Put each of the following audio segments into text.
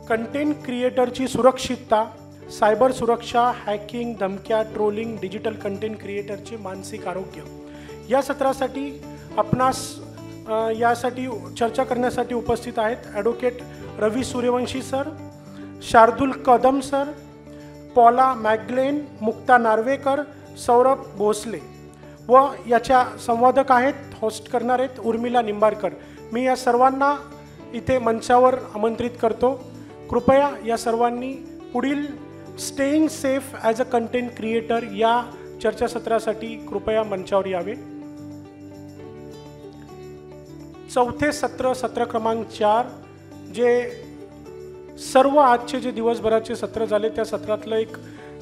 Content क्रिएटरची सुरक्षितता, cyber सुरक्षा, hacking, धमक्या, ट्रोलिंग, डिजिटल कंटेंट क्रिएटरचे मानसिक आरोग्य या सत्रासाठी आपणास यासाठी चर्चा करण्यासाठी उपस्थित आहेत advocate Ravi Suryavanshi sir, Shardul Kadam sir, Paula Maglen, Mukta Narvekar, Saurabh Bhosale व याच्या संवादक आहेत, होस्ट करणार आहेत उर्मिला निंबारकर. मी या सर्वांना इथे मंचावर आमंत्रित करतो. कृपया या सर्वांनी पुढील staying safe as a content creator या चर्चासत्रासाठी कृपया मंचावर यावे. चौथे सत्र, सत्र क्रमांक 4, जे सर्व आजचे जे दिवसभराचे सत्र झाले त्या सत्रातलं एक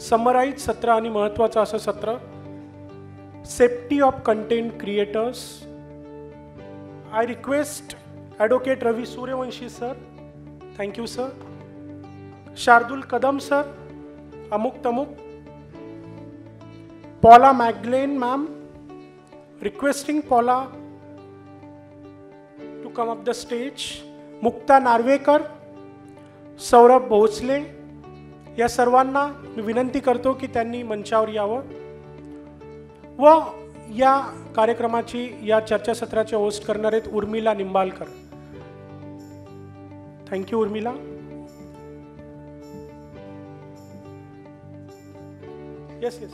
समराईज सत्र आणि महत्त्वाचं असं सत्र, safety of content creators. I request advocate Ravi Suryavanshi sir, thank you sir, Shardul Kadam sir, अमुक तमुक, Paula Maglen ma'am, requesting Paula to come up the stage, Mukta Narvekar, Saurabh Bhosale या सर्वांना मी विनंती करतो की त्यांनी मंचावर यावं व या कार्यक्रमाची या चर्चासत्राचे होस्ट करणार आहेत Urmila Nimbalkar. Thank you Urmila. Yes yes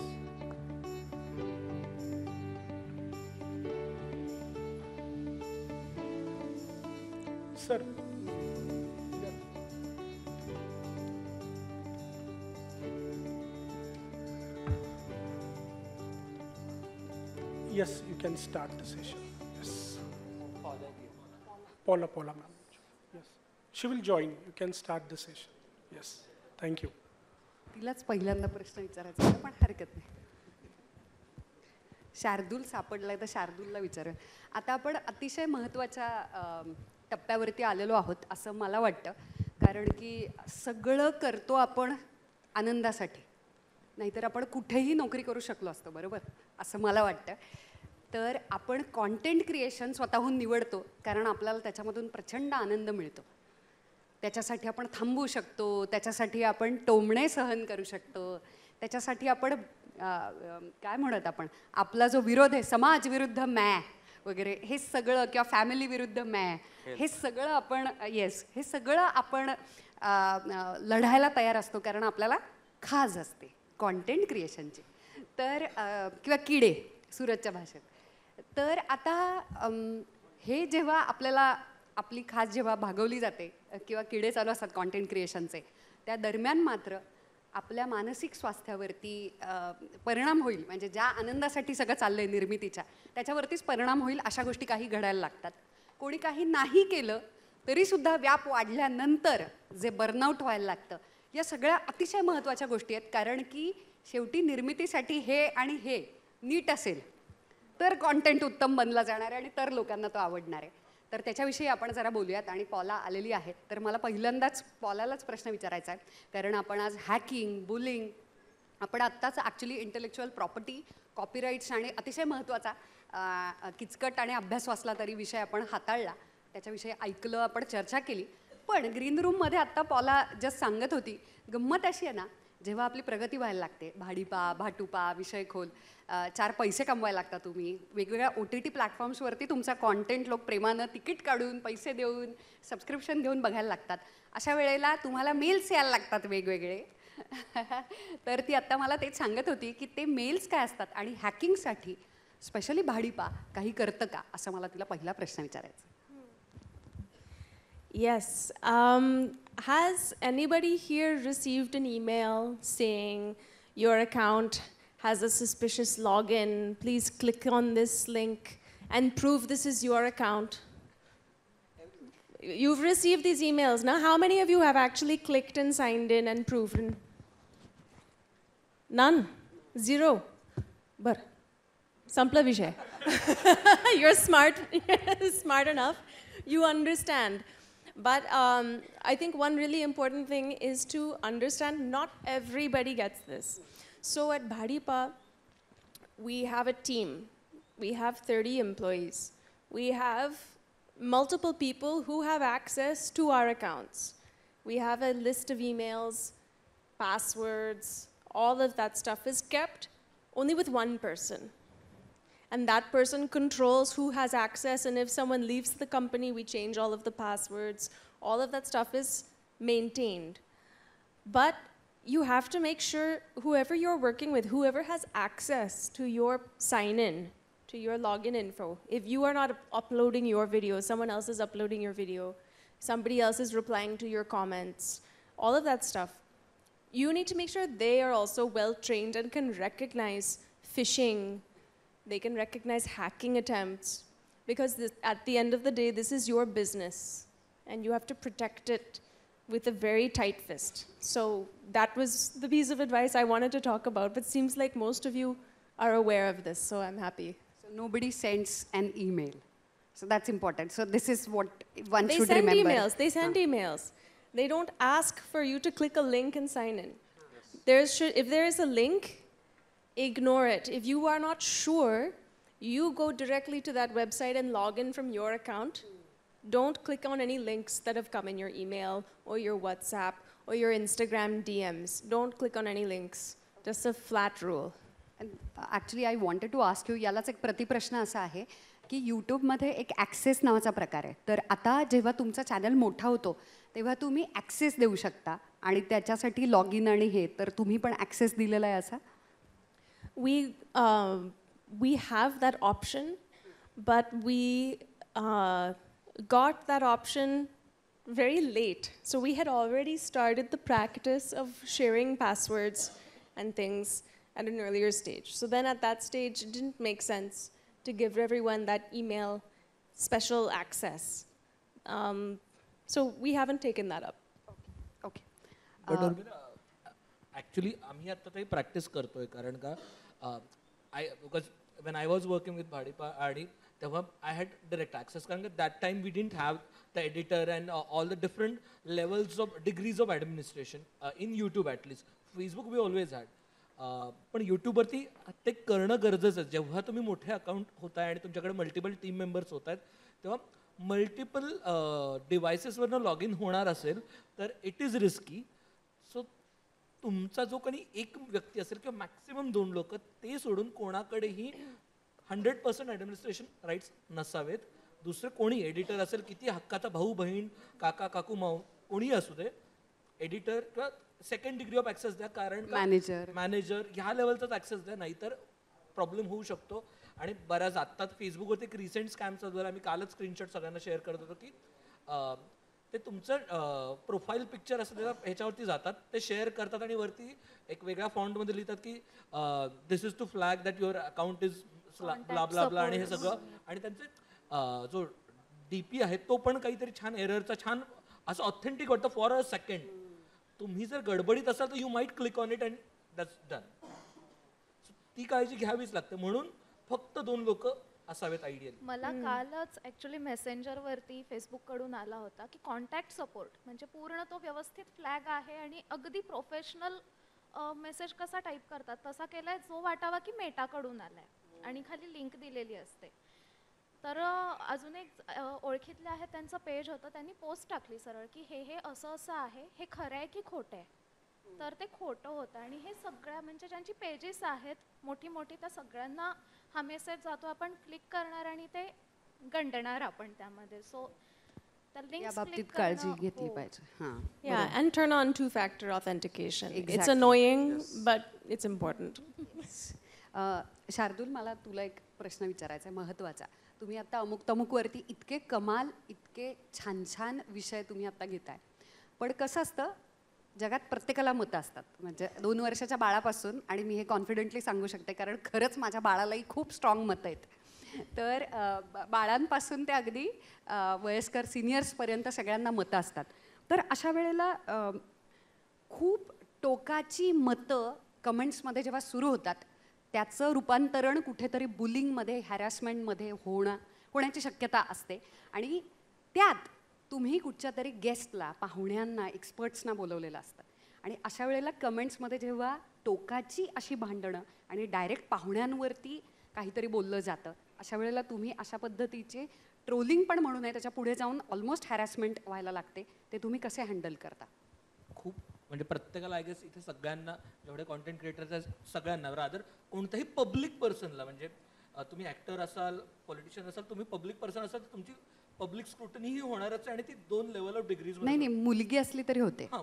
sir. Yes, you can start the session. Yes. Paula, ma'am. Yes. She will join. You can start the session. Yes. Thank you. तिलाच पहिल्यांदा प्रश्न विचारायचा आहे, पण हरकत नाही. शार्दूल सापडलाय तर शार्दूलला विचारूया. आता आपण अतिशय महत्त्वाच्या टप्प्यावरती आलेलो आहोत असं मला वाटतं, कारण की सगळं करतो आपण आनंदासाठी, नाहीतर आपण कुठेही नोकरी करू शकलो असतो, बरोबर असं मला वाटतं. तर आपण कॉन्टेंट क्रिएशन स्वतःहून निवडतो कारण आपल्याला त्याच्यामधून प्रचंड आनंद मिळतो. त्याच्यासाठी आपण थांबू शकतो, त्याच्यासाठी आपण टोमणे सहन करू शकतो, त्याच्यासाठी आपण काय म्हणत आपण आपला जो विरोध आहे समाज विरुद्ध मॅ वगैरे हे सगळं, किंवा फॅमिली विरुद्ध मॅ, हे सगळं आपण हे सगळं आपण लढायला तयार असतो कारण आपल्याला खाज असते कॉन्टेंट क्रिएशनची. तर किंवा किडे सूरजच्या भाषेत. तर आता हे जेव्हा आपल्याला आपली खास जेव्हा भागवली जाते किंवा किडे चालू असतात कॉन्टेंट क्रिएशनचे, त्या दरम्यान मात्र आपल्या मानसिक स्वास्थ्यावरती परिणाम होईल, म्हणजे ज्या आनंदासाठी सगळं चाललं आहे निर्मितीच्या त्याच्यावरतीच परिणाम होईल अशा गोष्टी काही घडायला लागतात. कोणी काही नाही केलं तरीसुद्धा व्याप वाढल्यानंतर जे बर्नआउट व्हायला लागतं, या सगळ्या अतिशय महत्त्वाच्या गोष्टी आहेत. कारण की शेवटी निर्मितीसाठी हे आणि हे नीट असेल तर कॉन्टेंट उत्तम बनला जाणार आहे आणि तर लोकांना तो आवडणार आहे. तर त्याच्याविषयी आपण जरा बोलूयात. आणि पॉला आलेली आहे, तर मला पहिल्यांदाच पॉलालाच प्रश्न विचारायचा आहे, कारण आपण आज हॅकिंग, बुलिंग, आपण आत्ताच ॲक्च्युली इंटेलेक्च्युअल प्रॉपर्टी, कॉपीराईट्स आणि अतिशय महत्त्वाचा किचकट आणि अभ्यास वाचला तरी विषय आपण हाताळला, त्याच्याविषयी ऐकलं, आपण चर्चा केली. पण ग्रीन रूममध्ये आत्ता पॉला जस्ट सांगत होती, गंमत अशी आहे ना, जेव्हा आपली प्रगती व्हायला लागते, भाडीपा, भाटुपा, विषयखोल, 4 पैसे कमवायला लागता, तुम्ही वेगवेगळ्या OTT प्लॅटफॉर्म्सवरती तुमचा कॉन्टेंट लोक प्रेमानं तिकीट काढून, पैसे देऊन, सबस्क्रिप्शन घेऊन बघायला लागतात. अशा वेळेला तुम्हाला मेल्स यायला लागतात वेगवेगळे. तर ती आत्ता मला तेच सांगत होती की ते मेल्स काय असतात आणि हॅकिंगसाठी स्पेशली भाडीपा काही करतं का, असं मला तिला पहिला प्रश्न विचारायचा. Yes. Has anybody here received an email saying your account has a suspicious login? Please click on this link and prove this is your account. You've received these emails. Now, how many of you have actually clicked and signed in and proven? None? Zero? But Sampla Vishay. You're smart. Smart enough. You understand. But I think one really important thing is to understand not everybody gets this. So at Bhadipa, we have a team. We have 30 employees. We have multiple people who have access to our accounts. We have a list of emails, passwords, all of that stuff is kept only with one person. And that person controls who has access, and if someone leaves the company, we change all of the passwords. All of that stuff is maintained. But you have to make sure whoever you're working with, whoever has access to your sign-in, to your login info, if you are not uploading your video, someone else is uploading your video, somebody else is replying to your comments, all of that stuff, you need to make sure they are also well-trained and can recognize phishing, they can recognize hacking attempts, because at the end of the day, this is your business, and you have to protect it with a very tight fist. So that was the piece of advice I wanted to talk about, but seems like most of you are aware of this, so I'm happy. So nobody sends an email. So that's important. So this is what one They should send remember. emails. They send emails. They don't ask for you to click a link and sign in. If there is a link, ignore it. If you are not sure, you go directly to that website and log in from your account. Don't click on any links that have come in your email or your WhatsApp or your Instagram DMs. Don't click on any links. Just a flat rule. Actually I wanted to ask you, यालाच एक प्रतिप्रश्न असा आहे की यूट्यूबमध्ये एक access नावाचा प्रकार आहे. तर आता जेव्हा तुमचा चॅनल मोठा होतो तेव्हा तुम्ही ॲक्सेस देऊ शकता आणि त्याच्यासाठी लॉग इन आणि हे, तर तुम्ही पण ॲक्सेस दिलेला आहे असा? We have that option, but we got that option very late. So we had already started the practice of sharing passwords and things at an earlier stage. So then at that stage, it didn't make sense to give everyone that email special access. So we haven't taken that up. Okay. But actually आम्ही आता ते practice करतोय, कारण का because when I was working with Bhadi तेव्हा I had direct access, कारण का that time we didn't have the editor and all the different levels of degrees of administration in YouTube at least. Facebook we always had. पण यूट्यूबवरती ते करणं गरजेचं आहे. जेव्हा तुम्ही मोठे अकाउंट होताय आणि तुमच्याकडे मल्टिपल टीम मेंबर्स होत आहेत, तेव्हा मल्टिपल डिव्हायसेसवरनं लॉग इन होणार असेल तर इट इज रिस्की. सो तुमचा जो कोणी एक व्यक्ती असेल किंवा मॅक्सिमम 2 लोक, ते सोडून कोणाकडेही 100% ॲडमिनिस्ट्रेशन राईट्स नसावेत. दुसरं कोणी एडिटर असेल, किती हक्काचा भाऊ बहीण काका काकू माऊ कोणी असू दे, एडिटर किंवा सेकंड डिग्री ऑफ ॲक्सेस द्या, कारण मॅनेजर ह्या लेवलचाच ॲक्सेस द्या, नाहीतर प्रॉब्लेम होऊ शकतो. आणि बऱ्याच आत्ता फेसबुकवरती एक रिसेंट स्कॅम चालू झाला. आम्ही कालच स्क्रीनशॉट सगळ्यांना शेअर करत होतो की ते तुमचं प्रोफाईल पिक्चर असं ह्याच्यावरती जातात, ते शेअर करतात आणि वरती एक वेगळ्या फॉन्टमध्ये लिहितात की this is to flag that your account is blah blah blah आणि हे सगळं. आणि त्यांचे जो DP आहे तो पण काहीतरी छान एररचा छान असं ऑथेंटिक वाटतं फॉर अ सेकंड. तुम्ही जर गडबडीत असाल तर you might click on it and that's done. ती काळजी घ्यावीच लागते. म्हणून फक्त 2 लोक असावेत आयडियल. मला कालच ॲक्च्युली मेसेंजरवरती फेसबुककडून आला होता की कॉन्टॅक्ट सपोर्ट, म्हणजे पूर्ण तो व्यवस्थित फ्लॅग आहे आणि अगदी प्रोफेशनल मेसेज कसा टाईप करतात तसा केलाय, जो वाटावा की मेटाकडून आलाय आणि खाली लिंक दिलेली असते. तर अजून एक ओळखीतले आहेत, त्यांचं पेज होतं, त्यांनी पोस्ट टाकली सरळ की हे असं असं आहे, हे खरं आहे की खोटं आहे. तर ते खोटं होतं आणि हे सगळ्या म्हणजे ज्यांची पेजेस आहेत मोठी मोठी त्या सगळ्यांना हा मेसेज जातो, आपण क्लिक करणार आणि ते गंडणार आपण त्यामध्ये. सो त्या लिंक्स बाबतीत काळजी घेतली पाहिजे. हां. Yeah, and turn on 2-factor authentication. It's Exactly. annoying, but it's important. Shardul, मला तुला एक प्रश्न विचारायचा आहे महत्त्वाचा. तुम्ही आता अमुक तमुकवरती इतके कमाल, इतके छान छान विषय तुम्ही आता घेताय, पण कसं असतं जगात प्रत्येकाला मतं असतात. म्हणजे 2 वर्षाच्या बाळापासून, आणि मी हे कॉन्फिडेंटली सांगू शकते कारण खरंच माझ्या बाळालाही खूप स्ट्रॉंग मतं आहेत. तर बाळांपासून ते अगदी वयस्कर सिनियर्सपर्यंत सगळ्यांना मतं असतात. तर अशा वेळेला खूप टोकाची मतं कमेंट्समध्ये जेव्हा सुरू होतात, त्याचं रूपांतरण कुठेतरी बुलिंगमध्ये, हॅरॅसमेंटमध्ये होण्याची शक्यता असते. आणि त्यात तुम्ही कुठच्या तरी गेस्टला, पाहुण्यांना, एक्सपर्ट्सना बोलवलेलं असतं. आणि अशा वेळेला कमेंट्समध्ये जेव्हा टोकाची अशी भांडणं आणि डायरेक्ट पाहुण्यांवरती काहीतरी बोललं जातं, अशा वेळेला तुम्ही अशा पद्धतीचे ट्रोलिंग पण म्हणू नये, त्याच्या पुढे जाऊन ऑलमोस्ट हॅरॅसमेंट व्हायला लागते, ते तुम्ही कसे हँडल करता? खूप म्हणजे प्रत्येकाला आय गेस इथे सगळ्यांना जेवढे कॉन्टेंट क्रिएटर्स आहेत सगळ्यांना रादर कोणत्याही पब्लिक पर्सनला म्हणजे तुम्ही ॲक्टर असाल पॉलिटिशियन असाल तुम्ही पब्लिक पर्सन असाल तर तुमची पब्लिक स्क्रुटनी ही होणारच आहे आणि ती 2 लेवल ऑफ डिग्रीज नाही नाही, मुलगी असली तरी होते, हां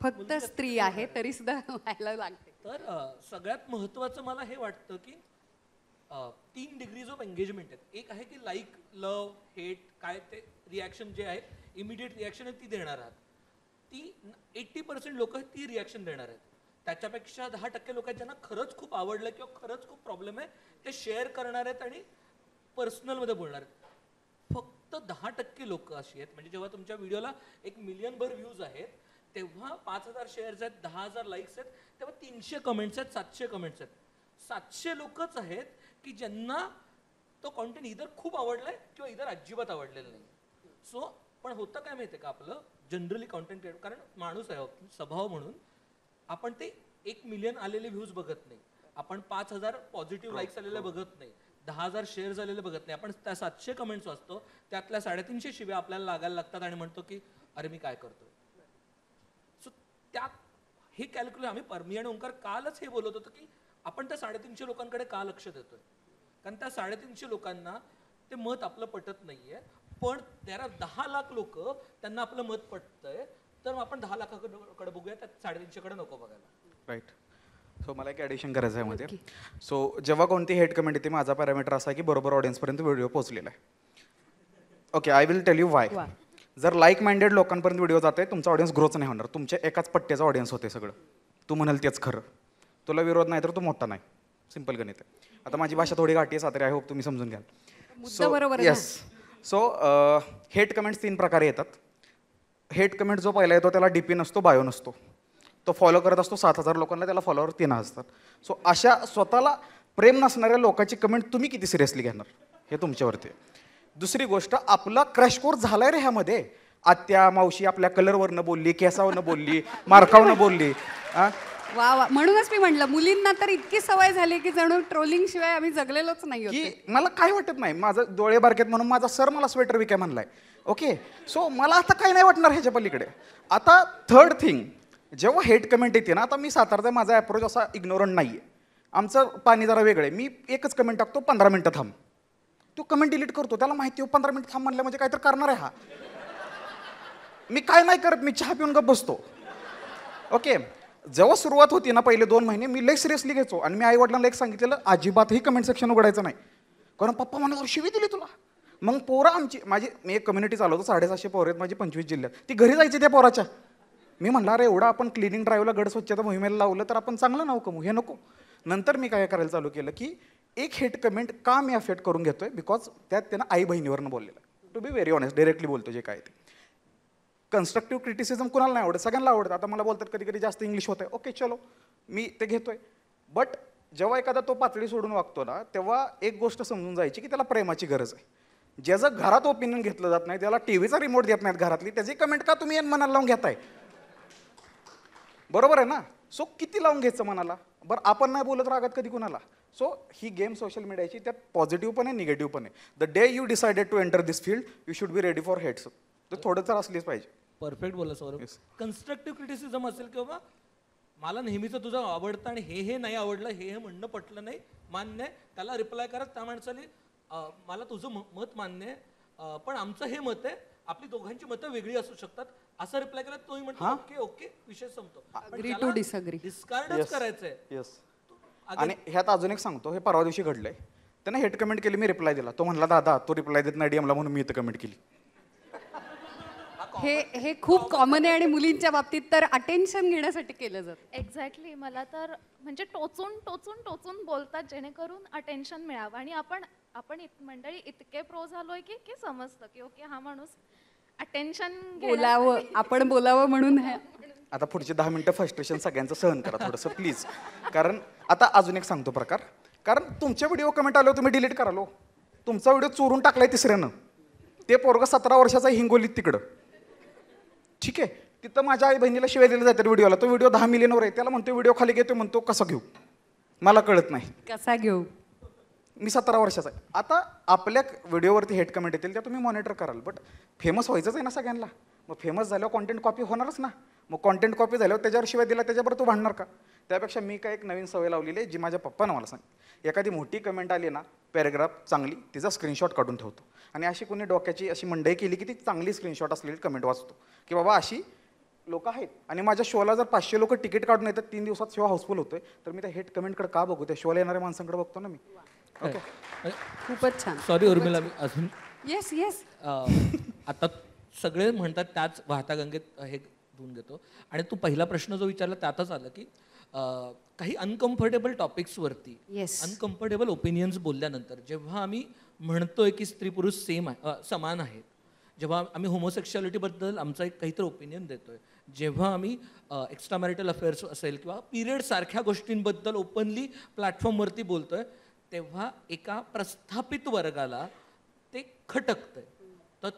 फक्त स्त्री आहे तरी सुद्धा व्हायला लागते. तर सगळ्यात महत्त्वाचं मला हे वाटतं की 3 डिग्रीज ऑफ एंगेजमेंट आहेत. एक आहे की लाईक लव हेट काय ते रिॲक्शन जे आहे इमिडिएट रिॲक्शन आहे ती देणार आहात. ती 80% लोक ती रिॲक्शन देणार आहेत. त्याच्यापेक्षा 10% लोक आहेत ज्यांना खरंच खूप आवडलं किंवा खरंच खूप प्रॉब्लेम आहे ते शेअर करणार आहेत आणि पर्सनलमध्ये बोलणार आहेत. फक्त 10% लोक अशी आहेत म्हणजे जेव्हा तुमच्या व्हिडिओला 1 मिलियनभर व्ह्यूज आहेत तेव्हा 5,000 शेअर्स आहेत 10,000 लाईक्स आहेत तेव्हा 300 कमेंट्स आहेत 700 कमेंट्स आहेत. 700 लोकच आहेत की ज्यांना तो कॉन्टेंट इधर खूप आवडलाय किंवा इधर अजिबात आवडलेलं नाही. सो पण होतं काय माहिती आहे का आपलं जनरली कॉन्टेंट क्रिएटर कारण माणूस आहे स्वभाव म्हणून आपण ते 1 मिलियन आलेले व्ह्यूज बघत नाही, आपण 5,000 पॉझिटिव्ह लाईक्स आलेले बघत नाही, 10,000 शेअर्स आलेले बघत नाही, आपण त्या 700 कमेंट्स वाचतो त्यातल्या 350 शिव्या आपल्याला लागायला लागतात आणि म्हणतो की अरे मी काय करतोय. सो त्या हे कॅल्क्युलेट मी आणि ओंकार कालच हे बोलत होतो की आपण त्या 350 लोकांकडे का लक्ष देतोय कारण त्या 350 लोकांना ते मत आपलं पटत नाहीये पण त्याला 10 लाख लोक त्यांना आपलं मत पटतंय तर आपण 10 लाखाकडे बघूया त्या 350 कडे नको बघायला. राईट. सो मला एक ॲडिशन करायचं आहे मध्ये. सो जेव्हा कोणती हेट कमेंट येते माझा पॅरामीटर असा आहे की बरोबर ऑडियन्सपर्यंत व्हिडिओ पोहोचलेला आहे. Okay I will tell you why. जर लाईक माइंडेड लोकांपर्यंत व्हिडिओ जाते तुमचा ऑडियन्स ग्रोच नाही होणार, तुमच्या एकाच पट्ट्याचा ऑडियन्स होते सगळं. तू म्हणाल तेच खरं, तुला विरोध नाही तर तू मोठा नाही, सिंपल गणित आहे. आता माझी भाषा थोडी घाटी आहे सातारी, आय होप तुम्ही समजून घ्याल. मुद्दा बरोबर आहे ना? येस. सो हेट कमेंट्स 3 प्रकारे येतात. हेट कमेंट जो पहिला येतो त्याला डीपी नसतो बायो नसतो, तो फॉलो करत असतो 7,000 लोकांना, त्याला फॉलोवर 3 असतात. सो अशा स्वतःला प्रेम नसणाऱ्या लोकांची कमेंट तुम्ही किती सिरियसली घेणार हे तुमच्यावरती आहे. दुसरी गोष्ट आपला क्रॅश कोर्स झालाय रे ह्यामध्ये. आत्या मावशी आपल्या कलरवरनं बोलली, केसावरनं बोलली, मार्कावरनं बोलली. वा वा, म्हणूनच मी म्हटलं मुलींना तर इतकी सवय झाली की जणू ट्रोलिंग शिवाय आम्ही जगलेलोच नाही की होते. मला काय वाटत नाही, माझं डोळे बारकेत म्हणून माझा सर मला स्वेटर विकाय म्हणलाय. ओके सो मला आता काही नाही वाटणार ह्याच्या पलीकडे. आता थर्ड थिंग, जेव्हा हेट कमेंट येते ना, आता मी सातारचा माझा अप्रोच असा इग्नोरंट नाही आहे. आमचं पाणी जरा वेगळं आहे. मी एकच कमेंट टाकतो 15 मिनटं थांब, तो कमेंट डिलीट करतो. त्याला माहिती आहे 15 मिनिटं थांब म्हणलं म्हणजे काहीतरी करणार आहे हा. मी काय नाही करत, मी चहा पिऊन गप बसतो. ओके जेव्हा सुरुवात होती ना पहिले 2 महिने मी लई सिरियसली घ्यायचो आणि मी आईवडिलांना एक सांगितलेलं अजिबातही कमेंट सेक्शन उघडायचं नाही कारण पप्पा म्हणाला शिवी दिली तुला. मग पोरं आमची मी एक कम्युनिटी चालवतो 750 पोरं आहेत माझी 25 जिल्ह्यात, ती घरी जायची त्या पोराच्या. मी म्हणला अरे एवढा आपण क्लिनिंग ड्राईव्हला गड स्वच्छता मोहिमेला लावलं तर आपण चांगलं नाव कमवू, हे नको. नंतर मी काय करायला चालू केलं की एक हेट कमेंट का मी अफेक्ट करून घेतोय बिकॉज त्यात त्यानं आई बहिणीवरनं बोललेलं. To be very honest directly बोलतो जे काय ते. कन्स्ट्रक्टिव्ह क्रिटिसिझम कुणाला नाही आवडत, सगळ्यांना आवडतं. आता मला बोलतात कधी कधी जास्त इंग्लिश होत आहे, ओके चलो मी ते घेतोय. बट जेव्हा एखादा तो पातळी सोडून वागतो ना तेव्हा एक गोष्ट समजून जायची की त्याला प्रेमाची गरज आहे. ज्याचं घरात ओपिनियन घेतलं जात नाही, त्याला टीव्हीचा रिमोट देत नाहीत घरातली, त्याची कमेंट का तुम्ही मनाला लावून घेताय? बरोबर आहे ना? सो किती लावून घ्यायचं मनाला? बरं आपण नाही बोलत रागात कधी कुणाला. सो ही गेम सोशल मीडियाची त्यात पॉझिटिव्ह पण आहे निगेटिव्ह पण आहे. The day you decided to enter this field you should be ready for hates. तर थोडं तर असलीच पाहिजे. परफेक्ट बोलला सौरभ. कन्स्ट्रक्टिव्ह क्रिटिसिझम असेल किंवा मला नेहमीचं तुझं आवडतं आणि हे नाही आवडलं, हे म्हणणं पटलं नाही, मान्य आहे, त्याला रिप्लाय करत त्या माणसाने मला तुझं मत मान्य आहे पण आमचं हे मत आहे, आपली दोघांची मतं वेगळी असू शकतात, असं रिप्लाय केला तोही म्हणतो ओके ओके विषय संपतो. Agree to disagree. डिस्कार्डच करायचंय. येस. आणि ह्यात अजून एक सांगतो, हे परवा दिवशी घडलंय. त्याने हेट कमेंट केली, मी रिप्लाय दिला. तो म्हणला दादा तो रिप्लाय देत नाही डीएमला म्हणून मी इथं कमेंट केली. हे खूप कॉमन आहे आणि मुलींच्या बाबतीत तर अटेन्शन घेण्यासाठी केलं जातं. एक्झॅक्टली. मला तर म्हणजे टोचून टोचून टोचून बोलतात जेणेकरून अटेन्शन मिळावं आणि आपण मंडळी इतके प्रो झालोय की समजतं की ओके हा माणूस अटेन्शन बोलावं, आपण बोलावं म्हणून आता पुढचे 10 मिनिटं फ्रस्ट्रेशन सगळ्यांचं सहन करा थोडंसं प्लीज. कारण आता अजून एक सांगतो प्रकार, कारण तुमच्या व्हिडिओ कमेंट आलो तुम्ही डिलीट करालो. तुमचा व्हिडिओ चोरून टाकलाय तिसऱ्यानं, ते पोरगं 17 वर्षाचा हिंगोलीत तिकडं, ठीक आहे, तिथं माझ्या आई बहिणीला शिवाय दिल्या जातात व्हिडिओला. तो व्हिडिओ 10 मिलियनवर आहे, त्याला म्हणतो व्हिडिओ खाली घेतो, म्हणतो कसा घेऊ मला कळत नाही. कसा घेऊ मी 17 वर्षाचा आहे. आता आपल्या व्हिडिओवरती हेट कमेंट येतील त्या तुम्ही मॉनिटर कराल, बट फेमस व्हायचंच आहे ना सगळ्यांना. मग फेमस झाल्यावर कॉन्टेंट कॉपी होणारच ना. मग कॉन्टेंट कॉपी झाल्यावर त्याच्यावर शिवाय दिला त्याच्याबरोबर तू भांडणार का? त्यापेक्षा मी काय एक नवीन सवय लावलेली आहे, जी माझ्या पप्पानं मला सांग. एखादी मोठी कमेंट आली ना, पॅरेग्राफ चांगली, तिचा स्क्रीनशॉट काढून ठेवतो. आणि अशी कोणी डोक्याची अशी मंडई केली की ती चांगली स्क्रीनशॉट असलेली कमेंट वाचतो की बाबा अशी लोक आहेत. आणि माझ्या शोला जर 500 लोक तिकीट काढून येतात, 3 दिवसात शो हाऊसफुल होतोय, तर मी त्या हेट कमेंटकडे का बघू? त्या शोला येणाऱ्या माणसांकडे बघतो ना मी. ओके, खूपच छान. सॉरी उर्मिला, मी अजून येस येस. आता सगळे म्हणतात त्याच वाहत्या गंगेत हे धुवून घेतो. आणि तू पहिला प्रश्न जो विचारला त्यातच आलं की काही अनकम्फर्टेबल टॉपिक्सवरती Yes. अनकम्फर्टेबल ओपिनियन्स बोलल्यानंतर जेव्हा आम्ही म्हणतोय की स्त्री पुरुष समान आहेत, जेव्हा आम्ही होमोसेक्शुअलिटीबद्दल आमचा एक काहीतरी ओपिनियन देतोय, जेव्हा आम्ही एक्स्ट्रा मॅरिटल अफेअर्स असेल किंवा पिरियड सारख्या गोष्टींबद्दल ओपनली प्लॅटफॉर्मवरती बोलतोय, तेव्हा एका प्रस्थापित वर्गाला ते खटकतंय. तर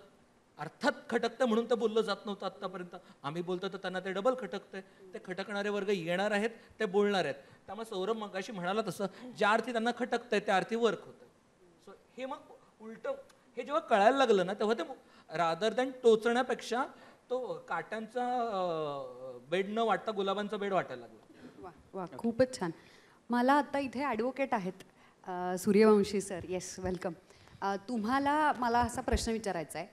अर्थात खटकतं म्हणून तर बोललं जात नव्हतं आत्तापर्यंत. आम्ही बोलतो तर त्यांना ते डबल खटकतंय. ते खटकणारे वर्ग येणार आहेत, ते बोलणार आहेत. त्यामुळे सौरभ मगाशी म्हणाला तसं ज्या अर्थी त्यांना खटकतंय त्या अर्थी वर्क होतंय. सो हे मग उलटं हे जेव्हा कळायला लागलं ना, तेव्हा ते रादर दॅन टोचण्यापेक्षा तो काट्यांचा बेड न वाटता गुलाबांचा बेड वाटायला लागला. वा वा, खूपच छान. मला आता इथे ॲडव्होकेट आहेत सूर्यवंशी सर. Yes, welcome. तुम्हाला मला असा प्रश्न विचारायचा आहे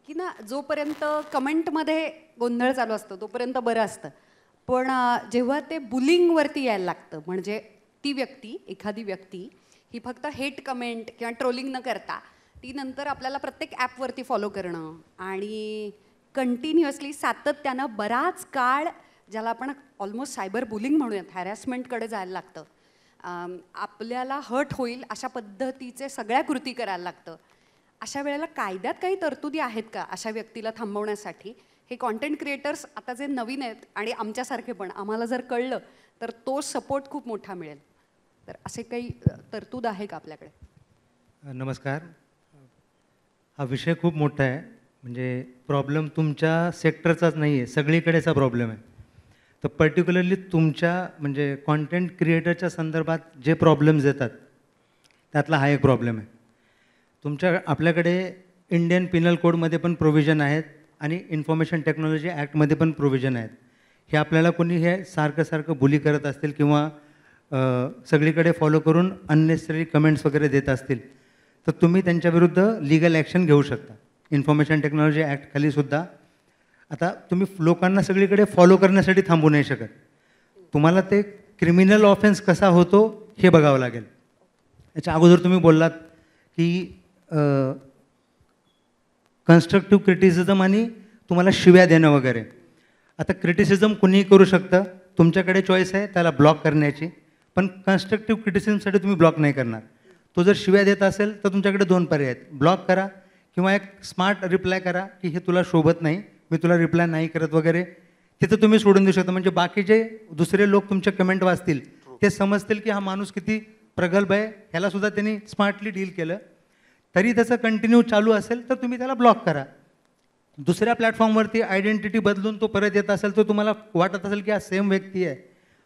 की ना, जोपर्यंत कमेंटमध्ये गोंधळ चालू असतो तोपर्यंत बरं असतं, पण जेव्हा ते बुलिंगवरती यायला लागतं, म्हणजे ती व्यक्ती, एखादी व्यक्ती ही फक्त हेट कमेंट किंवा ट्रोलिंग न करता ती नंतर आपल्याला प्रत्येक ॲपवरती फॉलो करणं आणि कंटिन्युअसली सातत्यानं बराच काळ, ज्याला आपण ऑलमोस्ट सायबर बुलिंग म्हणूयात, हॅरॅसमेंटकडे जायला लागतं, आपल्याला हर्ट होईल अशा पद्धतीचे सगळ्या कृती करायला लागतं. अशा वेळेला कायद्यात काही तरतुदी आहेत का अशा व्यक्तीला थांबवण्यासाठी? हे कॉन्टेंट क्रिएटर्स आता जे नवीन आहेत आणि आमच्यासारखे पण, आम्हाला जर कळलं तर तो सपोर्ट खूप मोठा मिळेल. तर असे काही तरतूद आहे का आपल्याकडे? नमस्कार. हा विषय खूप मोठा आहे. म्हणजे प्रॉब्लेम तुमच्या सेक्टरचाच नाही आहे, सगळीकडेचा प्रॉब्लेम आहे. तर पर्टिक्युलरली तुमच्या म्हणजे कॉन्टेंट क्रिएटरच्या संदर्भात जे प्रॉब्लेम्स येतात त्यातला हा एक प्रॉब्लेम आहे. आपल्याकडे इंडियन पिनल कोडमध्ये पण प्रोव्हिजन आहेत आणि इन्फॉर्मेशन टेक्नॉलॉजी ॲक्टमध्ये पण प्रोव्हिजन आहेत. हे आपल्याला कोणी हे सारखं बुली करत असतील किंवा सगळीकडे फॉलो करून अननेसेसरी कमेंट्स वगैरे देत असतील तर तुम्ही त्यांच्याविरुद्ध लीगल ॲक्शन घेऊ शकता. इन्फॉर्मेशन टेक्नॉलॉजी ॲक्टखाली सुद्धा. आता तुम्ही लोकांना सगळीकडे फॉलो करण्यासाठी थांबू नाही शकत. तुम्हाला ते क्रिमिनल ऑफेन्स कसा होतो हे बघावं लागेल. याच्या अगोदर तुम्ही बोललात की कन्स्ट्रक्टिव्ह क्रिटिसिझम आणि तुम्हाला शिव्या देणं वगैरे. आता क्रिटिसिझम कुणीही करू शकतं, तुमच्याकडे चॉईस आहे त्याला ब्लॉक करण्याची, पण कन्स्ट्रक्टिव्ह क्रिटिसिझमसाठी तुम्ही ब्लॉक नाही करणार. तो जर शिव्या देत असेल तर तुमच्याकडे 2 पर्याय आहेत, ब्लॉक करा किंवा एक स्मार्ट रिप्लाय करा की हे तुला शोभत नाही, मी तुला रिप्लाय नाही करत वगैरे. तिथं तुम्ही सोडून देऊ शकता. म्हणजे बाकी जे दुसरे लोक तुमचे कमेंट वाचतील ते समजतील की हा माणूस किती प्रगल्भ आहे, ह्यालासुद्धा त्यांनी स्मार्टली डील केलं. तरी त्याचं कंटिन्यू चालू असेल तर तुम्ही त्याला ब्लॉक करा. दुसऱ्या प्लॅटफॉर्मवरती आयडेंटिटी बदलून तो परत येत असेल तर तुम्हाला वाटत असेल की हा सेम व्यक्ती आहे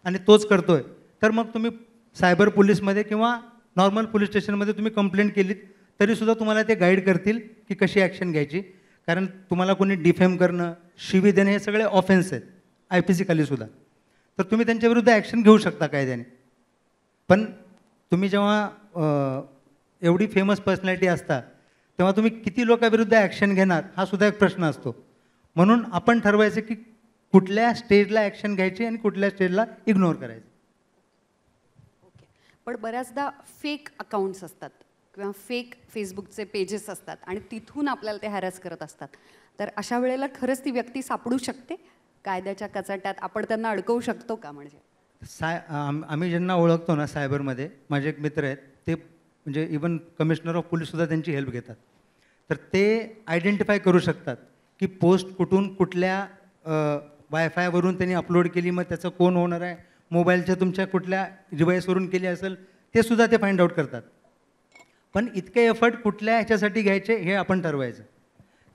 आणि तोच करतोय, तर मग तुम्ही सायबर पोलीसमध्ये किंवा नॉर्मल पोलीस स्टेशनमध्ये तुम्ही कंप्लेंट केलीत तरीसुद्धा तुम्हाला ते गाईड करतील की कशी ॲक्शन घ्यायची. कारण तुम्हाला कोणी डिफेम करणं, शिवी देणं हे सगळे ऑफेन्स आहेत IPC खालीसुद्धा. तर तुम्ही त्यांच्याविरुद्ध ॲक्शन घेऊ शकता कायद्याने. पण तुम्ही जेव्हा एवढी फेमस पर्सनॅलिटी असता तेव्हा तुम्ही किती लोकांविरुद्ध ॲक्शन घेणार हा सुद्धा एक प्रश्न असतो. म्हणून आपण ठरवायचं की कुठल्या स्टेजला ॲक्शन घ्यायची आणि कुठल्या स्टेजला इग्नोर करायचं. ओके. पण बऱ्याचदा फेक अकाउंट्स असतात किंवा फेक फेसबुकचे पेजेस असतात आणि तिथून आपल्याला ते हॅरॅस करत असतात. तर अशा वेळेला खरंच ती व्यक्ती सापडू शकते कायद्याच्या कचाट्यात? आपण त्यांना अडकवू शकतो का? म्हणजे आम्ही ज्यांना ओळखतो ना सायबरमध्ये, माझे एक मित्र आहेत, ते म्हणजे इवन कमिशनर ऑफ पोलीससुद्धा त्यांची हेल्प घेतात. तर ते आयडेंटिफाय करू शकतात की पोस्ट कुठून कुठल्या वायफायवरून त्यांनी अपलोड केली, मग त्याचं कोण ओनर आहे, मोबाईलच्या तुमच्या कुठल्या डिव्हाइसवरून केली असेल ते सुद्धा ते फाइंड आउट करतात. पण इतके एफर्ट कुठल्या ह्याच्यासाठी घ्यायचे हे आपण ठरवायचं.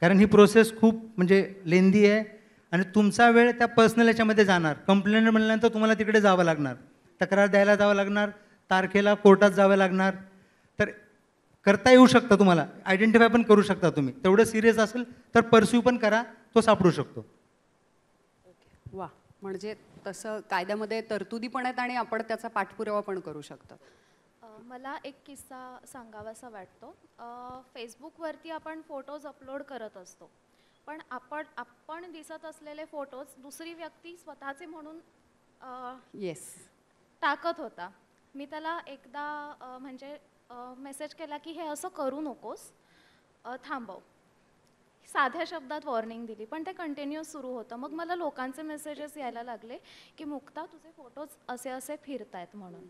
कारण ही प्रोसेस खूप म्हणजे लेंदी आहे आणि तुमचा वेळ त्या पर्सनल ह्याच्यामध्ये जाणार. कंप्लेंट म्हणल्यानंतर तुम्हाला तिकडे जावं लागणार, तक्रार द्यायला जावं लागणार, तारखेला कोर्टात जावं लागणार. तर करता येऊ शकतं तुम्हाला, आयडेंटिफाय पण करू शकता तुम्ही. तेवढं सिरियस असेल तर परस्यू पण करा, तो सापडू शकतो. वा, म्हणजे तसं कायद्यामध्ये तरतुदी पण आहेत आणि आपण त्याचा पाठपुरावा पण करू शकतो. मला एक किस्सा सांगावासा वाटतो. फेसबुकवरती आपण फोटोज अपलोड करत असतो, पण आपण दिसत असलेले फोटोज दुसरी व्यक्ती स्वतःचे म्हणून येस, टाकत होता. मी त्याला एकदा म्हणजे मेसेज केला की हे असं करू नकोस, थांबव. साध्या शब्दात वॉर्निंग दिली, पण ते कंटिन्यूस सुरू होतं. मग मला लोकांचे मेसेजेस यायला लागले की मुक्ता तुझे फोटोज असे असे फिरतायत म्हणून.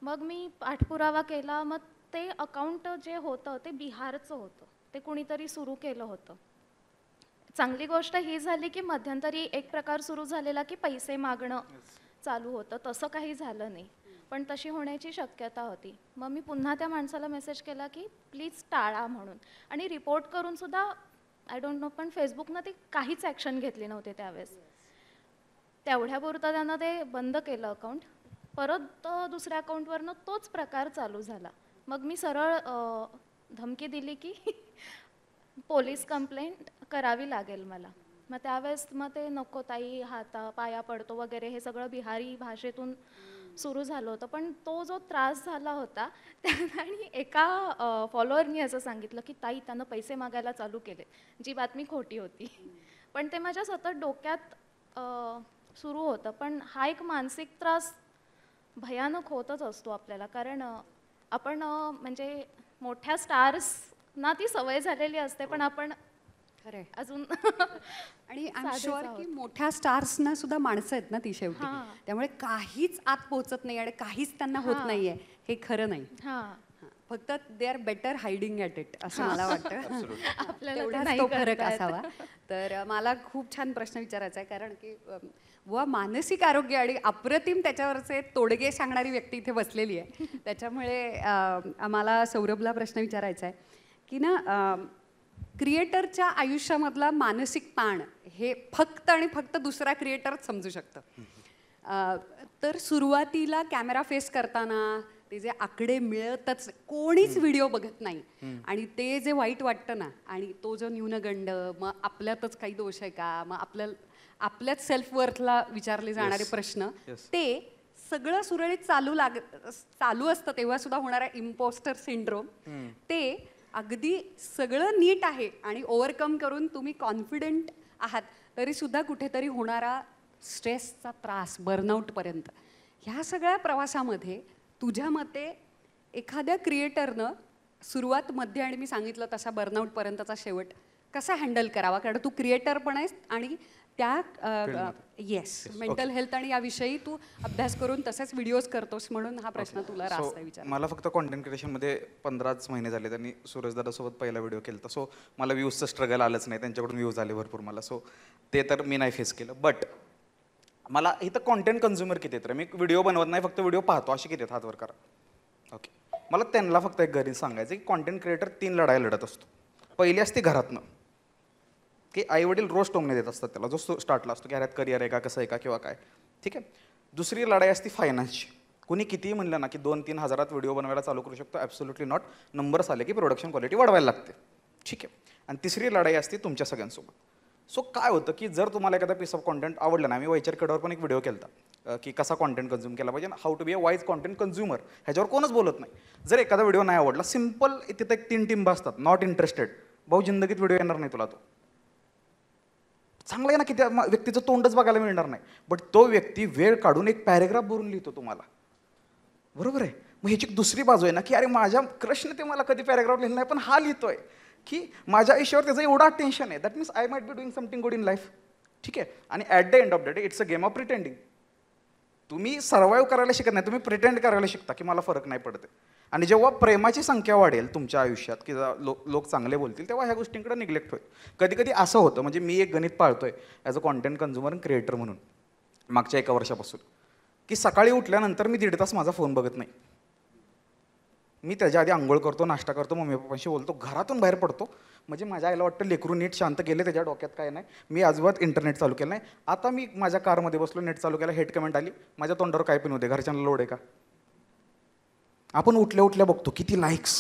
मग मी पाठपुरावा केला. मग ते अकाउंट जे होतं ते बिहारचं होतं, ते कुणीतरी सुरू केलं होतं. चांगली गोष्ट ही झाली की मध्यंतरी एक प्रकार सुरू झालेला की पैसे मागणं चालू होतं, तसं काही झालं नाही, पण तशी होण्याची शक्यता होती. मग मी पुन्हा त्या माणसाला मेसेज केला की प्लीज टाळा म्हणून, आणि रिपोर्ट करून सुद्धा आय डोंट नो, पण फेसबुकनं ती काहीच ॲक्शन घेतली नव्हती त्यावेळेस. तेवढ्यापुरतं त्यानं ते बंद केलं अकाउंट. परत दुसऱ्या अकाउंटवरनं तोच प्रकार चालू झाला. मग मी सरळ धमकी दिली की पोलीस कंप्लेंट करावी लागेल मला. मग त्यावेळेस मग ते नको ताई, पाया पडतो वगैरे हे सगळं बिहारी भाषेतून सुरू झालं होतं. पण तो जो त्रास झाला होता आणि एका फॉलोअरनी असं सांगितलं की ताई त्यानं पैसे मागायला चालू केले, जी बातमी खोटी होती. पण ते माझ्या सतत डोक्यात सुरू होतं. पण हा एक मानसिक त्रास भयानक होतच असतो आपल्याला, कारण आपण म्हणजे मोठ्या स्टार्सना ती सवय झालेली असते, पण आपण खरंय अजून आणि आय एम शुअर की मोठ्या स्टार्सना सुद्धा माणसं आहेत ना ती शेवटी, त्यामुळे काहीच आत पोहोचत नाही आणि काहीच त्यांना होत नाहीये हे खरं नाही. फक्त they are better hiding at it असं मला वाटतं. तेवढाच तो फरक असावा. तर मला खूप छान प्रश्न विचारायचा आहे, कारण की व मानसिक आरोग्य आणि अप्रतिम त्याच्यावरचे तोडगे सांगणारी व्यक्ती इथे बसलेली आहे. त्याच्यामुळे मला सौरभला प्रश्न विचारायचा आहे की ना, क्रिएटरच्या आयुष्यामधला मानसिक ताण हे फक्त आणि फक्त दुसरा क्रिएटरच समजू शकतं. तर सुरुवातीला कॅमेरा फेस करताना ते जे आकडे मिळतच कोणीच व्हिडिओ बघत नाही, आणि ते जे वाईट वाटतं ना, आणि तो जो न्यूनगंड, मग आपल्यातच काही दोष आहे का, मग आपल्याच सेल्फ वर्थला विचारले जाणारे प्रश्न, ते सगळं सुरळीत चालू असतं तेव्हा सुद्धा होणारा इम्पोस्टर सिंड्रोम, ते अगदी सगळं नीट आहे आणि ओव्हरकम करून तुम्ही कॉन्फिडंट आहात तरी सुद्धा कुठेतरी होणारा स्ट्रेसचा त्रास, बर्नआउटपर्यंत, ह्या सगळ्या प्रवासामध्ये तुझ्या मते एखाद्या क्रिएटरनं सुरुवात, मध्य आणि मी सांगितलं तसा बर्नआउटपर्यंतचा शेवट कसा हँडल करावा, कारण तू क्रिएटर पण आहेस आणि त्या येस मेंटल हेल्थ आणि याविषयी तू अभ्यास करून तसेच व्हिडिओज करतोस, म्हणून हा प्रश्न तुला रास्त विचार. मला फक्त कॉन्टेंट क्रिएशनमध्ये 15च महिने झाले. त्यांनी सूरजदादासोबत पहिला व्हिडिओ केला, सो मला व्ह्यूजचं स्ट्रगल आलंच नाही, त्यांच्याकडून व्ह्यूज आले भरपूर मला, सो ते तर मी नाही फेस केलं. बट मला इथं कॉन्टेंट कन्झ्युमर किती आहेत रे, मी व्हिडिओ बनवत नाही, फक्त व्हिडिओ पाहतो, असे किती आहेत हातवर करा. ओके, मला त्यांना फक्त एक घरी सांगायचं की कॉन्टेंट क्रिएटर 3 लढाई लढत असतो. पहिली असते घरातनं, की आई वडील रोज टोमणे देत असतात त्याला, जो स्टार्टला असतो की अरे करिअर आहे का, कसं आहे का किंवा काय, ठीक आहे. दुसरी लढाई असते फायनान्सची. कुणी कितीही म्हणलं ना की 2-3 हजारात व्हिडिओ बनवायला चालू करू शकतो, ॲब्सोल्युटली नॉट. नंबर्स आले की प्रोडक्शन क्वालिटी वाढवायला लागते, ठीक आहे. आणि तिसरी लढाई असते तुमच्या सगळ्यांसोबत. सो काय होतं की जर तुम्हाला एखादा पीस ऑफ कॉन्टेंट आवडला ना, मी वैचारिकडेवर पण एक व्हिडिओ केला की कसा कॉन्टेंट कन्झ्युम केला पाहिजे, how to be a wise content consumer, ह्याच्यावर कोणच बोलत नाही. जर एखादा व्हिडिओ नाही आवडला, सिम्पल तिथे एक 3 टिंब असतात, नॉट इंटरेस्टेड, भाऊ जिंदगीत व्हिडिओ येणार नाही तुला, तो चांगला आहे ना की त्या व्यक्तीचं तोंडच बघायला मिळणार नाही, बट तो व्यक्ती वेळ काढून एक पॅरेग्राफ भरून लिहितो तुम्हाला, बरोबर आहे. मग ह्याची दुसरी बाजू आहे ना की अरे माझ्या क्रशने ते मला कधी पॅरेग्राफ लिहिलं नाही, पण हा लिहितोय की माझ्या आयुष्यावर त्याचं एवढा टेन्शन आहे, that means I might be doing something good in life, ठीक आहे. आणि at the end of the day it's a game of pretending. तुम्ही सर्वाईव्ह करायला शिकत नाही, तुम्ही प्रिटेंड करायला शिकता की मला फरक नाही पडते. आणि जेव्हा प्रेमाची संख्या वाढेल तुमच्या आयुष्यात की लोक चांगले बोलतील, तेव्हा ह्या गोष्टींकडे निग्लेक्ट होईल. कधी कधी असं होतं, म्हणजे मी एक गणित पाळतोय ॲज अ कॉन्टेंट कन्झ्युमर आणि क्रिएटर म्हणून मागच्या 1 वर्षापासून, की सकाळी उठल्यानंतर मी 1.5 तास माझा फोन बघत नाही. मी त्याच्या आधी आंघोळ करतो, नाश्ता करतो, मम्मी पप्पांशी बोलतो, घरातून बाहेर पडतो, म्हणजे माझ्या आईला वाटतं लेकरू नीट शांत केले, त्याच्या डोक्यात काय नाही. मी अजिबात इंटरनेट चालू केलं नाही. आता मी माझ्या कारमध्ये बसलो, नेट चालू केलं, हेट कमेंट आली, माझ्या तोंडावर काय पण होते, घरच्यांना लोड आहे का. आपण उठल्या उठल्या बघतो किती लाईक्स,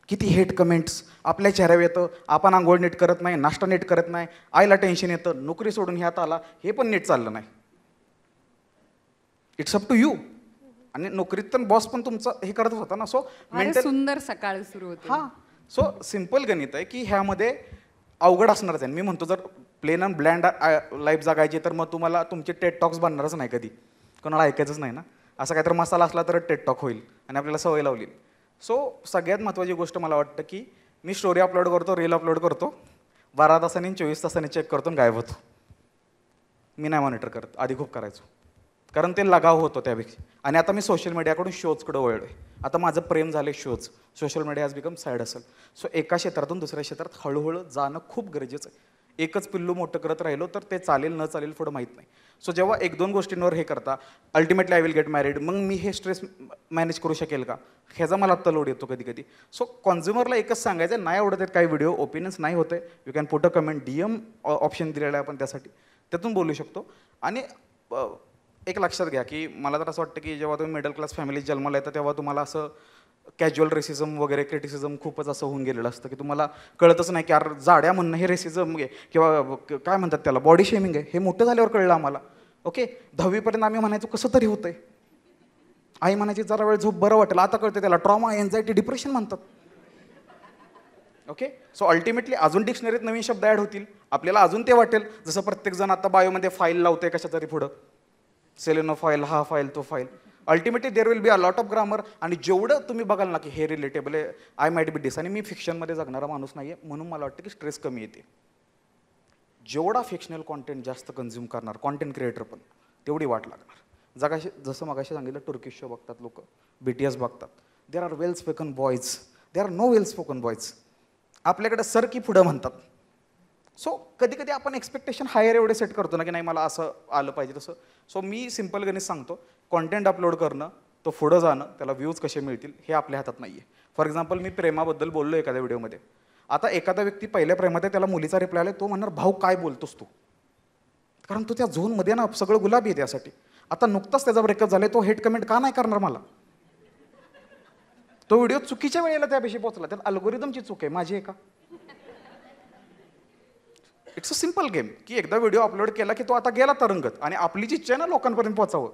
किती हेट कमेंट्स आपल्या चेहऱ्यावर येतं, आपण आंघोळ नीट करत नाही, नाश्ता नीट करत नाही, आईला टेन्शन येतं, नोकरी सोडून ह्यात आला, हे पण नीट चाललं नाही. It's up to you. आणि नोकरीत पण बॉस पण तुमचं हे करतच होता ना. सो फार सुंदर सकाळ सुरू होते. हां, सो सिम्पल गणित आहे की ह्यामध्ये अवघड असणारच आहे. मी म्हणतो जर प्लेन अँड ब्लँड लाईफ जगायची तर मग तुम्हाला तुमचे टेट टॉक्स बनणारच नाही कधी, कोणाला ऐकायचंच नाही ना. असा काहीतरी मसाला असला तर टेट टॉक होईल आणि आपल्याला सवय लावली. सो सगळ्यात महत्त्वाची गोष्ट मला वाटतं की मी स्टोरी अपलोड करतो, रील अपलोड करतो, 12 तासांनी 24 तासांनी चेक करतो आणि गायब होतो. मी नाही मॉनिटर करत, आधी खूप करायचो, कारण ते लगाव होतो त्यापेक्षा. आणि आता मी सोशल मीडियाकडून शोजकडे वळलो आहे. आता माझं प्रेम झालं shows. Social media has become side hustle. So एका क्षेत्रातून दुसऱ्या क्षेत्रात हळूहळू जाणं खूप गरजेचं आहे. एकच पिल्लू मोठं करत राहिलो तर ते चालेल न चालेल पुढं माहीत नाही. सो जेव्हा 1-2 गोष्टींवर हे करता, ultimately I will get married, मग मी हे स्ट्रेस मॅनेज करू शकेल का, ह्याचा मला आत्ता लोड येतो कधी कधी. सो कॉन्झ्युमरला एकच सांगायचं, नाही आवडत आहेत काही व्हिडिओ, ओपिनियन्स नाही होते, you can put a comment, DM option दिलेला आहे आपण त्यासाठी, त्यातून बोलू शकतो. आणि एक लक्षात घ्या की मला तर असं वाटतं की जेव्हा तुम्ही मिडल क्लास फॅमिलीत जन्माला येतं तेव्हा तुम्हाला असं कॅज्युअल रेसिझम वगैरे क्रिटिसिझम खूपच असं होऊन गेलेलं असतं की तुम्हाला कळतच नाही की यार जाड्या म्हणणं हे रेसिझम आहे किंवा काय म्हणतात त्याला बॉडी शेमिंग आहे. हे मोठं झाल्यावर कळलं आम्हाला. ओके, 10वीपर्यंत आम्ही म्हणायचो कसं तरी होतंय, आई म्हणायची जरा वेळ झोप बरं वाटेल, आता कळतं त्याला ट्रॉमा, एन्झायटी, डिप्रेशन म्हणतात. ओके, सो अल्टिमेटली अजून डिक्शनरीत नवीन शब्द ॲड होतील, आपल्याला अजून ते वाटेल. जसं प्रत्येकजण आता बायोमध्ये फाईल लावते कशा तरी पुढं, सेलेनो फाईल, हा फाईल, तो file. Ultimately there will be a lot of grammar. आणि जेवढं तुम्ही बघाल ना की हे रिलेटेबल आहे, आय माईट बी डिस. आणि मी फिक्शनमध्ये जगणारा माणूस नाही आहे म्हणून मला वाटतं की स्ट्रेस कमी येते. जेवढा फिक्शनल कॉन्टेंट जास्त कन्झ्युम करणार कॉन्टेंट क्रिएटर पण तेवढी वाट लागणार. जसं मगाशी सांगितलं, टर्किश शो बघतात लोक, BTS बघतात, there are well spoken boys, there are no well spoken boys. आपल्याकडे सर की पुढं म्हणतात. सो कधी कधी आपण एक्सपेक्टेशन हायर एवढे सेट करतो ना की नाही मला असं आलं पाहिजे तसं. सो मी सिम्पल गणित सांगतो, कॉन्टेंट अपलोड करणं, तो पुढं जाणं, त्याला व्ह्यूज कसे मिळतील हे आपल्या हातात नाही आहे. फॉर एक्झाम्पल मी प्रेमाबद्दल बोललो एखाद्या व्हिडिओमध्ये, आता एखादा व्यक्ती पहिल्या प्रेमात आहे, त्याला मुलीचा रिप्लाय आला, तो म्हणणार भाऊ काय बोलतोस तू, कारण तो त्या झोनमध्ये ना सगळं गुलाबी आहे त्यासाठी. आता नुकताच त्याचा ब्रेकअप झाला, तो हेट कमेंट का नाही करणार मला. तो व्हिडिओ चुकीच्या वेळेला त्यापेक्षा पोहोचला, त्यात अल्गोरिदमची चूक आहे, माझी आहे का. इट्स अ सिम्पल गेम की एकदा व्हिडिओ अपलोड केला की तो आता गेला तरंगत, आणि आपली जी इच्छा आहे ना लोकांपर्यंत पोहोचावं.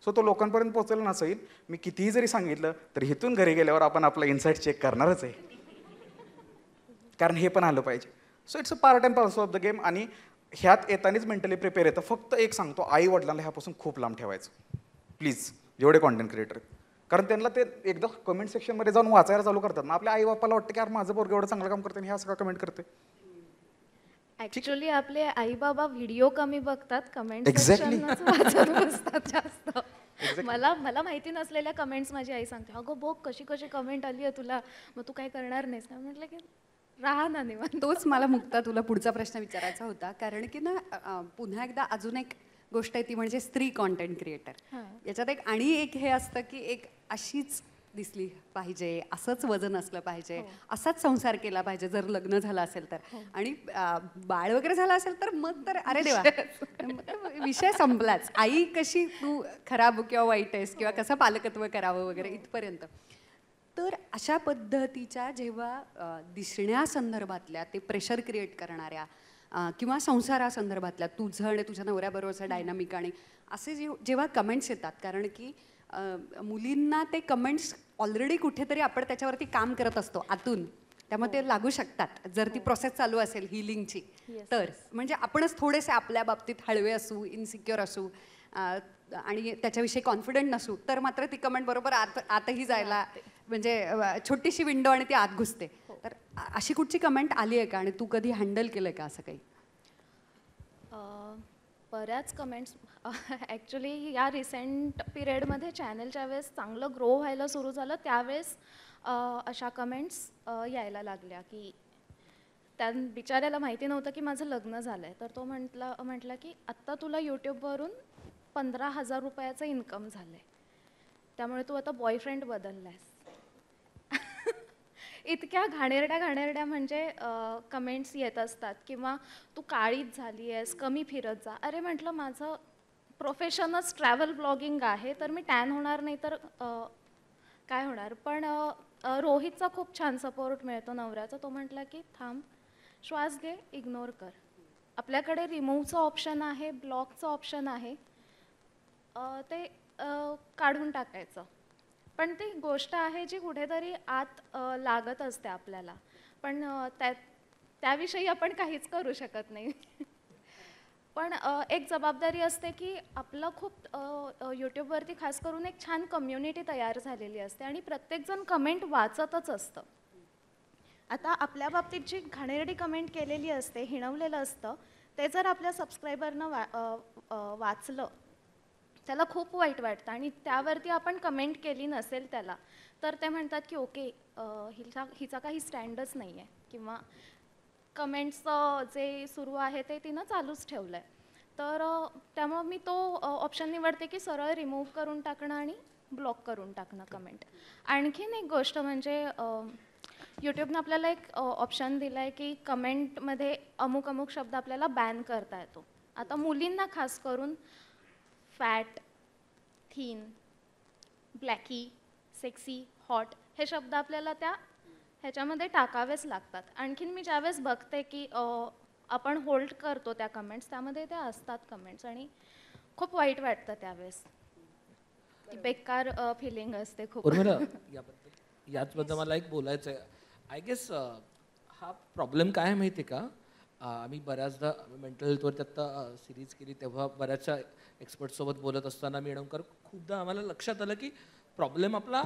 सो तो लोकांपर्यंत पोहोचेल नसेल, मी कितीही जरी सांगितलं तर इथून घरी गेल्यावर आपण आपला इन्साईट चेक करणारच आहे, कारण हे पण आलं पाहिजे. So it's a part and parcel of the game. आणि ह्यात येतानीच मेंटली प्रिपेअर येतं. फक्त एक सांगतो, आई वडिलांना ह्यापासून खूप लांब ठेवायचं प्लीज, जेवढे कॉन्टेंट क्रिएटर आहेत. कारण त्यांना ते एकदा कमेंट सेक्शनमध्ये जाऊन वाचायला चालू करतात ना, आपल्या आई बापाला वाटतं की यार माझं पोरगं एवढं चांगलं काम करते आणि ह्या सगळं कमेंट करते. ऍक्च्युली आपले आई बाबा व्हिडिओ कमी बघतात, कमेंट Exactly. वाचत बसतात जास्त. मला माहिती नसलेल्या कमेंट्स माझी आई सांगते, अगं बघ कशी कशी कमेंट आली आहे तुला, मग तू काय करणार नाहीस का. म्हटलं की राहा ना निवांत. तोच मला मुक्ता तुला पुढचा प्रश्न विचारायचा होता, कारण की ना पुन्हा एकदा अजून एक गोष्ट आहे ती म्हणजे स्त्री कॉन्टेंट क्रिएटर. याच्यात एक आणि एक हे असतं की एक अशीच दिसली पाहिजे, असंच वजन असलं पाहिजे, असाच संसार केला पाहिजे जर लग्न झालं असेल तर, आणि बाळ वगैरे झालं असेल तर मग तर अरे देवा, विषय संपलाच. आई कशी तू खराब किंवा वाईट आहेस किंवा कसं पालकत्व करावं वगैरे इथपर्यंत. तर अशा पद्धतीच्या जेव्हा दिसण्यासंदर्भातल्या ते प्रेशर क्रिएट करणाऱ्या किंवा संसारासंदर्भातल्या तुझं आणि तुझ्या नवऱ्याबरोबरचं डायनामिक आणि असे जेव्हा कमेंट्स येतात, कारण की मुलींना ते कमेंट्स ऑलरेडी कुठेतरी आपण त्याच्यावरती काम करत असतो आतून, त्यामुळे ते लागू शकतात जर ती प्रोसेस चालू असेल हिलिंगची. तर म्हणजे आपणच थोडेसे आपल्या बाबतीत हळवे असू, इन्सिक्युअर असू आणि त्याच्याविषयी कॉन्फिडंट नसू, तर मात्र ती कमेंट बरोबर आतही जायला म्हणजे छोटीशी विंडो आणि ती आत घुसते. तर अशी कुठची कमेंट आली आहे का आणि तू कधी हँडल केलंय का असं काही. बऱ्याच कमेंट्स ॲक्च्युली या रिसेंट पिरियडमध्ये चॅनलच्या वेळेस चांगलं ग्रो व्हायला सुरू झालं, त्यावेळेस अशा कमेंट्स यायला लागल्या की त्या बिचाऱ्याला माहिती नव्हतं की माझं लग्न झालं आहे, तर तो म्हटला की आत्ता तुला यूट्यूबवरून 15,000 रुपयाचं इन्कम झालं आहे, त्यामुळे तू आता बॉयफ्रेंड बदलला आहेस. इतक्या घाणेरड्या म्हणजे कमेंट्स येत असतात. किंवा तू काळीच झाली आहेस, कमी फिरत जा. अरे म्हटलं माझं प्रोफेशनच ट्रॅव्हल ब्लॉगिंग आहे, तर मी टॅन होणार नाही तर काय होणार. पण रोहितचा खूप छान सपोर्ट मिळतो नवऱ्याचा. तो म्हटला की थांब, श्वास घे, इग्नोर कर. आपल्याकडे रिमूव्हचं ऑप्शन आहे, ब्लॉकचं ऑप्शन आहे, ते काढून टाकायचं. पण ती गोष्ट आहे जी कुठेतरी आत लागत असते आपल्याला, पण त्याविषयी आपण काहीच करू शकत नाही. पण एक जबाबदारी असते की आपलं खूप यूट्यूबवरती खास करून एक छान कम्युनिटी तयार झालेली असते आणि प्रत्येकजण कमेंट वाचतच असतं. आता आपल्या बाबतीत जी घाणेरडी कमेंट केलेली असते, हिणवलेलं असतं, ते जर आपल्या सबस्क्रायबरनं वाचलं, त्याला खूप वाईट वाटतं. आणि त्यावरती आपण कमेंट केली नसेल त्याला, तर ते म्हणतात की ओके, हिचा काही स्टँडच नाही आहे, किंवा कमेंट्सचं जे सुरू आहे ते तिनं चालूच ठेवलं आहे. तर त्यामुळं मी तो ऑप्शन निवडते की सरळ रिमूव्ह करून टाकणं आणि ब्लॉक करून टाकणं कमेंट. आणखीन एक गोष्ट म्हणजे यूट्यूबनं आपल्याला एक ऑप्शन दिला आहे की कमेंटमध्ये अमुक अमुक शब्द आपल्याला बॅन करता येतो. आता मुलींना खास करून fat, thin, Blackie, sexy, hot हे शब्द आपल्याला त्या ह्याच्यामध्ये टाकावेच लागतात. आणखीन मी ज्यावेळेस बघते की आपण होल्ड करतो त्या कमेंट्स, त्यामध्ये त्या असतात कमेंट्स, आणि खूप वाईट वाटतं त्यावेळेस. बेकार फिलिंग असते खूप. उर्मिला, याचबद्दल मला एक बोलायचं आहे. आय गेस हा प्रॉब्लेम काय आहे माहिती आहे का? आम्ही बऱ्याचदा मेंटल हेल्थवरती आत्ता सिरीज केली, तेव्हा बऱ्याचशा एक्सपर्टसोबत बोलत असताना मी अडवकर खूपदा आम्हाला लक्षात आलं की प्रॉब्लेम आपला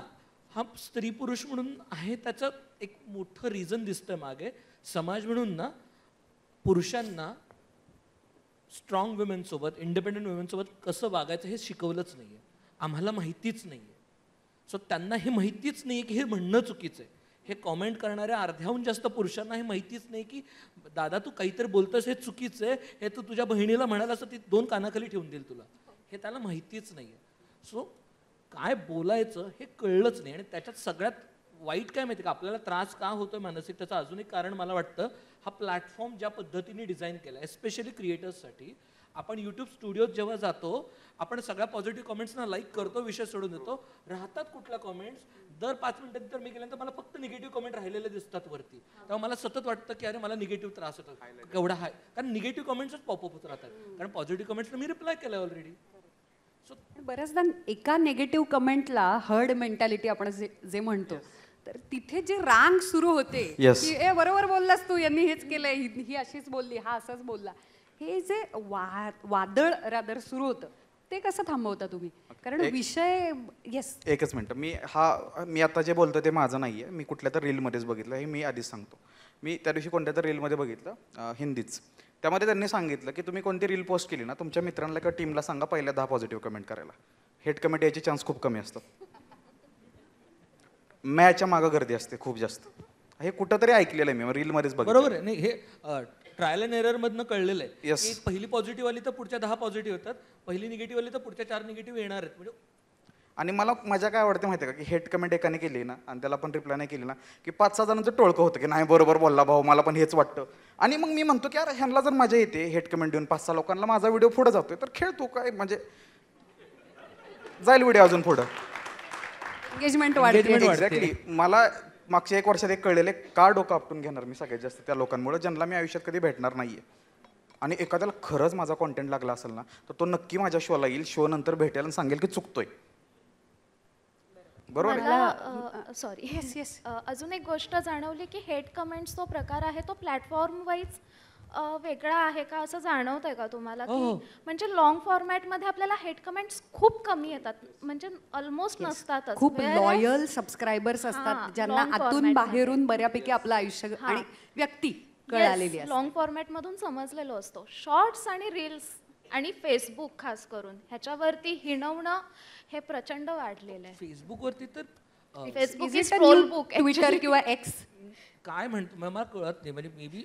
हा स्त्री पुरुष म्हणून आहे, त्याचं एक मोठं रिझन दिसतंय मागे. समाज म्हणून ना पुरुषांना स्ट्रॉंग वुमेनसोबत, इंडिपेंडंट वुमेनसोबत कसं वागायचं हे शिकवलंच नाही आहे, आम्हाला माहितीच नाही आहे. सो त्यांना हे माहितीच नाही आहे की हे म्हणणं चुकीचं आहे. हे कॉमेंट करणाऱ्या अर्ध्याहून जास्त पुरुषांना हे माहितीच नाही की दादा तू काहीतरी बोलतोस हे चुकीचं आहे, हे तू तुझ्या बहिणीला म्हणालास तर ती 2 कानाखाली ठेवून देईल तुला, हे त्याला माहितीच नाही आहे. सो काय बोलायचं हे कळलंच नाही. आणि त्याच्यात सगळ्यात वाईट काय माहिती का, आपल्याला त्रास का होतोय मानसिक, त्याचं अजून एक कारण मला वाटतं, हा प्लॅटफॉर्म ज्या पद्धतीने डिझाईन केला आहे एस्पेशली क्रिएटर्ससाठी. आपण यूट्यूब स्टुडिओत जेव्हा जातो, आपण सगळ्या पॉझिटिव्ह कमेंट्सना लाईक करतो, विषय सोडून देतो, राहतात कुठल्या कमेंट्स, दर 5 मिनिटांनंतर मी गेल्यानंतर मला फक्त निगेटिव्ह कमेंट राहिलेले दिसतात वरती. तेव्हा मला सतत वाटतं की अरे मला निगेटिव्ह त्रास होतो केवढा हाय, कारण निगेटिव्ह कमेंट्सच पॉपअप होत राहतात, कारण पॉझिटिव्ह कमेंट्सला मी रिप्लाय केलं ऑलरेडी. सो बऱ्याचदा एका नेगेटिव्ह कमेंटला हर्ड मेंटॅलिटी आपण जे म्हणतो, तर तिथे जे रांग सुरू होते Yes. की ए बरोबर बोललास तू, यांनी हेच केलंय, ही अशीच बोलली, हा असाच बोलला, हे जे वादळ रादर सुरू होतं, ते कसं थांबवता तुम्ही? कारण विषय येस. एकच मिनटं, मी आता जे बोलतो ते माझं नाही आहे, मी कुठल्या तर रीलमध्येच बघितलं, हे मी आधीच सांगतो. मी त्या दिवशी कोणत्या तर रीलमध्ये बघितलं, हिंदीच. त्यामध्ये त्यांनी सांगितलं की तुम्ही कोणती रील पोस्ट केली ना, तुमच्या मित्रांना किंवा टीमला सांगा पहिल्या 10 पॉझिटिव्ह कमेंट करायला. हेट कमेंट यायचे चान्स खूप कमी असतात. मॅच्या मागं गर्दी असते खूप जास्त. हे कुठंतरी ऐकलेलं आहे मी, रीलमध्येच बघितलं. बरोबर आहे. नाही, हे ट्रायल अँड एरर मधनं कळलेलं आहे Yes. की पहिली पॉझिटिव्ह आली तर पुढच्या 10 पॉझिटिव्ह होतात, पहिली निगेटिव्ह आली तर पुढच्या 4 निगेटिव्ह येणार आहेत. म्हणजे आणि मला मजा काय आवडते माहिती आहे का, की हेट कमेंट एकाने केली ना आणि त्याला पण रिप्लाय नाही केली ना, की 5-6 जणांचं टोळकं होतं की नाही बरोबर बोलला भाऊ, मला पण हेच वाटतं. आणि मग मी म्हणतो की अरे ह्यांना जर मजा येते हेट कमेंट देऊन 5-6 लोकांना, माझा व्हिडिओ पुढे जातोय तर खेळ तू काय, म्हणजे जाईल व्हिडिओ अजून पुढं. एंगेजमेंट वाढते. Engagement वाढते. एक्झॅक्टली. मला मागच्या 1 वर्षात एक कळलेले, का डोकं आपटून घेणार मी सगळ्यात जास्त त्या लोकांमुळे ज्यांना मी आयुष्यात कधी भेटणार नाहीये. आणि एखाद्याला खरंच माझा कॉन्टेंट लागला असेल ना, तर तो नक्की माझ्या शोला येईल, शो नंतर भेटेल आणि सांगेल की चुकतोय. बरोबर आहे? मला सॉरी, येस येस, अजून एक गोष्ट जाणवली की हेट कमेंट्स तो प्रकार आहे तो प्लॅटफॉर्म वाईज वेगळा आहे का असं जाणवतंय का तुम्हाला? की म्हणजे लॉंग फॉर्मॅटमध्ये आपल्याला हेट कमेंट्स खूप कमी येतात, म्हणजे ऑलमोस्ट नसतातच. खूप लॉयल सबस्क्रायबर्स असतात, हां, ज्यांना long आतून format बाहेरून बऱ्यापैकी आपलं आयुष्य आणि व्यक्ती कळालेली असते. लॉंग फॉर्मॅटमधून समजलेलो असतो. शॉर्ट्स आणि रील्स आणि फेसबुक खास करून ह्याच्यावरती हिणवणं हे प्रचंड वाढलेलं आहे. फेसबुकवरती तर Facebook is troll book. Twitter किंवा एक्स काय म्हणतो मला कळत नाही. म्हणजे maybe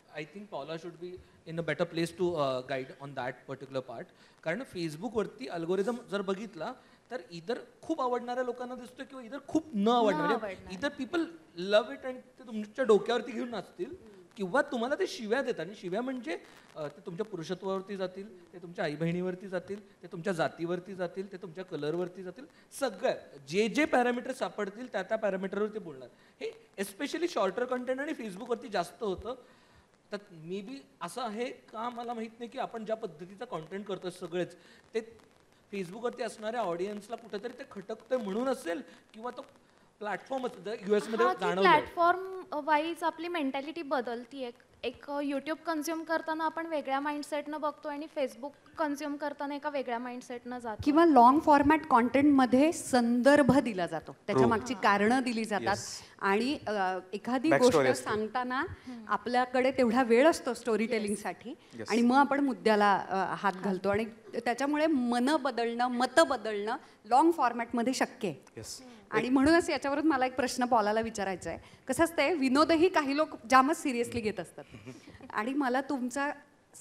I think Paula should be in a better place to guide on that particular part. कारण फेसबुकवरती अल्गोरिदम जर बघितला तर इतर खूप आवडणाऱ्या लोकांना दिसतो किंवा इतर खूप न आवडणार. इतर पीपल लव्ह इट अँड ते तुमच्या डोक्यावरती घेऊन नाचतील, किंवा तुम्हाला ते शिव्या देतात आणि शिव्या म्हणजे ते तुमच्या पुरुषत्वावरती जातील, ते तुमच्या आई बहिणीवरती जातील, ते तुमच्या जातीवरती जातील, ते तुमच्या कलरवरती जातील, सगळं जे जे पॅरामीटर सापडतील त्या त्या पॅरामीटरवरती बोलणार. हे एस्पेशली शॉर्टर कंटेंट आणि फेसबुकवरती जास्त होतं. तर मे बी असं आहे का मला माहीत नाही की आपण ज्या पद्धतीचा कॉन्टेंट करतो सगळेच ते फेसबुकवरती असणाऱ्या ऑडियन्सला कुठेतरी ते खटकतं म्हणून असेल किंवा तो प्लॅटफॉर्मच US मध्ये जाणवलं. प्लॅटफॉर्म वाईज आपली मेंटॅलिटी बदलती. एक यूट्यूब कन्झ्युम करताना आपण वेगळ्या माइंडसेटनं बघतो आणि फेसबुक कन्झ्युम करताना एका वेगळ्या माइंडसेटनं जातो. किंवा लॉंग फॉर्मॅट कॉन्टेंटमध्ये संदर्भ दिला जातो, त्याच्या मागची कारणं दिली जातात आणि एखादी गोष्ट सांगताना आपल्याकडे तेवढा वेळ असतो स्टोरी टेलिंगसाठी आणि मग आपण मुद्द्याला हात घालतो आणि त्याच्यामुळे मतं बदलणं लॉंग फॉर्मॅटमध्ये शक्य आहे. आणि म्हणूनच याच्यावरून मला एक प्रश्न पॉलाला विचारायचा आहे. कसं असतंय, विनोदही काही लोक जामच सिरियसली घेत असतात आणि मला तुमचा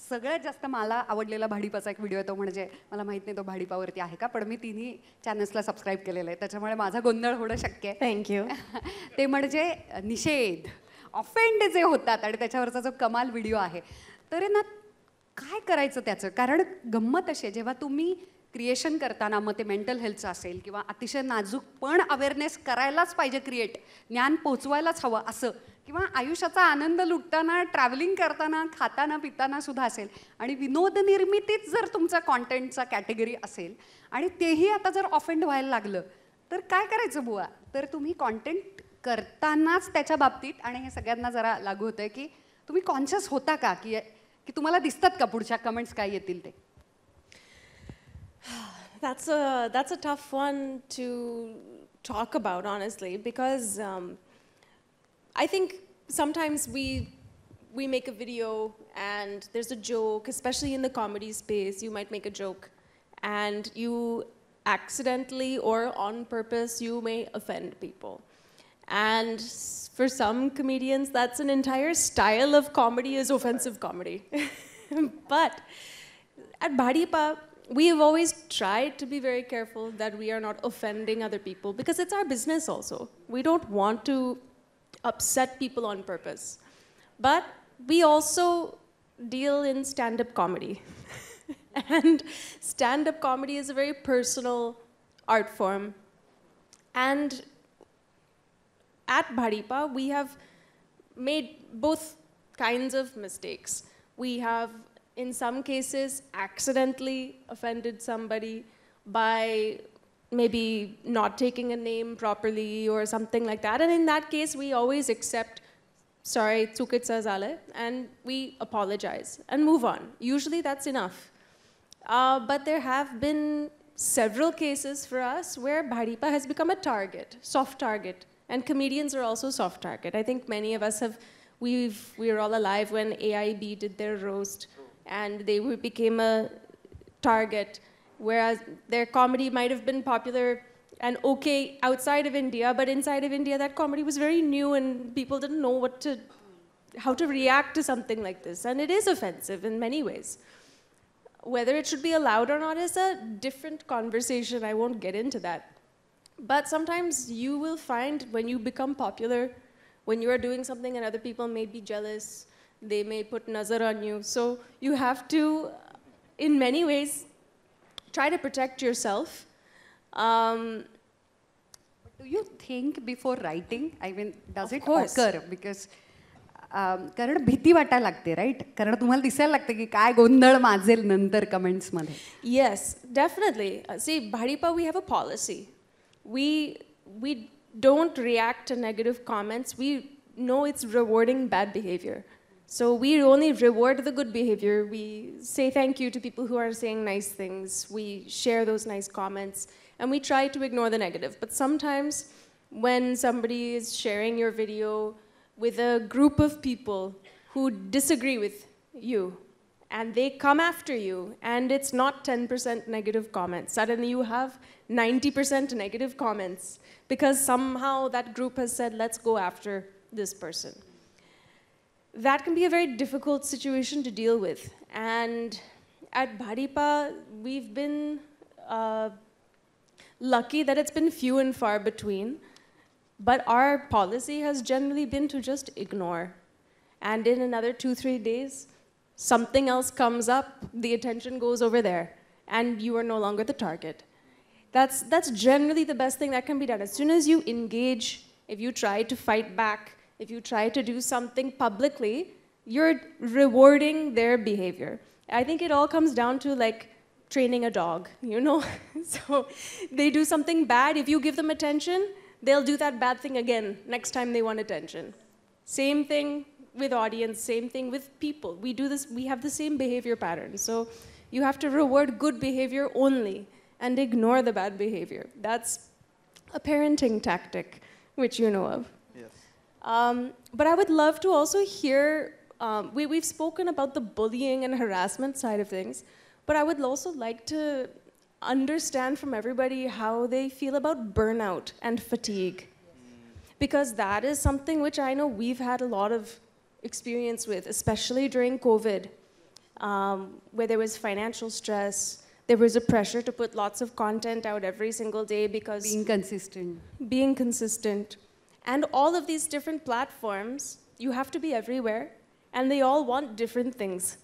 सगळ्यात जास्त मला आवडलेला भाडीपाचा एक व्हिडिओ आहे, तो म्हणजे मला माहित नाही तो भाडीपावरती आहे का, पण मी तिन्ही चॅनल्सला सबस्क्राईब केलेलं आहे त्याच्यामुळे माझा गोंधळ होणं शक्य आहे. थँक्यू. ते म्हणजे निषेध, ऑफेंड जे होतात आणि त्याच्यावरचा जो कमाल व्हिडिओ आहे. तर ना काय करायचं त्याचं, कारण गंमत अशी आहे जेव्हा तुम्ही क्रिएशन करताना मग ते मेंटल हेल्थचं असेल किंवा अतिशय नाजूक पण अवेअरनेस करायलाच पाहिजे, क्रिएट ज्ञान पोचवायलाच हवं असं, किंवा आयुष्याचा आनंद लुटताना, ट्रॅव्हलिंग करताना, खाताना पिताना सुद्धा असेल आणि विनोद निर्मितीच जर तुमचा कॉन्टेंटचा कॅटेगरी असेल आणि तेही आता जर ऑफेंड व्हायला लागलं तर काय करायचं बुवा. तर तुम्ही कॉन्टेंट करतानाच त्याच्या बाबतीत, आणि हे सगळ्यांना जरा लागू होतं की तुम्ही कॉन्शियस होता का की तुम्हाला दिसतात का पुढच्या कमेंट्स काय येतील ते. That's a tough one to talk about, honestly, because I think sometimes we make a video and there's a joke, especially in the comedy space. You might make a joke, and you accidentally or on purpose you may offend people. And for some comedians, that's an entire style of comedy is offensive comedy. But at Bhadipa, we have always tried to be very careful that we are not offending other people because it's our business also. We don't want to upset people on purpose. But we also deal in stand-up comedy. And stand-up comedy is a very personal art form. And at Bhadipa, we have made both kinds of mistakes. We have in some cases accidentally offended somebody by maybe not taking a name properly or something like that. And in that case, we always accept, sorry, chukitsa zale, and we apologize and move on. Usually that's enough. But there have been several cases for us where Bhadipa has become a target, soft target. And comedians are also soft target. I think many of us have, we were all alive when AIB did their roast. And they became a target, whereas their comedy might have been popular and okay outside of India, but inside of India, that comedy was very new and people didn't know how to react to something like this. And it is offensive in many ways. Whether it should be allowed or not is a different conversation. I won't get into that. But sometimes you will find when you become popular, when you are doing something and other people may be jealous, they may put nazar on you. So you have to, in many ways, try to protect yourself. Do you think before writing? I mean, does it course. occur? Because कारण भीती वाटायला लागते, right? कारण तुम्हाला दिसायला लागतं की काय गोंधळ माजेल नंतर कमेंट्समध्ये. Yes, definitely. See, Bhadipa, we have a policy. We don't react to negative comments. We know it's rewarding bad behavior. So we only reward the good behavior. We say thank you to people who are saying nice things. We share those nice comments. And we try to ignore the negative. But sometimes when somebody is sharing your video with a group of people who disagree with you, and they come after you, and it's not 10% negative comments. Suddenly you have 90% negative comments because somehow that group has said, let's go after this person. That can be a very difficult situation to deal with. And at Bhadipa, we've been lucky that it's been few and far between. But our policy has generally been to just ignore. And in another 2-3 days, something else comes up, the attention goes over there, and you are no longer the target. That's generally the best thing that can be done. As soon as you engage, if you try to fight back, if you try to do something publicly, you're rewarding their behavior. I think it all comes down to like training a dog, you know? So they do something bad, if you give them attention, they'll do that bad thing again next time they want attention. Same thing with audience, same thing with people. We do this, we have the same behavior pattern. So you have to reward good behavior only and ignore the bad behavior. That's a parenting tactic, which you know of. Yes. But I would love to also hear, we've spoken about the bullying and harassment side of things, but I would also like to understand from everybody how they feel about burnout and fatigue. Because that is something which I know we've had a lot of experience with, especially during COVID, where there was financial stress, there was a pressure to put lots of content out every single day because being consistent. And all of these different platforms, you have to be everywhere, and they all want different things.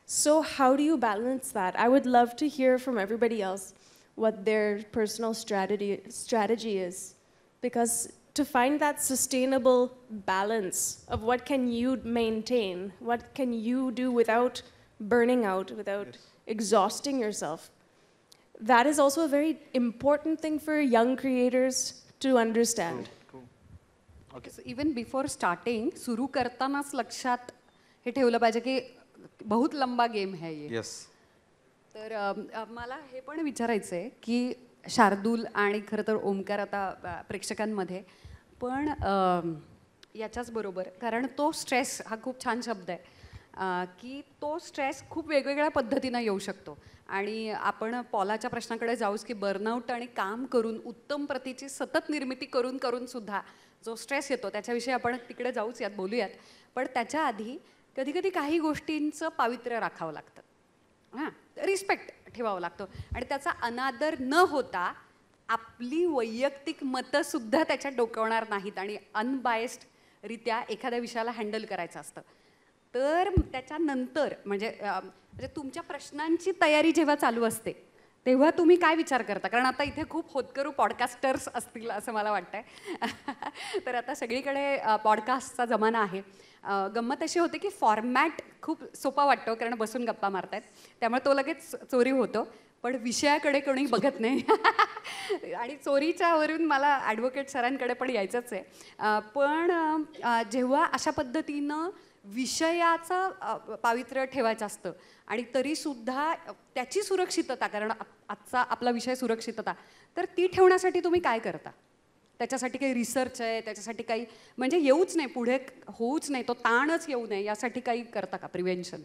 So how do you balance that? I would love to hear from everybody else what their personal strategy is. Because to find that sustainable balance of what can you maintain, what can you do without burning out, without exhausting yourself, that is also a very important thing for young creators to understand. Okay. So even before starting, सुरू करतानाच लक्षात हे ठेवलं पाहिजे की बहुत लंबा game है ये. येस. तर मला हे पण विचारायचं आहे की शार्दूल आणि खरं तर ओमकार आता प्रेक्षकांमध्ये पण याच्याच बरोबर, कारण तो स्ट्रेस हा खूप छान शब्द आहे की तो स्ट्रेस खूप वेगवेगळ्या पद्धतीनं येऊ शकतो. आणि आपण पॉलाच्या प्रश्नाकडे जाऊच की बर्नआउट आणि काम करून उत्तम प्रतीची सतत निर्मिती करून करून सुद्धा जो स्ट्रेस येतो त्याच्याविषयी आपण तिकडे जाऊच यात बोलूयात. पण त्याच्या आधी कधी कधी काही गोष्टींचं पावित्र्य राखावं लागतं, हां, रिस्पेक्ट ठेवावं लागतो आणि त्याचा अनादर न होता आपली वैयक्तिक मतंसुद्धा त्याच्यात डोकवणार नाहीत आणि अनबायस्डरित्या एखाद्या विषयाला हँडल करायचं असतं. तर त्याच्यानंतर म्हणजे तुमच्या प्रश्नांची तयारी जेव्हा चालू असते तेव्हा तुम्ही काय विचार करता? कारण आता इथे खूप होतकरू पॉडकास्टर्स असतील असं मला वाटतंय. तर आता सगळीकडे पॉडकास्टचा जमाना आहे. गंमत अशी होते की फॉर्मॅट खूप सोपा वाटतो कारण बसून गप्पा मारतायत, त्यामुळे तो लगेच चोरी होतो, पण विषयाकडे कोणी बघत नाही. आणि चोरीच्या वरून मला ॲडव्होकेट सरांकडे पण यायचंच आहे. पण जेव्हा अशा पद्धतीनं विषयाचं पावित्र्य ठेवायचं असतं आणि तरीसुद्धा त्याची सुरक्षितता, कारण आजचा आपला विषय सुरक्षितता, तर ती ठेवण्यासाठी तुम्ही काय करता? त्याच्यासाठी काही रिसर्च आहे, त्याच्यासाठी काही म्हणजे येऊच नाही, पुढे होऊच नाही, तो ताणच येऊ नये यासाठी काही करता का प्रिव्हेन्शन?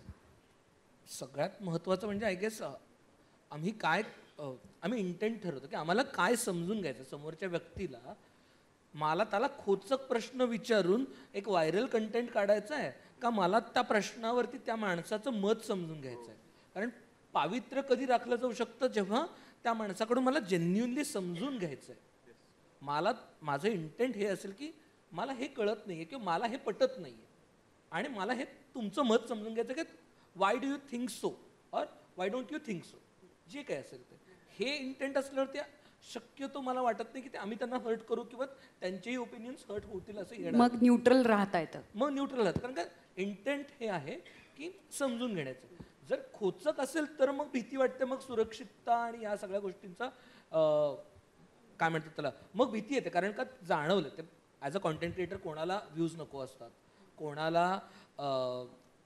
सगळ्यात महत्त्वाचं म्हणजे आय गेस आम्ही इंटेंट ठरवतो की आम्हाला काय समजून घ्यायचं समोरच्या व्यक्तीला. मला त्याला खोचक प्रश्न विचारून एक व्हायरल कंटेंट काढायचं आहे का मला त्या प्रश्नावरती त्या माणसाचं मत समजून घ्यायचं आहे? कारण पावित्र्य कधी राखलं जाऊ शकतं जेव्हा त्या माणसाकडून मला जेन्युनली समजून घ्यायचं आहे. माझं इंटेंट हे असेल की मला हे कळत नाही आहे किंवा मला हे पटत नाही आहे आणि मला हे तुमचं मत समजून घ्यायचं की why do you think so और why don't you think so, जे काय असेल ते. हे इंटेंट असल्यावर त्या शक्यतो मला वाटत नाही की आम्ही त्यांना हर्ट करू किंवा त्यांचेही ओपिनियन्स हर्ट होतील असं येणार. मग न्यूट्रल राहता येतं. मग न्यूट्रल राहतं, कारण का इंटेंट हे आहे की समजून घेण्याचं. जर खोचक असेल तर मग भीती वाटते, मग सुरक्षितता आणि या सगळ्या गोष्टींचा काय म्हणतात त्याला, मग भीती येते. कारण का जाणवलं ते ॲज अ कॉन्टेंट क्रिएटर कोणाला व्ह्यूज नको असतात, कोणाला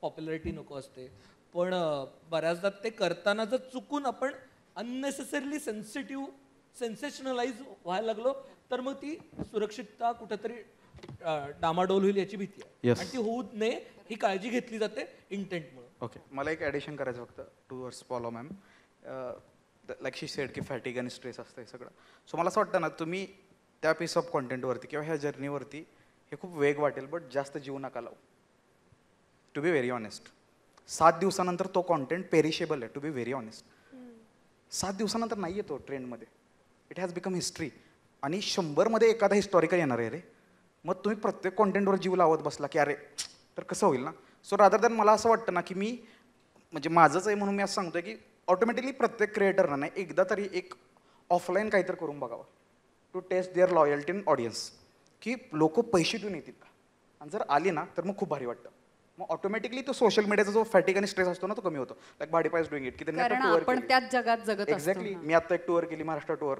पॉप्युलरिटी नको असते, पण बऱ्याचदा ते करताना जर चुकून आपण अननेसेसरीली सेन्सेशनलाइज व्हायला लागलो तर मग ती सुरक्षितता कुठेतरी डामाडोल होईल याची भीती आहे. आणि ती होऊ नये ही काळजी घेतली जाते इंटेंटमुळे. ओके, मला एक ॲडिशन करायचं फक्त two words Paula ma'am. Like she said की फॅटिग आणि स्ट्रेस असतं हे सगळं. सो मला असं वाटतं ना, तुम्ही त्या पीस ऑफ कॉन्टेंटवरती किंवा ह्या जर्नीवरती हे खूप वेग वाटेल बट जास्त जीव नका लावू. टू बी व्हेरी ऑनेस्ट, 7 दिवसानंतर तो कॉन्टेंट पेरिशेबल आहे. टू बी व्हेरी ऑनेस्ट, 7 दिवसानंतर नाही येतो ट्रेंडमध्ये. It has become history. आणि 100 मध्ये एखादा हिस्टॉरिकल येणार आहे रे. मग तुम्ही प्रत्येक कॉन्टेंटवर जीव लावत बसला की अरे तर कसं होईल ना. सो रादर दॅन मला असं वाटतं ना की मी म्हणजे माझंच आहे म्हणून मी असं सांगतोय की ऑटोमॅटिकली प्रत्येक क्रिएटरना नाही एकदा तरी एक ऑफलाईन काहीतरी करून बघावं to test their loyalty in audience, की लोक पैसे देऊन येतील का, आणि जर आली ना तर मग खूप भारी वाटतं. मग ऑटोमॅटिकली तो सोशल मीडियाचा जो फॅटिक आणि स्ट्रेस असतो ना तो कमी होतो. लाईक भाडीपा इज डुईंग इट, की त्यांनी कारण आता टूर आपण त्याच जगात जगत असतो. एक्झॅक्टली. मी आता एक टूर केली, Maharashtra tour,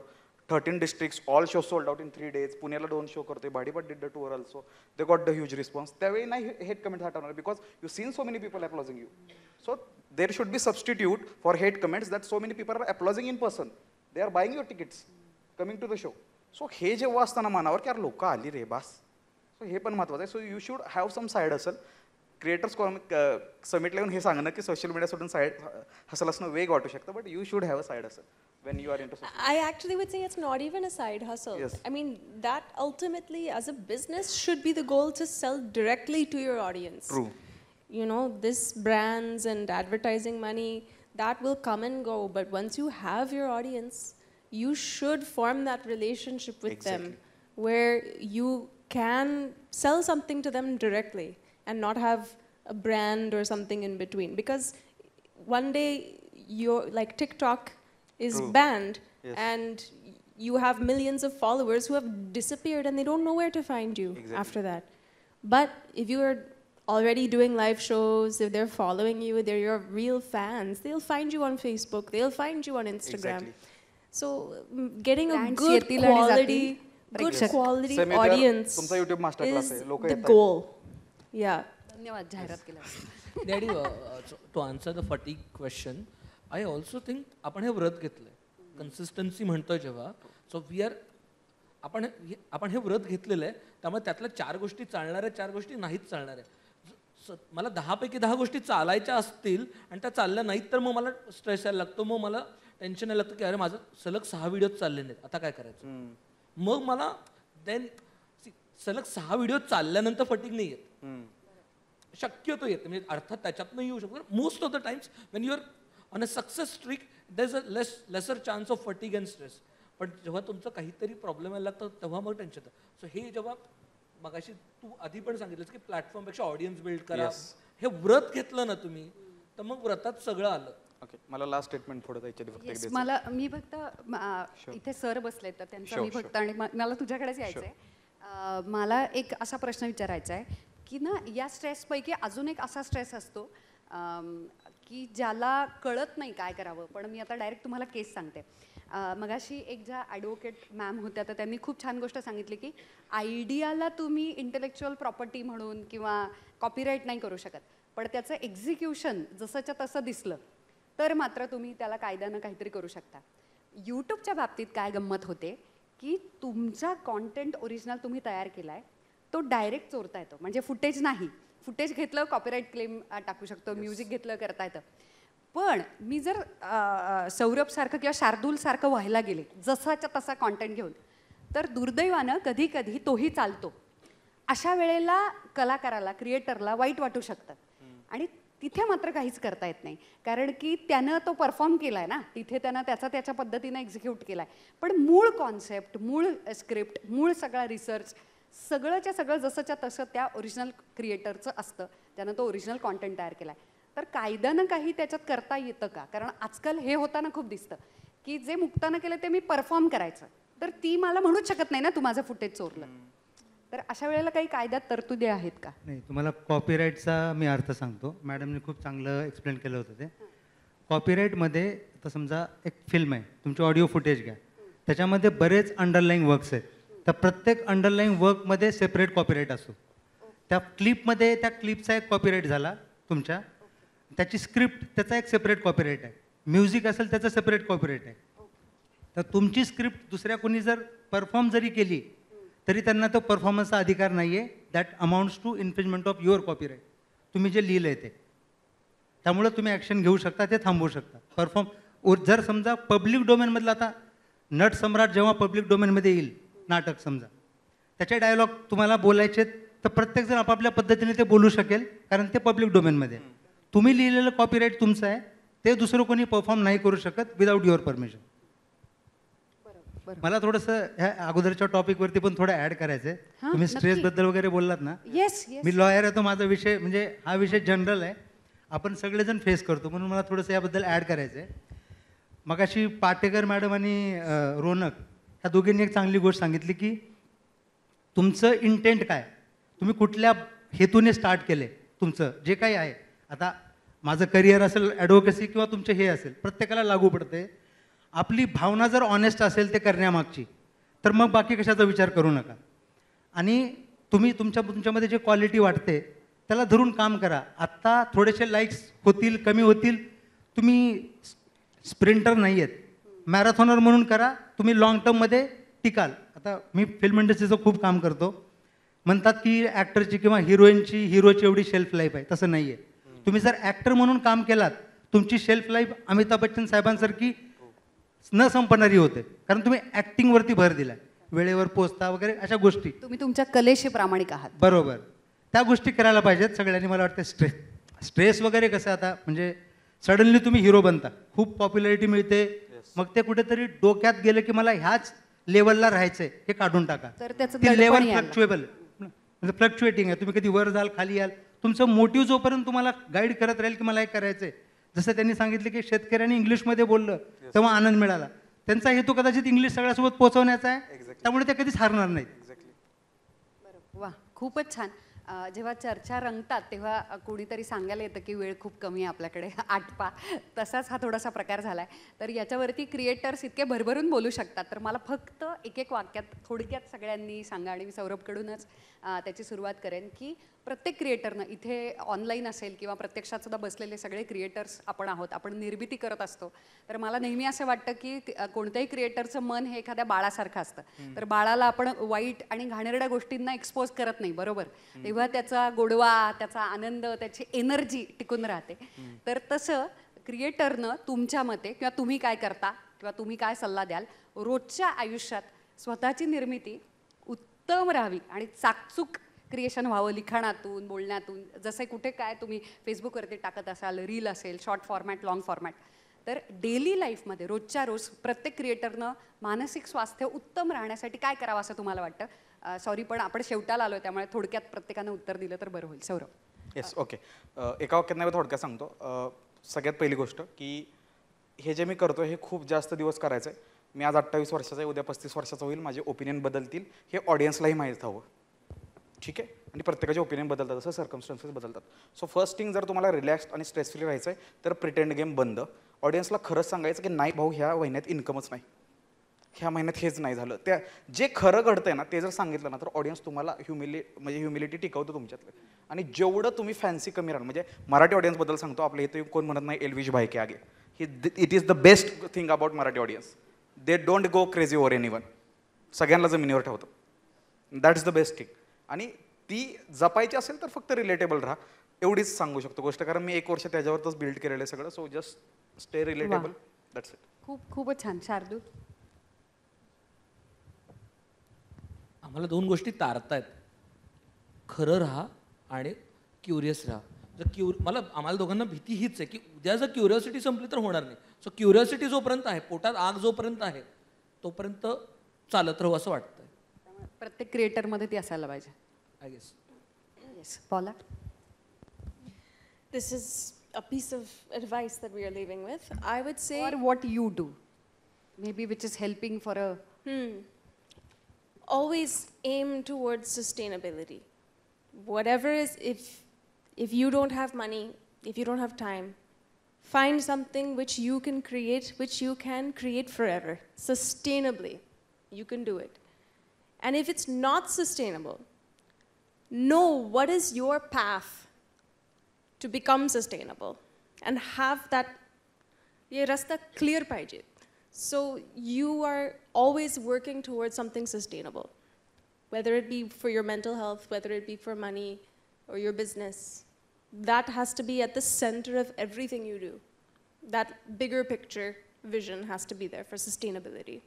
13 districts, all show sold out in 3 days. पुण्याला 2 शो करतोय, Bhadipa did the tour also, they got the huge response. त्यावेळी नाही हेट कमेंट्स हटवणार, because you seen so many people applauding you. So there should be substitute for hate comments that so many people are applauding in person, they are buying your tickets, coming to the show. So हे जेव्हा असताना मनावर की यार लोक आली रे बास, so हे पण महत्त्वाचं आहे. So you should have some side hustle. Creators समिटला येऊन हे सांगणं की सोशल मीडिया सोडून साईड हसल असणं वेग वाटू शकतं, but you should have a side hustle when you are into social media. I actually would say it's not even a side hustle. Yes. I mean, that ultimately, as a business, should be the goal to sell directly to your audience. True. You know, this brands and advertising money, that will come and go. But once you have your audience, you should form that relationship with them where you can sell something to them directly and not have a brand or something in between. Because one day, you're like TikTok is True. banned, Yes. and you have millions of followers who have disappeared and they don't know where to find you Exactly. after that. But if you are already doing live shows, if they're following you, they're your real fans, they'll find you on Facebook, they'll find you on Instagram. Exactly. So getting a Brands good येतील आणि quality, जातील. good Yes. quality Same here. audience तुमचा YouTube master class is आहे. लोकं the येतायत. goal. Yeah. धन्यवाद जाहिरात केल्याबद्दल. Daddy, to answer the fatigue question, I also think आपण हे व्रत घेतलंय, कन्सिस्टन्सी म्हणतोय जेव्हा, सो वी आर आपण हे व्रत घेतलेलं आहे, त्यामुळे त्यातल्या 4 गोष्टी चालणार आहे, 4 गोष्टी नाहीच चालणार आहे. मला 10 पैकी 10 गोष्टी चालायच्या असतील आणि त्या चालल्या नाहीत तर मग मला स्ट्रेस यायला लागतो, मग मला टेन्शन यायला लागतं की अरे माझं सलग 6 व्हिडिओ चालले नाहीत, आता काय करायचं. मग मला देन सलग 6 व्हिडिओ चालल्यानंतर फटीक नाही येत, शक्यतो येते, म्हणजे अर्थात त्याच्यातनं येऊ शकतो. Most of the times when you are on a success streak there is a lesser chance of fatigue and stress. पण जेव्हा तुमचं काहीतरी प्रॉब्लेम यायला लागतं तेव्हा मग टेन्शन येतं. सो हे जेव्हा मगाशी तू आधी पण सांगितलंस की प्लॅटफॉर्मपेक्षा ऑडियन्स बिल्ड करा, हे व्रत घेतलं ना तुम्ही तर मग व्रतात सगळं आलं. ओके, मला लास्ट स्टेटमेंट पुढे द्यायचे फक्त एक Yes, द्यायचं. मला मी फक्त इथे सर बसले तर त्यांचं मी फक्त आणि मला तुझ्याकडेच यायचंय. मला एक असा प्रश्न विचारायचा आहे की ना या स्ट्रेसपैकी अजून एक असा स्ट्रेस असतो की ज्याला कळत नाही काय करावं. पण मी आता डायरेक्ट तुम्हाला केस सांगते. मगाशी एक ज्या ॲडव्होकेट मॅम होत्या तर त्यांनी खूप छान गोष्ट सांगितली की आयडियाला तुम्ही इंटेलेक्च्युअल प्रॉपर्टी म्हणून किंवा कॉपीराईट नाही करू शकत, पण त्याचं एक्झिक्युशन जसंच्या तसं दिसलं तर मात्र तुम्ही त्याला कायद्यानं काहीतरी करू शकता. यूट्यूबच्या बाबतीत काय गंमत होते की तुमचा कॉन्टेंट ओरिजिनल तुम्ही तयार केला आहे तो डायरेक्ट चोरता येतो. म्हणजे फुटेज नाही, फुटेज घेतलं कॉपीराईट क्लेम टाकू शकतो, म्युझिक घेतलं करता येतं. पण मी जर सौरभसारखं किंवा शार्दूलसारखं व्हायला गेले जसाच्या तसा कॉन्टेंट घेऊन, तर दुर्दैवानं कधी कधी तोही चालतो. अशा वेळेला कलाकाराला, क्रिएटरला वाईट वाटू शकतं आणि तिथे मात्र काहीच करता येत नाही, कारण की त्यानं तो परफॉर्म केला आहे ना, तिथे त्यानं त्याच्या पद्धतीनं एक्झिक्यूट केला आहे. पण मूळ कॉन्सेप्ट, मूळ स्क्रिप्ट, मूळ सगळा रिसर्च सगळंच्या सगळं जसंच्या तसं त्या ओरिजिनल क्रिएटरचं असतं, त्यानं तो ओरिजिनल कॉन्टेंट तयार केला आहे. तर कायद्यानं काही त्याच्यात करता येतं का? कारण आजकाल हे होताना खूप दिसतं की जे मुक्तानं केलं ते मी परफॉर्म करायचं, तर ती मला म्हणूच शकत नाही ना तू माझं फुटेज चोरलं. तर अशा वेळेला काही कायद्यात तरतुदी आहेत का? नाही, तुम्हाला कॉपीराईटचा मी अर्थ सांगतो. मॅडमने खूप चांगलं एक्सप्लेन केलं होतं ते. कॉपीराईटमध्ये आता समजा एक फिल्म आहे, तुमची ऑडिओ फुटेज घ्या, त्याच्यामध्ये बरेच अंडरलाईंग वर्क्स आहेत, तर प्रत्येक अंडरलाईंग वर्कमध्ये सेपरेट कॉपीराईट असतो. त्या क्लिपमध्ये त्या क्लिपचा एक कॉपीराईट झाला तुमच्या, त्याची स्क्रिप्ट त्याचा एक सेपरेट कॉपीराईट आहे, म्युझिक असेल त्याचा सेपरेट कॉपीराईट आहे. तर तुमची स्क्रिप्ट दुसऱ्या कोणी जर परफॉर्म जरी केली तरी त्यांना तो परफॉर्मन्सचा अधिकार नाही आहे. That amounts to infringement of your copyright. तुम्ही जे लिहिलं आहे ते, त्यामुळं तुम्ही ॲक्शन घेऊ शकता, ते थांबवू शकता. जर समजा पब्लिक डोमेनमधलं, आता नट सम्राट जेव्हा पब्लिक डोमेनमध्ये येईल नाटक समजा, त्याचे डायलॉग तुम्हाला बोलायचे तर प्रत्येकजण आपापल्या पद्धतीने ते बोलू शकेल, कारण ते पब्लिक डोमेनमध्ये. तुम्ही लिहिलेलं कॉपीराईट तुमचं आहे, ते दुसरं कोणी परफॉर्म नाही करू शकत विदाऊट युअर परमिशन. मला थोडंसं ह्या अगोदरच्या टॉपिकवरती पण थोडं ॲड करायचं आहे. हां, तुम्ही नक्की. स्ट्रेसबद्दल वगैरे बोललात ना, येस येस मी लॉयर आहे, तो माझा विषय म्हणजे हा विषय जनरल आहे, आपण सगळेजण फेस करतो, म्हणून मला थोडंसं याबद्दल ॲड करायचं आहे. मगाशी पाटेकर मॅडम आणि रोनक ह्या दोघींनी एक चांगली गोष्ट सांगितली की तुमचं इंटेंट काय, तुम्ही कुठल्या हेतूने स्टार्ट केले, तुमचं जे काही आहे. आता माझं करिअर असेल ॲडव्होकेसी किंवा तुमचे हे असेल, प्रत्येकाला लागू पडते. आपली भावना जर ऑनेस्ट असेल ते करण्यामागची, तर मग बाकी कशाचा विचार करू नका. आणि तुम्ही तुमच्यामध्ये जे क्वालिटी वाटते त्याला धरून काम करा. आत्ता थोडेसे लाईक्स होतील, कमी होतील, तुम्ही स्प्रिंटर नाही आहेत, मॅरेथॉनर म्हणून करा, तुम्ही लाँग टर्ममध्ये टिकाल. आता मी फिल्म इंडस्ट्रीचं खूप काम करतो. म्हणतात की ॲक्टरची किंवा हिरोची एवढी शेल्फ लाईफ आहे, तसं नाही आहे. तुम्ही जर ॲक्टर म्हणून काम केलात, तुमची शेल्फ लाईफ अमिताभ बच्चन साहेबांसारखी न संपणारी होते, कारण तुम्ही ॲक्टिंगवरती भर दिला, वेळेवर पोचता वगैरे अशा गोष्टी. तुम्ही तुमच्या कलेशी प्रामाणिक आहात. बरोबर, त्या गोष्टी करायला पाहिजेत सगळ्यांनी. मला वाटतं स्ट्रेस वगैरे कसं आता म्हणजे सडनली तुम्ही हिरो बनता, खूप पॉप्युलॅरिटी मिळते, मग ते कुठेतरी डोक्यात गेलं की मला ह्याच लेवलला राहायचं आहे, हे काढून टाका. तर त्याचं ती दडपण लेवल यायला. फ्लक्च्युएबल म्हणजे फ्लक्च्युएटिंग आहे. तुम्ही कधी वर जाल, खाली याल, तुमचं मोटिव्ह जोपर्यंत तुम्हाला गाईड करत राहील की मला हे करायचं आहे. जसं त्यांनी सांगितलं की शेतकऱ्यांनी इंग्लिशमध्ये बोललं तेव्हा आनंद मिळाला, त्यांचा हेतू कदाचित इंग्लिश सगळ्यासोबत पोहोचवण्याचा आहे, त्यामुळे ते कधीच हारणार नाहीत. वा, खूपच छान. जेव्हा चर्चा रंगतात तेव्हा कोणीतरी सांगायला येतं की वेळ खूप कमी आहे आपल्याकडे, आटपा. तसाच हा थोडासा प्रकार झाला आहे. तर याच्यावरती क्रिएटर्स इतके भरभरून बोलू शकतात, तर मला फक्त एक वाक्यात थोडक्यात सगळ्यांनी सांगा, आणि मी सौरभकडूनच त्याची सुरुवात करेन की प्रत्येक क्रिएटरनं, इथे ऑनलाईन असेल किंवा प्रत्यक्षात सुद्धा बसलेले सगळे क्रिएटर्स आपण आहोत, आपण निर्मिती करत असतो. तर मला नेहमी असं वाटतं की कोणत्याही क्रिएटरचं मन हे एखाद्या बाळासारखं असतं. तर बाळाला आपण वाईट आणि घाणेरड्या गोष्टींना एक्सपोज करत नाही, बरोबर, तेव्हा त्याचा गोडवा, त्याचा आनंद, त्याची एनर्जी टिकून राहते. तर तसं क्रिएटरनं तुमच्या मते, किंवा तुम्ही काय करता किंवा तुम्ही काय सल्ला द्याल, रोजच्या आयुष्यात स्वतःची निर्मिती उत्तम राहावी आणि चाकचूक क्रिएशन व्हावं, लिखाणातून, बोलण्यातून, जसे कुठे काय तुम्ही फेसबुकवरती टाकत असाल, रील असेल, शॉर्ट फॉर्मॅट, लाँग फॉर्मॅट, तर डेली लाईफमध्ये रोजच्या रोज प्रत्येक क्रिएटरनं मानसिक स्वास्थ्य उत्तम राहण्यासाठी काय करावं असं तुम्हाला वाटतं? सॉरी, पण आपण शेवटाला आलो, त्यामुळे थोडक्यात प्रत्येकानं उत्तर दिलं तर बरं होईल. सौरभ. Yes, okay. एका वाक्यात नाही, थोडक्यात सांगतो. सगळ्यात पहिली गोष्ट की हे जे मी करतो हे खूप जास्त दिवस करायचं आहे. मी आज 28 वर्षाचा आहे, उद्या 35 वर्षाचा होईल, माझे ओपिनियन बदलतील, हे ऑडियन्सलाही माहीत हवं. ठीक आहे, आणि प्रत्येकाचे ओपिनियन बदलतात, जसं सर्कमस्टन्सेस बदलतात. सो फर्स्ट थिंग, जर तुम्हाला रिलॅक्स आणि स्ट्रेस फ्री राहायचं आहे तर प्रिटेंड गेम बंद. ऑडियन्सला खरंच सांगायचं की नाही भाऊ, ह्या महिन्यात इन्कमच नाही, ह्या महिन्यात हेच नाही झालं. त्या जे खरं घडतंय ना ते जर सांगितलं ना तर ऑडियन्स तुम्हाला ह्युमिलिटी टिकवतो तुमच्यातलं. आणि जेवढं तुम्ही फॅन्सी कमी राहाल, म्हणजे मराठी ऑडियन्सबद्दल सांगतो, आपल्या इथे कोण म्हणत नाही एलविश भाई के आगे, it is the best thing about Marathi audience. They don't go crazy over anyone. सगळ्यांना जमिनीवर ठेवतो. That is the best thing. आणि ती जपायची असेल तर फक्त रिलेटेबल राहा, एवढीच सांगू शकतो गोष्ट, कारण मी 1 वर्ष त्याच्यावरच बिल्ड केलेलं आहे सगळं. So just stay relatable, that's it. खूपच छान. शार्दूल. आम्हाला 2 गोष्टी तारतायत, खरं राहा आणि क्युरियस राहा. आम्हाला दोघांना भीती हीच आहे की उद्या जर क्युरिओसिटी संपली तर होणार नाही. सो क्युरिओसिटी जोपर्यंत आहे, पोटात आग जोपर्यंत आहे, तोपर्यंत चालत राहू असं वाटतंय. प्रत्येक क्रिएटरमध्ये ती असायला पाहिजे, I guess. Yes. Paula. This is a piece of advice that we are leaving with. I would say, Or what you do, maybe which is helping for a... always aim towards sustainability. Whatever is, if you don't have money, if you don't have time, find something which you can create forever, sustainably. You can do it. And if it's not sustainable, know what is your path to become sustainable and have that ye rasta clear pahiye. So you are always working towards something sustainable, whether it be for your mental health, whether it be for money or your business. That has to be at the center of everything you do. That bigger picture vision has to be there for sustainability.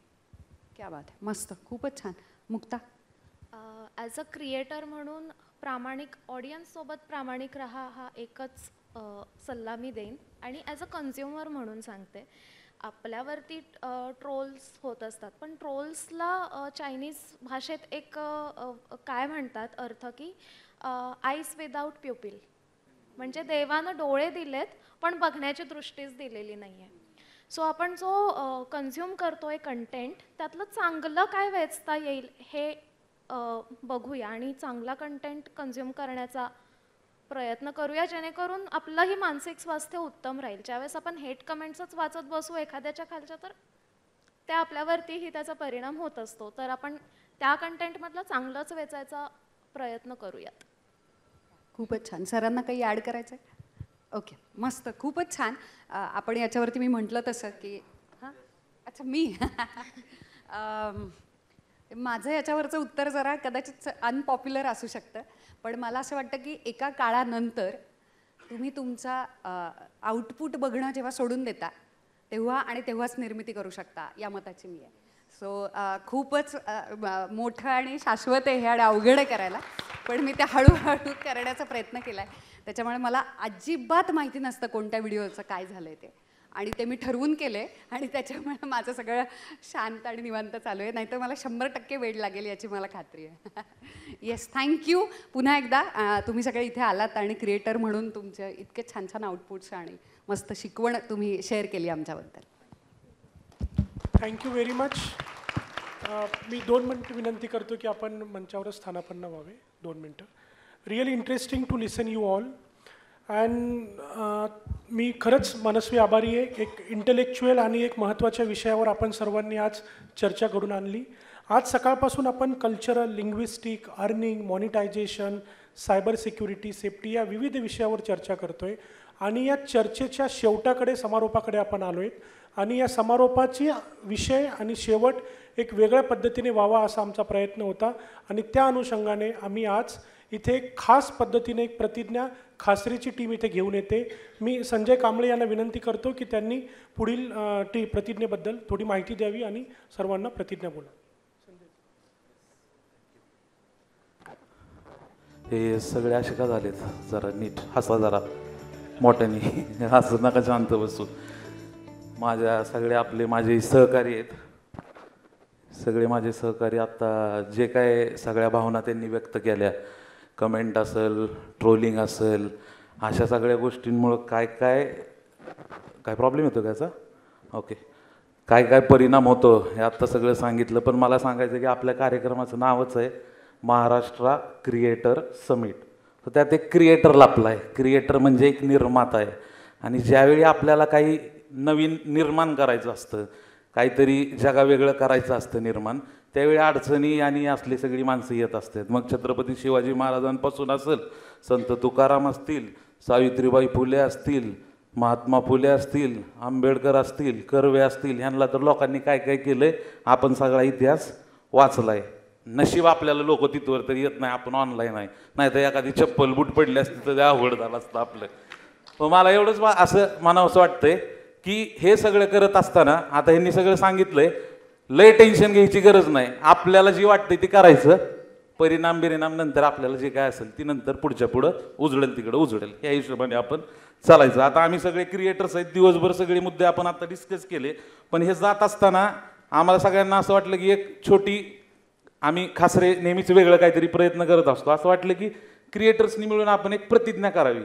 क्या बात आहे, मस्त, खूपच छान. Mukta. As a creator म्हणून प्रामाणिक, ऑडियन्ससोबत प्रामाणिक राहा, हा एकच सल्ला मी देईन. आणि ॲज अ कन्झ्युमर म्हणून सांगते, आपल्यावरती ट्रोल्स होत असतात, पण ट्रोल्सला चायनीज भाषेत एक काय म्हणतात अर्थ की आईस विदाऊट प्युपिल, म्हणजे देवानं डोळे दिलेत पण बघण्याची दृष्टीच दिलेली नाही आहे. सो आपण जो कन्झ्युम करतोय कंटेंट, त्यातलं चांगलं काय वेचता येईल हे बघूया आणि चांगला कंटेंट कन्झ्युम करण्याचा प्रयत्न करूया, जेणेकरून आपलंही मानसिक स्वास्थ्य उत्तम राहील. ज्यावेळेस आपण हेट कमेंट्सच वाचत बसू एखाद्याच्या खालच्या, तर त्या आपल्यावरतीही त्याचा परिणाम होत असतो. तर आपण त्या कंटेंटमधलं चांगलंच वेचायचा प्रयत्न करूयात. खूपच छान. सरांना काही ॲड करायचं आहे? ओके, मस्त, खूपच छान. आपण याच्यावरती मी म्हटलं तसं की हां, अच्छा मी माझं याच्यावरचं उत्तर जरा कदाचित अनपॉप्युलर असू शकतं, पण मला असं वाटतं की एका काळानंतर तुम्ही तुमचा आउटपुट बघणं जेव्हा सोडून देता तेव्हा आणि तेव्हाच निर्मिती करू शकता, या मताची मी आहे. सो खूपच मोठं आणि शाश्वत आहे हे आणि अवघड आहे करायला, पण मी ते हळूहळू करण्याचा प्रयत्न केला आहे. त्याच्यामुळे मला अजिबात माहिती नसतं कोणत्या व्हिडिओचं काय झालं आहे ते, आणि ते मी ठरवून केले आणि त्याच्यामुळे माझं सगळं शांत आणि निवांत चालू आहे. नाहीतर मला 100% वेळ लागेल याची मला खात्री आहे. येस, थँक्यू पुन्हा एकदा. तुम्ही सगळे इथे आलात आणि क्रिएटर म्हणून तुमचे इतके छान छान आउटपुट्स आणि मस्त शिकवण तुम्ही शेअर केली आमच्याबद्दल. Thank you very much. मी 2 मिनिट विनंती करतो की आपण मंचावरच स्थानापन्न व्हावे. 2 मिनटं. Really interesting to listen you all. And मी खरंच मनस्वी आभारी आहे. एक इंटेलेक्च्युअल आणि एक महत्त्वाच्या विषयावर आपण सर्वांनी आज चर्चा करून आणली. आज सकाळपासून आपण cultural, linguistic, earning, monetization, cyber security, safety या विविध विषयावर चर्चा करतो आहे. आणि या चर्चेच्या शेवटाकडे, समारोपाकडे आपण आलो आहेत. आणि या समारोपाची विषय आणि शेवट एक वेगळ्या पद्धतीने व्हावा असा आमचा प्रयत्न होता. आणि त्या अनुषंगाने आम्ही आज इथे एक खास पद्धतीने एक प्रतिज्ञा खासरीची टीम इथे घेऊन येते. मी संजय कांबळे यांना विनंती करतो की त्यांनी पुढील प्रतिज्ञेबद्दल थोडी माहिती द्यावी आणि सर्वांना प्रतिज्ञा बोला. हे सगळे असे का झालेत? जरा नीट हसा, जरा मोठ्याने हसू नका, शांत बसू. माझ्या सगळे माझे सहकारी आहेत, सगळे माझे सहकारी. आत्ता जे काय सगळ्या भावना त्यांनी व्यक्त केल्या, कमेंट असेल, ट्रोलिंग असेल, अशा सगळ्या गोष्टींमुळं काय प्रॉब्लेम येतो त्याचा? ओके, काय परिणाम होतो हे आत्ता सगळं सांगितलं. पण मला सांगायचं की आपल्या कार्यक्रमाचं नावच आहे महाराष्ट्र क्रिएटर समिट. तर त्यात एक क्रिएटर लाभला आहे. क्रिएटर म्हणजे एक निर्माता आहे. आणि ज्यावेळी आपल्याला काही नवीन निर्माण करायचं असतं, काहीतरी जगावेगळं करायचं असतं निर्माण, त्यावेळी अडचणी आणि असली सगळी माणसं येत असतात. मग छत्रपती शिवाजी महाराजांपासून असेल, संत तुकाराम असतील, सावित्रीबाई फुले असतील, महात्मा फुले असतील, आंबेडकर असतील, कर्वे असतील, ह्यांना तर लोकांनी काय काय केलं आहे आपण सगळा इतिहास वाचला आहे. नशीब आपल्याला लोक तिथवर तरी येत नाही, आपण ऑनलाईन आहे. नाही तर एखादी चप्पल बूट पडली असती तर ते अवघड झालं असतं आपलं. पण मला एवढंच असं म्हणावंसं वाटतंय की हे सगळं करत असताना आता ह्यांनी सगळं सांगितलंय, लय टेन्शन घ्यायची गरज नाही. आपल्याला जी वाटते ती करायचं, परिणाम नंतर आपल्याला जे काय असेल ती नंतर पुढच्या पुढं उजळेल तिकडं उजळेल, या हिशोबाने आपण चालायचं. आता आम्ही सगळे क्रिएटर्स आहेत, दिवसभर सगळे मुद्दे आपण आता डिस्कस केले. पण हे जात असताना आम्हाला सगळ्यांना असं वाटलं की एक छोटी, आम्ही खासरे नेहमीच वेगळं काहीतरी प्रयत्न करत असतो, असं वाटलं की क्रिएटर्सनी मिळून आपण एक प्रतिज्ञा करावी.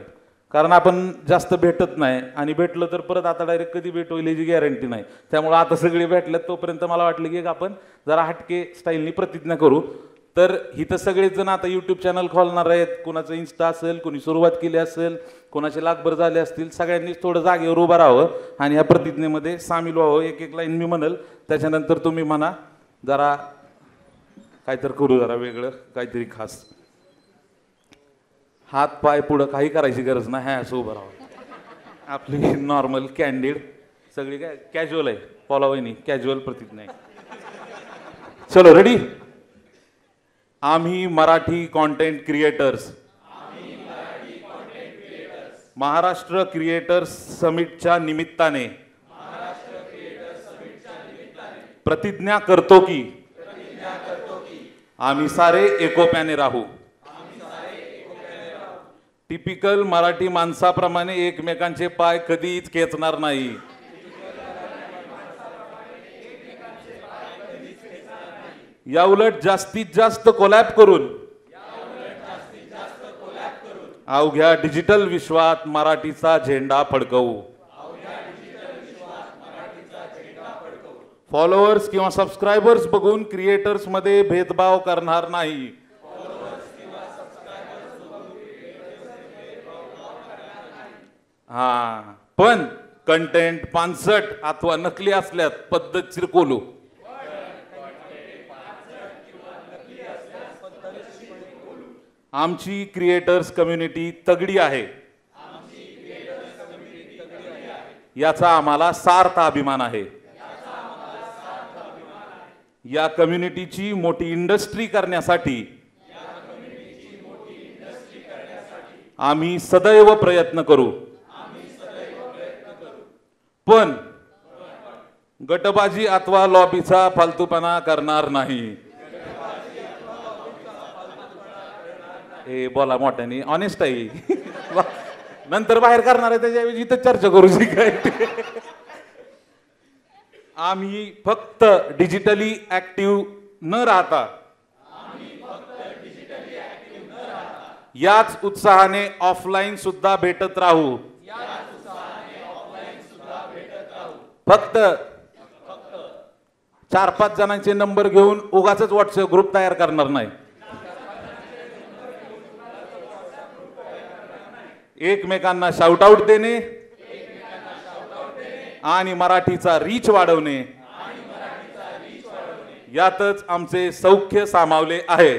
कारण आपण जास्त भेटत नाही आणि भेटलं तर परत आता डायरेक्ट कधी भेट होईल याची गॅरंटी नाही. त्यामुळे आता सगळे भेटल्यात तोपर्यंत मला वाटलं की आपण जरा हटके स्टाईलनी प्रतिज्ञा करू. तर इथं सगळेच जण आता यूट्यूब चॅनल खोलणार आहेत, कोणाचं इन्स्टा असेल, कोणी सुरुवात केली असेल, कोणाचे लाखभर झाले असतील, सगळ्यांनीच थोडं जागेवर उभं राहावं आणि या प्रतिज्ञेमध्ये सामील व्हावं. एक लाईन मी म्हणेल, त्याच्यानंतर तुम्ही म्हणा. जरा काहीतरी करू, जरा वेगळं काहीतरी खास. हात पाय पुढं काही करायची गरज नाही, ह्या असं उभं राहावं. आपली नॉर्मल कॅन्डिड सगळी काय कॅज्युअल आहे, पॉलावणी कॅज्युअल प्रतिज्ञा आहे. चलो रेडी. आम्ही Marathi content creators Maharashtra creators समिटच्या निमित्ताने प्रतिज्ञा करतो की आम्ही सारे एकोप्याने राहू. टिपिकल मराठी माणसाप्रमाणे एकमेकांचे पाय कधीच खेचणार नाही. याउलट जास्तीत जास्त कोलॅब करून अवघ्या डिजिटल विश्वात मराठीचा झेंडा फडकवू. फॉलोअर्स किंवा सबस्क्रायबर्स बघून क्रिएटर्स मध्ये भेदभाव करणार नाही. हा, पण कंटेंट पानसट अथवा नकली असल्यात पद्धतशीर कोलू. आमची क्रिएटर्स कम्युनिटी तगडी आहे, याचा आम्हाला सार्थ अभिमान आहे. या कम्युनिटीची मोठी इंडस्ट्री करण्यासाठी आम्ही सदैव प्रयत्न करू. पण गटबाजी अथवा लॉबीचा फालतूपणा करणार नाही. हे बोला मोठ्याने, ऑनेस्ट आहे. नंतर बाहेर करणार आहे त्याच्याऐवजी इथं चर्चा करू काय. आम्ही फक्त डिजिटली ऍक्टिव्ह न राहता याच उत्साहाने ऑफलाईन सुद्धा भेटत राहू. फक्त 4-5 जणांचे नंबर घेऊन उगाचच व्हॉट्सअप ग्रुप तयार करणार नाही. एकमेकांना शाउट आउट देणे आणि मराठीचा रीच वाढवणे यातच आमचे सौख्य सामावले आहे.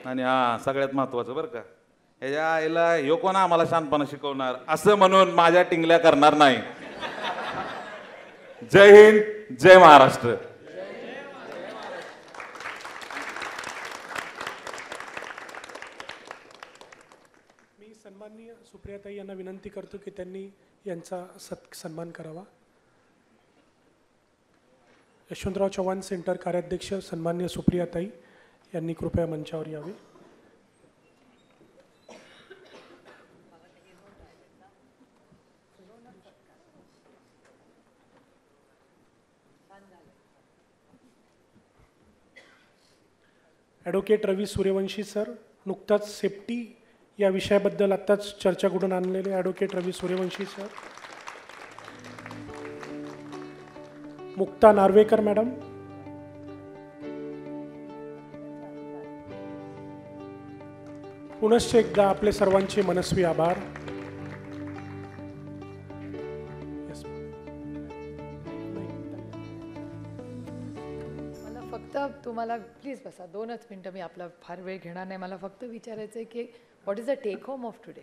आणि हा सगळ्यात महत्वाचं बरं का, ह्याच्या आईला ह्यो कोण आम्हाला शांतपणा शिकवणार असं म्हणून माझ्या टिंगल्या करणार नाही. जय हिंद, जय महाराष्ट्र. मी सन्माननीय सुप्रियाताई यांना विनंती करतो की त्यांनी यांचा सन्मान करावा. यशवंतराव चव्हाण सेंटर कार्याध्यक्ष सन्माननीय सुप्रियाताई यांनी कृपया मंचावर यावे. ॲडव्होकेट रवी सूर्यवंशी सर, नुकताच सेफ्टी या विषयाबद्दल आत्ताच चर्चा घडून आणलेले advocate Ravi Suryavanshi sir. Mukta Narvekar madam. पुनश्च एकदा आपले सर्वांचे मनस्वी आभार. मला फक्त तुम्हाला प्लीज बसा 2च मिनटं, मी आपला फार वेळ घेणार नाही. मला फक्त विचारायचं आहे की what is the take home of today.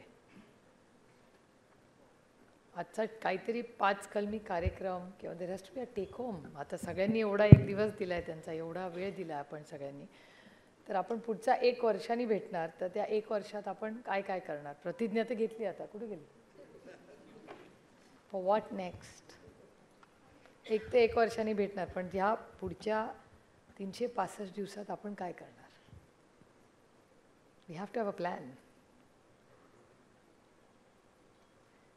आजचा काहीतरी 5 कलमी कार्यक्रम किंवा there has to be a take home. आता सगळ्यांनी एवढा 1 दिवस दिला आहे, त्यांचा एवढा वेळ दिला आहे आपण सगळ्यांनी, तर आपण पुढचा 1 वर्षांनी भेटणार, तर त्या 1 वर्षात आपण काय काय करणार. प्रतिज्ञा तर घेतली, आता कुठे गेली. For what next. 1 ते 1 वर्षांनी भेटणार, पण ह्या पुढच्या 365 दिवसात आपण काय करणार. We have to have a plan.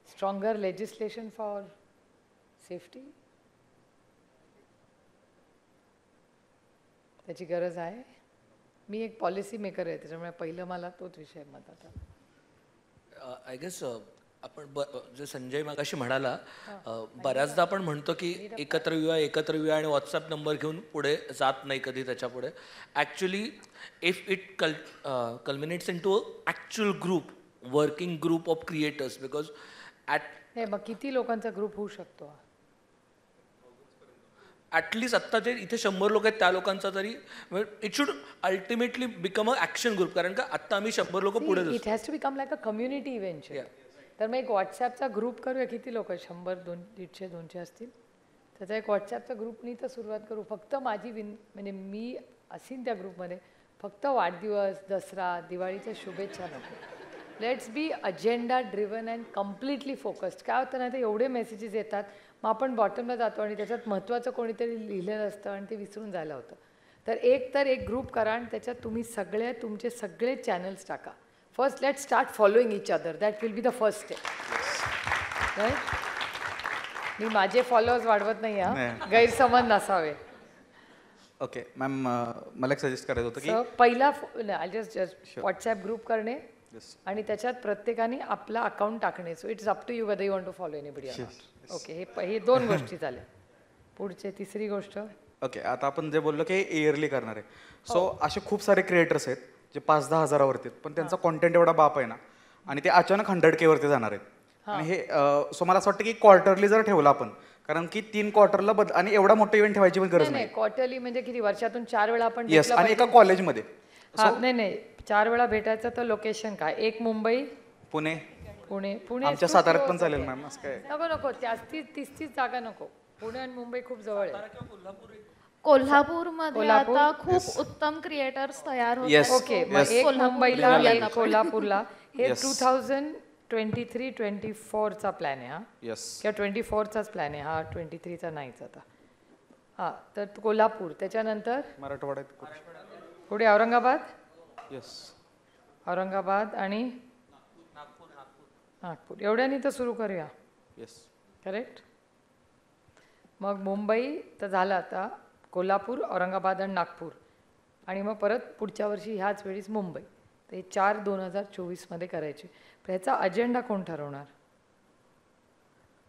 Stronger legislation for safety, त्याची गरज आहे. मी एक पॉलिसी मेकर आहे, त्याच्यामुळे पहिलं मला तोच विषय मतात आला. आय गेस आपण जे संजय मगाशी म्हणाला, बऱ्याचदा आपण म्हणतो की एकत्र येऊया आणि व्हॉट्सअप नंबर घेऊन पुढे जात नाही कधी त्याच्या पुढे. Actually if it culminates into actual group, working group of creators, because नाही, मग किती लोकांचा ग्रुप होऊ शकतो. ॲटलिस्ट आत्ता जे इथे 100 लोक आहेत त्या लोकांचा तरी it should ultimately become a action group. कारण का आत्ता आम्ही 100 लोक पुढे, it has to become like a community event. तर मग एक व्हॉट्सॲपचा ग्रुप करूया. किती लोक, 100, 150, 200 असतील, त्याचा एक व्हॉट्सॲपचा ग्रुपनी तर सुरुवात करू. फक्त माझी म्हणजे मी असीन त्या ग्रुपमध्ये, फक्त वाढदिवस, दसरा, दिवाळीच्या शुभेच्छा नको. Let's be agenda driven and completely focused. काय होतं नाही तर एवढे मेसेजेस येतात, मग आपण बॉटमला जातो आणि त्याच्यात महत्त्वाचं कोणीतरी लिहिलेलं असतं आणि ते विसरून जायला होतं. तर एक ग्रुप करा आणि त्याच्यात तुम्ही तुमचे सगळे चॅनल्स टाका. First let start following each other. That will be the first step. Right. मी माझे फॉलोअर्स वाढवत नाही, हा गैरसमज नसावे. ओके मॅम मला एक सजेस्ट करायचं होतं की So, पहिला जस्ट व्हॉट्सॲप ग्रुप करणे आणि त्याच्यात प्रत्येकाने आपला अकाउंट टाकणे. So it's up to you whether you want to follow anybody or not. Okay, हे 2 गोष्टी झाल्या. पुढचे तिसरी गोष्ट, ओके आता आपण जे बोललो की इयरली करणार आहे. सो असे खूप सारे क्रिएटर्स आहेत जे 5-10 हजारावरती आहेत, पण त्यांचा कॉन्टेंट एवढा बाप आहे ना, आणि ते अचानक 100K वरती जाणार आहेत. आणि हे सो मला असं वाटतं की क्वार्टरली जर ठेवलं आपण, कारण की 3 क्वार्टरला आणि एवढा मोठा इव्हेंट ठेवायची पण गरज नाही नाही. क्वार्टरली म्हणजे किती, वर्षातून 4 वेळा आपण येस, भेटलं आणि एका पाहिजे. कॉलेजमध्ये. नाही 4 वेळा भेटायचं तर लोकेशन काय, एक मुंबई, पुणे, पुणे आमच्या साताऱ्यात पण चालेल मॅम. असं काय नको 30 जागा नको. पुणे आणि मुंबई खूप जवळ आहे. कोल्हापूरमध्ये आता खूप उत्तम क्रिएटर्स तयार होत Yes. आहेत. ओके, मग एक मुंबईला एक कोल्हापूरला. हे Yes. 2023-24 प्लॅन आहे. हा येस. किंवा 24चाच प्लॅन आहे हा, 23चा नाहीच आता. हा, तर कोल्हापूर, त्याच्यानंतर मराठवाड्यात. पुढे औरंगाबाद, येस. औरंगाबाद आणि नागपूर, एवढ्यानी तर सुरू करूया. येस. करेक्ट. मग मुंबई तर झालं आता, कोल्हापूर, औरंगाबाद आणि नागपूर, आणि मग परत पुढच्या वर्षी ह्याच वेळीच मुंबई. तर हे 4 2024मध्ये करायचे. पण ह्याचा अजेंडा कोण ठरवणार?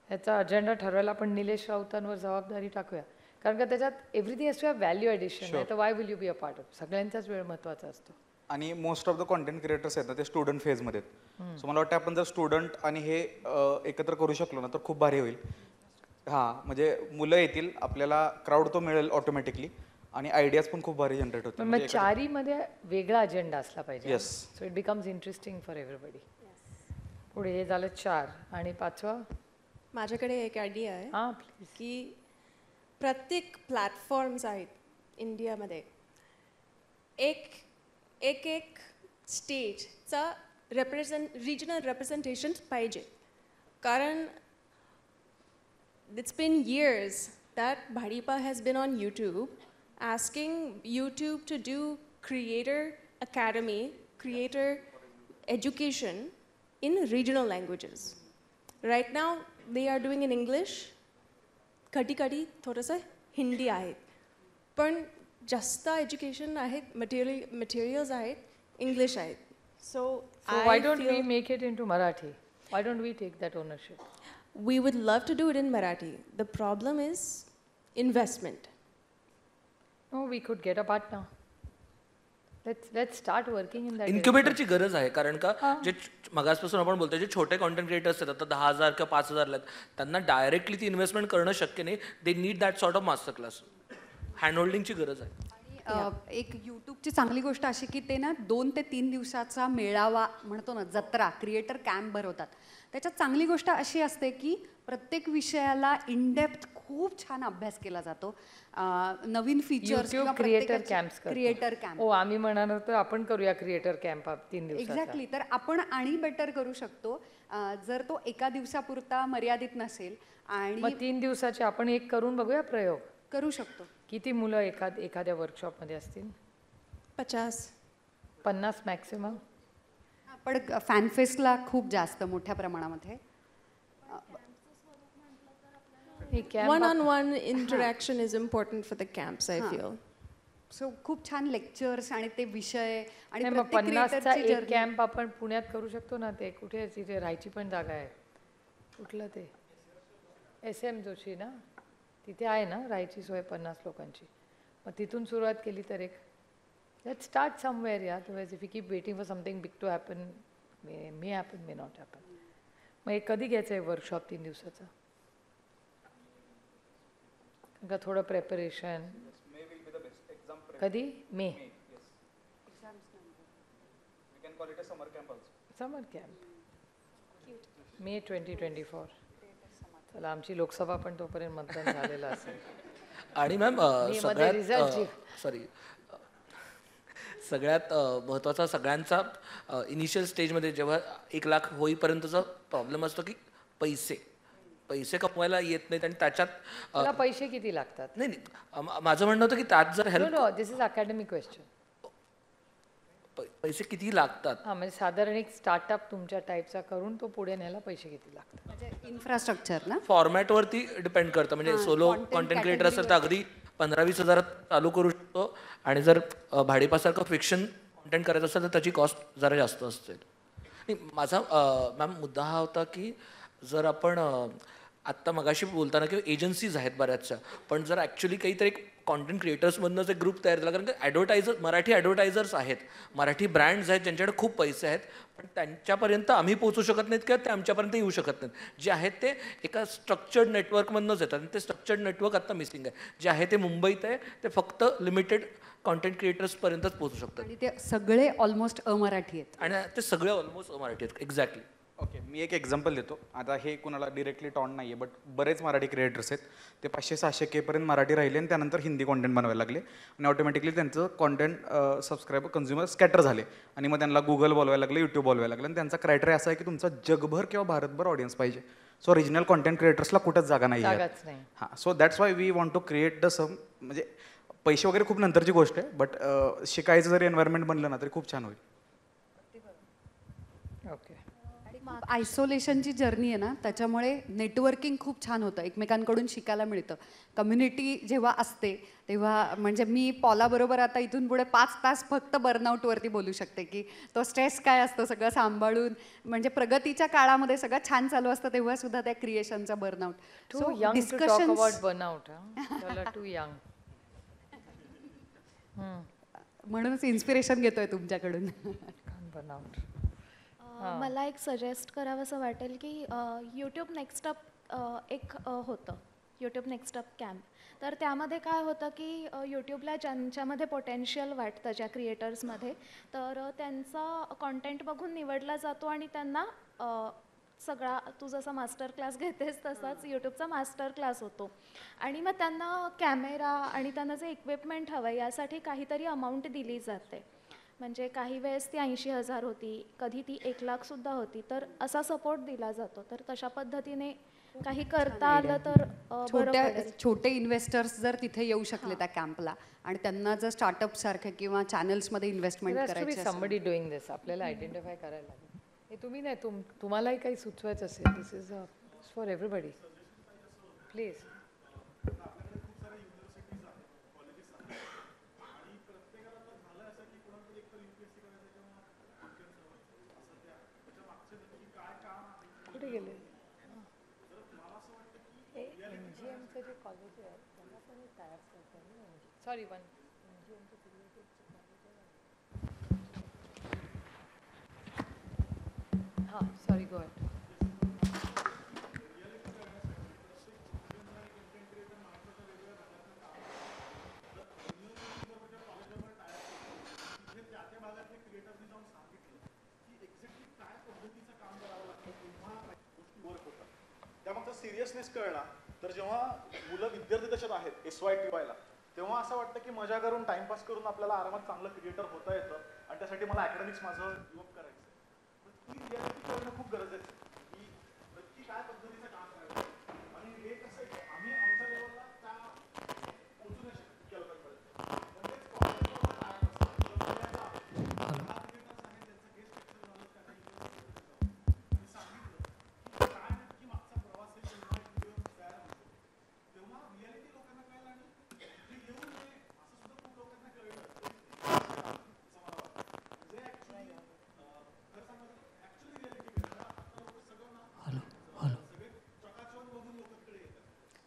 ह्याचा अजेंडा ठरवायला आपण निलेश राऊतांवर जबाबदारी टाकूया, कारण का त्याच्यात everything has to have value addition आहे. तर why will you be a part of? सगळ्यांचाच वेळ महत्त्वाचा असतो. आणि most of the content creators आहेत ना, ते स्टुडंट फेजमध्ये आहेत. सो मला वाटतं आपण जर स्टुडंट आणि हे एकत्र करू शकलो ना तर खूप भारी होईल. हां, म्हणजे मुलं येतील, आपल्याला क्राऊड तो मिळेल ऑटोमॅटिकली, आणि आयडियाज पण खूप भारी जनरेट होतील. पण मग 4मध्ये वेगळा अजेंडा असला पाहिजे. Yes. So it becomes interesting for everybody. पुढे हे झालं 4, आणि 5वं. माझ्याकडे एक आयडिया आहे हां प्लीज. की प्रत्येक प्लॅटफॉर्म्स आहेत इंडियामध्ये, एक स्टेटचा रिजनल रिप्रेझेंटेशन पाहिजे. कारण it's been years that Bhadipa has been on YouTube asking YouTube to do creator academy, creator education in regional languages. Right now they are doing in English, कधी थोडंसं हिंदी आहेत, पण जास्त एज्युकेशन आहेत, मटेरियल्स आहेत English आहेत. So why don't we make it into Marathi? Why don't we take that ownership? We would love to do it in Marathi. The problem is investment. No, we could get a partner. Let's start working in that. इन्क्युबेटरची गरज आहे, कारण का जे मगासपासून आपण बोलतोय, जे छोटे content creators आहेत, आता 10,000 किंवा 5,000 त्यांना डायरेक्टली ती इन्व्हेस्टमेंट करणं शक्य नाही. They need that sort of master class. Hand होल्डिंगची गरज आहे. एक यूट्यूबची चांगली गोष्ट अशी की ते ना 2 ते 3 दिवसाचा मेळावा म्हणतो ना, जत्रा, क्रिएटर कॅम्प भरवतात. त्याच्यात चांगली गोष्ट अशी असते की प्रत्येक विषयाला इनडेप्थ खूप छान अभ्यास केला जातो. नवीन features, creator camps, creator camp. हो, आम्ही म्हणालो तर आपण करूया क्रिएटर कॅम्प 3 दिवसाचा. एक्झॅक्टली. तर आपण आणि बेटर करू शकतो जर तो एका दिवसापुरता मर्यादित नसेल. आणि मग 3 दिवसाचे आपण एक करून बघूया प्रयोग. करू शकतो. किती मुलं एखाद्या वर्कशॉपमध्ये असतील? 50 मॅक्सिमम. पण फॅनफेस्टला खूप जास्त मोठ्या प्रमाणामध्ये one-on-one interaction is important for the camps, I feel. So खूप छान लेक्चर्स आणि ते विषय आणि मग 50चा एक कॅम्प आपण पुण्यात करू शकतो ना. ते कुठे, तिथे राहायची पण जागा आहे. कुठलं ते SM जोशी ना, तिथे आहे ना राहायची सोय 50 लोकांची. मग तिथून सुरुवात केली तर एक लेट्स स्टार्ट समवेअर. या otherwise if you keep waiting for something big to happen, may happen, may not happen. मग एक कधी घ्यायचं आहे वर्कशॉप 3 दिवसाचं? का थोडं प्रेपरेशन कधी? मे. समर कॅम्प मे 2024. चला, आमची लोकसभा पण तोपर्यंत मतदान झालेलं असेल. आणि मॅम सगळ्यात महत्त्वाचा सगळ्यांचा इनिशियल स्टेजमध्ये जेव्हा 1 लाख होईपर्यंतचा प्रॉब्लेम असतो की पैसे कमवायला येत नाहीत, आणि त्याच्यात पैसे किती लागतात? नाही, माझं म्हणणं होतं की त्यात जर help. This is academic question. पैसे किती लागतात? हां, म्हणजे साधारण एक स्टार्टअप तुमच्या टाईपचा करून तो पुढे न्यायला पैसे किती लागतात? म्हणजे इन्फ्रास्ट्रक्चर ना, फॉर्मॅटवरती डिपेंड करतं. म्हणजे सोलो कॉन्टेंट क्रिएटर असेल तर अगदी 15-20 हजारात चालू करू शकतो आणि जर भाडीपासारखं फिक्शन कॉन्टेंट करायचं असेल तर त्याची कॉस्ट जरा जास्त असते. आणि माझा मॅम मुद्दा हा होता की जर आपण आत्ता मगाशी बोलताना किंवा एजन्सीज आहेत बऱ्याचशा, पण जर ॲक्च्युली काहीतरी एक कॉन्टेंट क्रिएटर्समधनंच एक ग्रुप तयार झाला, कारण की मराठी ॲडव्हर्टायझर्स आहेत, मराठी ब्रँड्स आहेत ज्यांच्याकडे खूप पैसे आहेत, पण त्यांच्यापर्यंत आम्ही पोहोचू शकत नाहीत किंवा ते आमच्यापर्यंत येऊ शकत नाहीत. जे आहेत ते एका स्ट्रक्चर्ड नेटवर्कमधनंच येतात आणि ते स्ट्रक्चर्ड नेटवर्क आत्ता मिसिंग आहे. जे आहे ते मुंबईत आहे, ते फक्त लिमिटेड कॉन्टेंट क्रिएटर्सपर्यंतच पोहोचू शकतात आणि ते सगळे ऑलमोस्ट अमराठी आहेत आणि ते सगळे ऑलमोस्ट मराठी आहेत. एक्झॅक्टली. ओके, मी एक एक्झाम्पल देतो. आता हे कुणाला डिरेक्टली टॉन नाही आहे, बट बरेच मराठी क्रिएटर्स आहेत, ते 500-600K पर्यंत मराठी राहिले आणि त्यानंतर हिंदी कॉन्टेंट बनवायला लागले आणि ऑटोमॅटिकली त्यांचं कॉन्टेंट सबस्क्रायबर कन्झ्युमर स्कॅटर झाले आणि मग त्यांना गुगल बोलवायला लागलं, यूट्यूब बोलवायला लागलं आणि त्यांचा क्रायटेरिया असा आहे की तुमचा जगभर किंवा भारतभर ऑडियन्स पाहिजे. सो ओरिजिनल कॉन्टेंट क्रिएटर्सला कुठंच जागा नाही आहे. जागाच नाही. हां, so that's why we want to create the some, म्हणजे पैसे वगैरे खूप नंतरची गोष्ट आहे, बट शिकायचं जरी एन्व्हायरमेंट बनलं ना तरी खूप छान होईल. ओके. आयसोलेशनची जर्नी आहे ना, त्याच्यामुळे नेटवर्किंग खूप छान होतं, एकमेकांकडून शिकायला मिळतं. कम्युनिटी जेव्हा असते तेव्हा, म्हणजे मी पॉलाबरोबर आता इथून पुढे 5 तास फक्त बर्नआउटवरती बोलू शकते की तो स्ट्रेस काय असतो सगळं सांभाळून. म्हणजे प्रगतीच्या काळामध्ये सगळं छान चालू असतं तेव्हा सुद्धा त्या क्रिएशनचा burnout. Too young to talk about burnout. Too young. म्हणूनच इन्स्पिरेशन घेतोय तुमच्याकडून. बर्नआउट. मला एक सजेस्ट करावंसं वाटेल की यूट्यूब नेक्स्ट अप एक होतं, यूट्यूब नेक्स्ट अप कॅम्प. तर त्यामध्ये काय होतं की यूट्यूबला ज्यांच्यामध्ये पोटेन्शियल वाटतं, ज्या क्रिएटर्समध्ये, तर त्यांचा कॉन्टेंट बघून निवडला जातो आणि त्यांना सगळा, तू जसा मास्टर क्लास घेतेस तसाच यूट्यूबचा मास्टर क्लास होतो. आणि मग त्यांना कॅमेरा आणि त्यांना जे इक्विपमेंट हवं आहे यासाठी काहीतरी अमाऊंट दिली जाते. म्हणजे काही वेळेस ती 80,000 होती, कधी ती 1,00,000 सुद्धा होती. तर असा सपोर्ट दिला जातो. तर तशा पद्धतीने काही करता आलं तर बरं पडेल. छोटे इन्व्हेस्टर्स जर तिथे येऊ शकले त्या कॅम्पला आणि त्यांना जर स्टार्टअप सारखे किंवा चॅनल्समध्ये इन्व्हेस्टमेंट करायची असेल, समबडी डुईंग दिस, आपल्याला आयडेंटिफाय करायला लागेल. हे तुम्ही नाही, तुम्हालाही काही सुचवायचं असेल, दिस इज फॉर एव्हरीबडी. प्लीज. कुठे गेले? MGMचं जे कॉलेज आहे त्यांना पण तयार करतात. सॉरी, वन MGMचं हां, सॉरी, गो अहेड. त्यामागचा सिरियसनेस कळला. तर जेव्हा मुलं विद्यार्थी दशेत आहेत SYTYला, तेव्हा असं वाटतं की मजा करून टाइमपास करून आपल्याला आरामात चांगलं क्रिएटर होता येतं आणि त्यासाठी मला अकॅडमिक्स माझं गिव्हअप करायचं. पण ती रियालिटी कळणं खूप गरजेचं आहे की नक्की काय पद्धतीचं काम करायचं. आणि हे कसं आहे की आम्ही आमच्या लेवलला त्या पोहोचू नाही शकत इतक्या लोकांपर्यंत. पण तेच कॉलेजवर कायम असतं.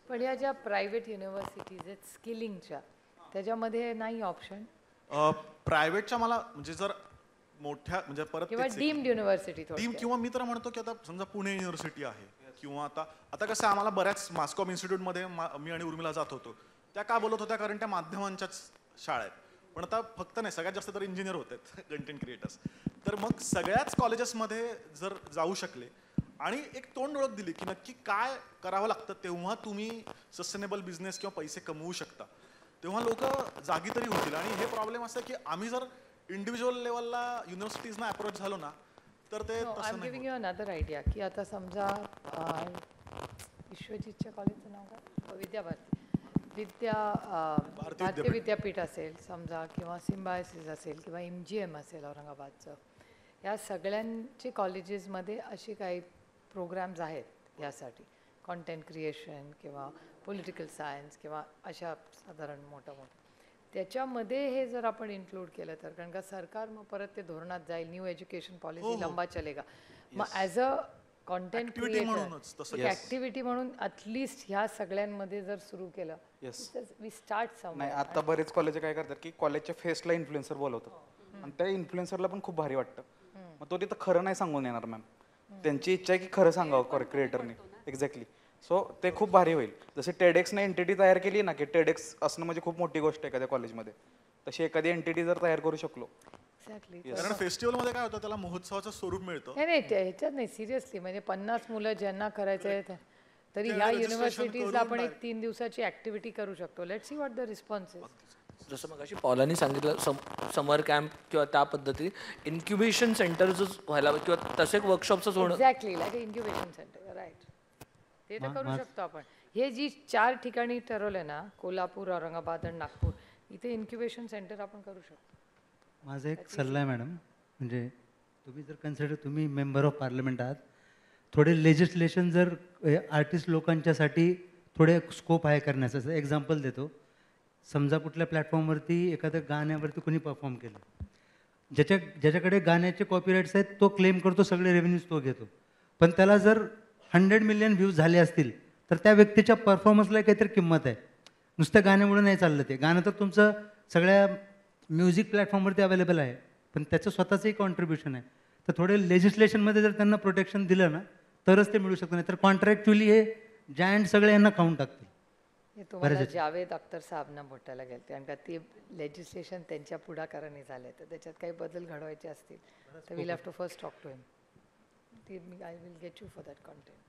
पण या ज्या प्रायव्हेट युनिव्हर्सिटीज आहेत स्किलिंगच्या, त्याच्यामध्ये नाही ऑप्शन प्रायव्हेटच्या मला म्हणजे जर मोठ्या म्हणजे परत किंवा डीम्ड युनिव्हर्सिटी डीम किंवा मी तर म्हणतो की आता समजा पुणे युनिव्हर्सिटी आहे किंवा आता कसं आम्हाला बऱ्याच मास्कॉम इन्स्टिट्यूटमध्ये मी आणि उर्मिला जात होतो. त्या का बोलत होत्या कारण त्या माध्यमांच्याच शाळा आहेत. पण आता फक्त नाही, सगळ्यात जास्त तर इंजिनियर होत आहेत कंटेंट क्रिएटर्स. तर मग सगळ्याच कॉलेजेसमध्ये जर जाऊ शकले आणि एक तोंड ओळख दिली की नक्की काय करावं लागतं तेव्हा तुम्ही सस्टेनेबल बिझनेस किंवा पैसे कमवू शकता, तेव्हा लोक जागी तरी होतील. आणि हे प्रॉब्लेम असं की आम्ही जर इंडिव्हिज्युअल लेवलला युनिव्हर्सिटीजना अप्रोच झालो ना तर ते I am giving you another idea की आता समजा विश्वजितच्या कॉलेजचं नाव काय, भारतीय विद्यापीठ असेल समजा, किंवा सिम्बायसिस असेल किंवा MGM असेल औरंगाबादचं, या सगळ्यांचे कॉलेजेसमध्ये अशी काही प्रोग्राम्स आहेत यासाठी. कॉन्टेंट क्रिएशन किंवा पॉलिटिकल सायन्स किंवा अशा साधारण मोठं त्याच्यामध्ये हे जर आपण इन्क्लूड केलं तर, कारण का सरकार मग परत ते धोरणात जाईल, न्यू एज्युकेशन पॉलिसी लंबा चलेगा. मग as a content creator activity म्हणून ॲटलिस्ट ह्या सगळ्यांमध्ये जर सुरू केलं, वी स्टार्ट सम. नाही, आता बरेच कॉलेज काय करतात की कॉलेजच्या फेस्टला इन्फ्लुएन्सर बोलवतात आणि त्या इन्फ्लुएन्सरला पण खूप भारी वाटतं. मग तो तिथं खरं नाही सांगून येणार मॅम, त्यांची इच्छा आहे की खरं सांगावं क्रिएटरने. एक्झॅक्टली. सो ते खूप भारी होईल. जसे टेडेक्सने एंटिटी तयार केली ना, की टेडेक्स असणं म्हणजे खूप मोठी गोष्ट आहे एखाद्या कॉलेजमध्ये, तशी एखादी एंटिटी जर तयार करू शकलो. कारण फेस्टिवलमध्ये काय होतं, त्याला महोत्सवाचं स्वरूप मिळतं. नाही ह्याच्यात नाही, सिरियसली म्हणजे 50 मुलं ज्यांना करायचं आहे तरी ह्या युनिव्हर्सिटीजला आपण एक 3 दिवसाची ऍक्टिव्हिटी करू शकतो. Let's see what the response is. जसं मग अशी पॉलानी सांगितलं, समर कॅम्प किंवा त्या पद्धती इन्क्युबेशन सेंटरच व्हायला किंवा तसे वर्कशॉपच होणं. Exactly like incubation centre, right. ते तर करू शकतो आपण. हे जी 4 ठिकाणी ठरवलंय ना, कोल्हापूर, औरंगाबाद आणि नागपूर, इथे इन्क्युबेशन सेंटर आपण करू शकतो. माझा एक सल्ला आहे मॅडम, म्हणजे तुम्ही जर कन्सिडर, तुम्ही मेंबर ऑफ पार्लमेंट आहात, थोडे लेजिस्लेशन जर आर्टिस्ट लोकांच्यासाठी थोडे स्कोप आहे करण्याचं. एक्झाम्पल देतो. समजा कुठल्या प्लॅटफॉर्मवरती एखाद्या गाण्यावरती कोणी परफॉर्म केलं, ज्याच्याकडे गाण्याचे कॉपीराईट्स आहेत तो क्लेम करतो, सगळे रेव्हेन्यूज तो घेतो. पण त्याला जर 100 मिलियन व्ह्यूज झाले असतील तर त्या व्यक्तीच्या परफॉर्मन्सला काहीतरी किंमत आहे. नुसतं गाण्यामुळे नाही चाललं. ते गाणं तर तुमचं सगळ्या म्युझिक प्लॅटफॉर्मवरती अवेलेबल आहे, पण त्याचं स्वतःचंही कॉन्ट्रीब्युशन आहे. तर थोडे लेजिस्लेशनमध्ये जर त्यांना प्रोटेक्शन दिलं ना तरच ते मिळू शकतं. नाही तर कॉन्ट्रॅक्च्युअली हे जायंट सगळे यांना खाऊन टाकतील. हे तुम्हाला जावेद अख्तर साहेबांना भेटायला गेले, कारण का ते लेजिस्लेशन त्यांच्या पुढाकाराने झाले, तर त्याच्यात काही बदल घडवायचे असतील तर will have to first talk to him. I will get you for that content.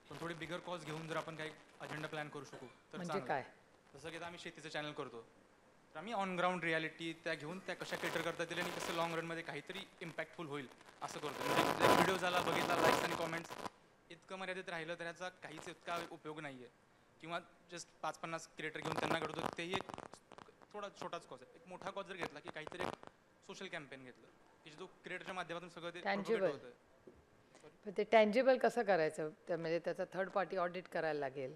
पण थोडी बिगर कॉज घेऊन जर आपण काही अजेंडा प्लॅन करू शकू तर म्हणजे काय? जसं की आम्ही शेतीचं चॅनल करतो, तर आम्ही ऑन ग्राउंड रियालिटी त्या घेऊन त्या कशा केटर करता येतील आणि कसं लॉंग रनमध्ये काहीतरी इम्पॅक्टफुल होईल असं करतो. म्हणजे व्हिडिओ झाला, बघितला, लाईक्स आणि कॉमेंट्स इतकं मर्यादित राहिलं तर याचा काहीच इतका उपयोग नाही आहे. किंवा जस्ट 5-50 क्रिएटर घेऊन त्यांना घडवतो, तेही एक थोडा छोटाच कॉज आहे. एक मोठा कॉज जर घेतला की काहीतरी एक सोशल कॅम्पेन घेतलं की जो क्रिएटरच्या माध्यमातून सगळं ते टँजिबल होतं. ते टँजिबल कसं करायचं, म्हणजे त्याचा थर्ड पार्टी ऑडिट करायला लागेल.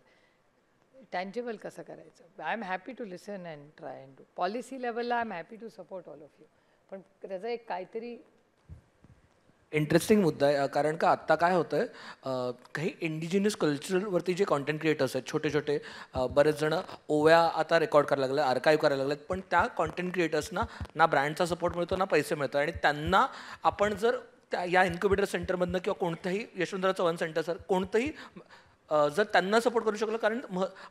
टँजिबल कसं करायचं? I am happy to listen and try and do. Policy लेवलला I am happy to support all of you, पण त्याचा एक काहीतरी इंटरेस्टिंग मुद्दा आहे. कारण का आत्ता काय होतं आहे, काही इंडिजिनियस कल्चरवरती जे कॉन्टेंट क्रिएटर्स आहेत छोटे छोटे, बरेच जण ओव्या आता रेकॉर्ड करायला लागले, आर्काईव्ह करायला लागलेत, पण त्या कॉन्टेंट क्रिएटर्सना ना ब्रँडचा सपोर्ट मिळतो ना पैसे मिळतात. आणि त्यांना आपण जर त्या या इन्क्युबेटर सेंटरमधनं किंवा कोणत्याही यशवंतराव चव्हाण सेंटर सर कोणतंही जर त्यांना सपोर्ट करू शकलं, कारण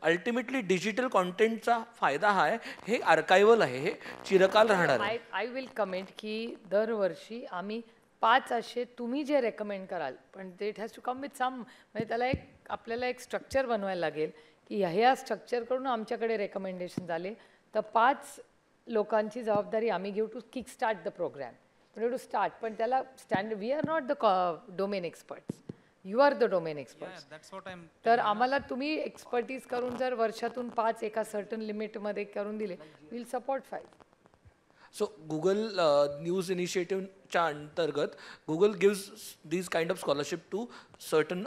अल्टिमेटली डिजिटल कॉन्टेंटचा फायदा हा आहे, हे आर्कायवल आहे, हे चिरकाल राहणार आहे. आय विल कमेंट की दरवर्षी आम्ही 5 असे तुम्ही जे रेकमेंड कराल, पण ते it has to come with some, म्हणजे त्याला एक आपल्याला एक स्ट्रक्चर बनवायला लागेल की ह्या स्ट्रक्चरकडून आमच्याकडे रेकमेंडेशन झाले तर 5 लोकांची जबाबदारी आम्ही घेऊ to kick start the programme. To start, पण त्याला standard, we are not the domain experts, you are the domain experts. तर आम्हाला तुम्ही एक्सपर्टीज करून जर वर्षातून 5 एका सर्टन लिमिटमध्ये करून दिले, will support 5. So Google news इनिशिएटिव्हच्या अंतर्गत Google gives these kind of scholarship to certain.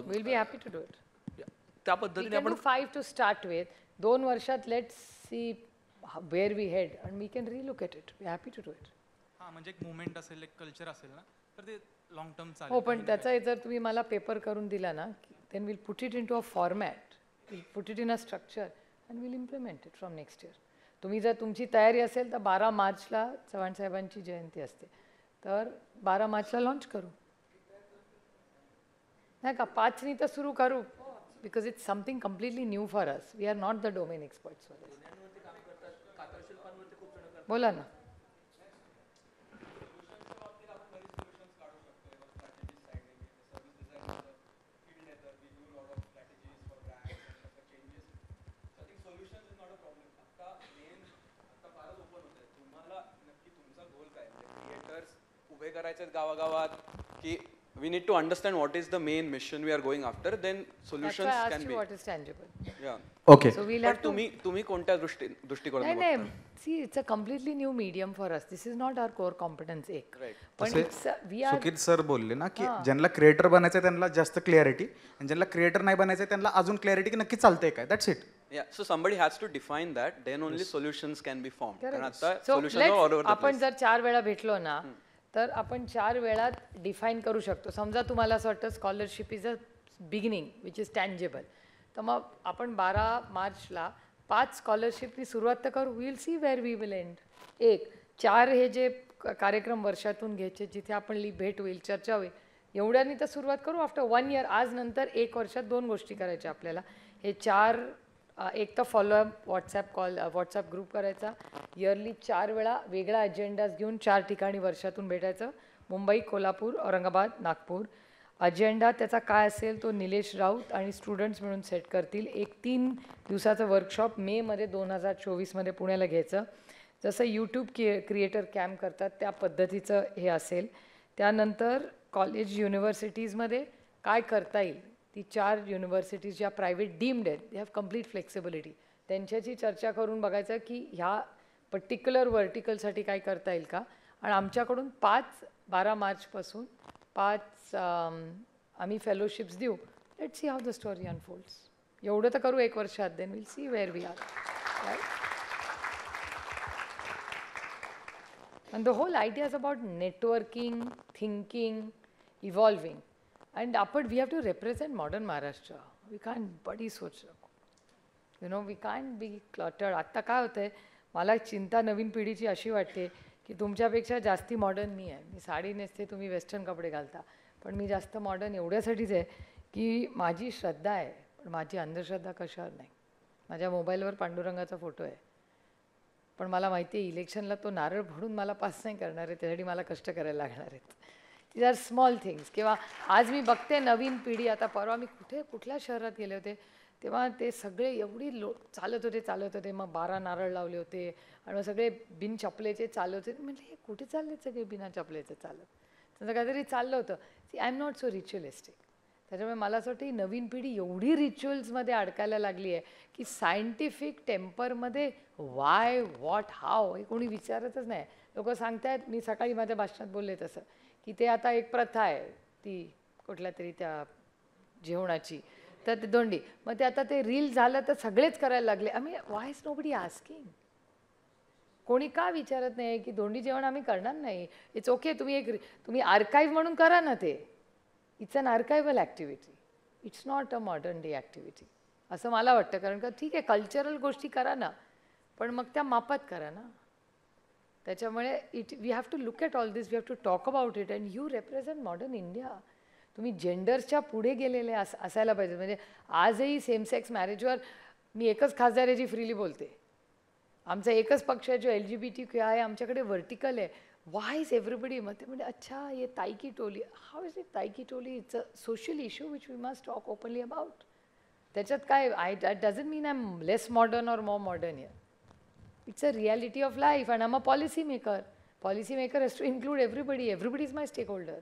Will be happy to do it. त्या पद्धतीने आपण 5 टू स्टार्ट विथ, 2 वर्षात let's see where we head and we can relocate it. We happy to do it. हां, म्हणजे एक movement असेल, एक culture असेल ना, तर ते लॉंग टर्म चालेल. हो, पण त्याचा जर तुम्ही मला पेपर करून दिला ना, then will put it into a format, will put it in a structure and will implement it from next year. तुम्ही जर तुमची तयारी असेल तर 12 मार्चला चव्हाण साहेबांची जयंती असते, तर 12 मार्चला लॉन्च करू, नाही का? 5नी तर सुरू करू, because it's something completely new for us. We are not the domain experts. बोला ना. उभे करायचे गावागावात की we need to understand what is the main mission we are going after, then solutions That's why I can asked be. you what is tangible. Yeah. Okay. So we'll But have to. तुम्ही कोणत्या दृष्टिकोनातून नाही बघता? see, it's a completely new medium for us. This is not our core competence एक. पण तसे we are सुकीत sir बोलले ना की ज्यांना क्रिएटर बनायचं त्यांना जास्त क्लिअरिटी आणि ज्यांना क्रिएटर नाही बनायचं त्यांना अजून क्लिअरिटी की नक्की चालतंय काय. That's it. Yeah, so somebody has to define that, then only solutions can be formed. कारण आता So solutions are all over the आपण place. जर 4 वेळा भेटलो ना तर आपण 4 वेळात डिफाईन करू शकतो. समजा तुम्हाला असं वाटतं scholarship is a beginning which is टँजेबल, तर मग आपण 12 मार्चला 5 स्कॉलरशिपनी सुरुवात तर करू. Will see where we will end. 4 हे जे कार्यक्रम वर्षातून घ्यायचे जिथे आपण भेट होईल, चर्चा होईल, एवढ्यानी तर सुरुवात करू. आफ्टर 1 इयर, आज नंतर 1 वर्षात 2 गोष्टी करायच्या आपल्याला. हे 4 एक तर फॉलोअप व्हॉट्सॲप ग्रुप करायचा, इयरली 4 वेळा वेगळा अजेंडाज घेऊन 4 ठिकाणी वर्षातून भेटायचं. मुंबई, कोल्हापूर, औरंगाबाद, नागपूर. अजेंडा त्याचा काय असेल तो निलेश राऊत आणि स्टुडंट्स मिळून सेट करतील. एक 3 दिवसाचं वर्कशॉप मेमध्ये 2024मध्ये पुण्याला घ्यायचं. जसं यूट्यूब क्रिएटर कॅम्प करतात त्या पद्धतीचं हे असेल. त्यानंतर कॉलेज युनिव्हर्सिटीजमध्ये काय करता येईल, ती 4 युनिव्हर्सिटीज ज्या प्रायव्हेट डीम्ड आहेत, दे हॅव कम्प्लीट फ्लेक्सिबिलिटी, त्यांच्याशी चर्चा करून बघायचं की ह्या पर्टिक्युलर व्हर्टिकलसाठी काय करता येईल का. आणि आमच्याकडून 12 मार्चपासून 5 आम्ही फेलोशिप्स देऊ. Let see how the story unfolds. एवढं तर करू 1 वर्षात, then will see where we are. And the whole idea is about networking, thinking, evolving. And we have to represent modern Maharashtra. We can't badi soch rakho. You know, we can't be cluttered. आता काय होतंय, मला चिंता नवीन पिढीची अशी वाटते की तुमच्यापेक्षा जास्ती मॉडर्न मी आहे. मी साडी नेसते, तुम्ही वेस्टर्न कपडे घालता, पण मी जास्त मॉडर्न एवढ्यासाठीच आहे की माझी श्रद्धा आहे, पण माझी अंधश्रद्धा कशावर नाही. माझ्या मोबाईलवर पांडुरंगाचा फोटो आहे, पण मला माहिती आहे इलेक्शनला तो नारळ फोडून मला पास नाही करणार आहे, त्यासाठी मला कष्ट करायला लागणार आहेत. These are small things. किंवा आज मी बघते नवीन पिढी, आता परवा मी कुठल्या शहरात गेले होते तेव्हा ते सगळे एवढी चालत होते, मग 12 नारळ लावले होते आणि मग सगळे बिन चपलेचे चालत होते. म्हणजे हे कुठे चालले सगळे बिना चपलेचे चालत, त्यांचं काहीतरी चाललं होतं. See, I am not so ritualistic. त्याच्यामुळे मला असं वाटतं ही नवीन पिढी एवढी रिच्युअल्समध्ये अडकायला लागली आहे की सायंटिफिक टेम्परमध्ये वाय, व्हॉट, हाव हे कोणी विचारतच नाही. लोक सांगतायत, मी सकाळी माझ्या भाषणात बोलले तसं, की ते आता एक प्रथा आहे ती कुठल्या तरी त्या जेवणाची, तर ते दोंडी, मग ते आता ते रील झालं तर सगळेच करायला लागले. आम्ही वाय इज नोबडी आस्किंग. कोणी का विचारत नाही की दोंडी जेवण आम्ही करणार नाही. इट्स ओके, तुम्ही आर्काईव्ह म्हणून करा ना ते. It's an archival activity, it's not a modern day activity असं मला वाटतं. कारण का ठीक आहे, कल्चरल गोष्टी करा ना, पण मग त्या मापात करा ना. त्याच्यामुळे we have to look at all this, we have to talk about it, and you represent modern India. तुम्ही जेंडर्सच्या पुढे गेलेले असायला पाहिजे. म्हणजे आजही सेम सेक्स मॅरेजवर मी एकच खासदार आहे जी फ्रीली बोलते. आमचा एकच पक्ष आहे जो LGBTQ आहे, आमच्याकडे व्हर्टिकल आहे. Why is everybody म्हणजे अच्छा ये ताई की टोली. हाऊ इज इट ताई की टोली? It's a social issue which we must talk openly about. त्याच्यात काय that doesn't mean I am less modern or more modern here. It's a reality of life and I am a policy maker. Policy maker has to include everybody is my stakeholder.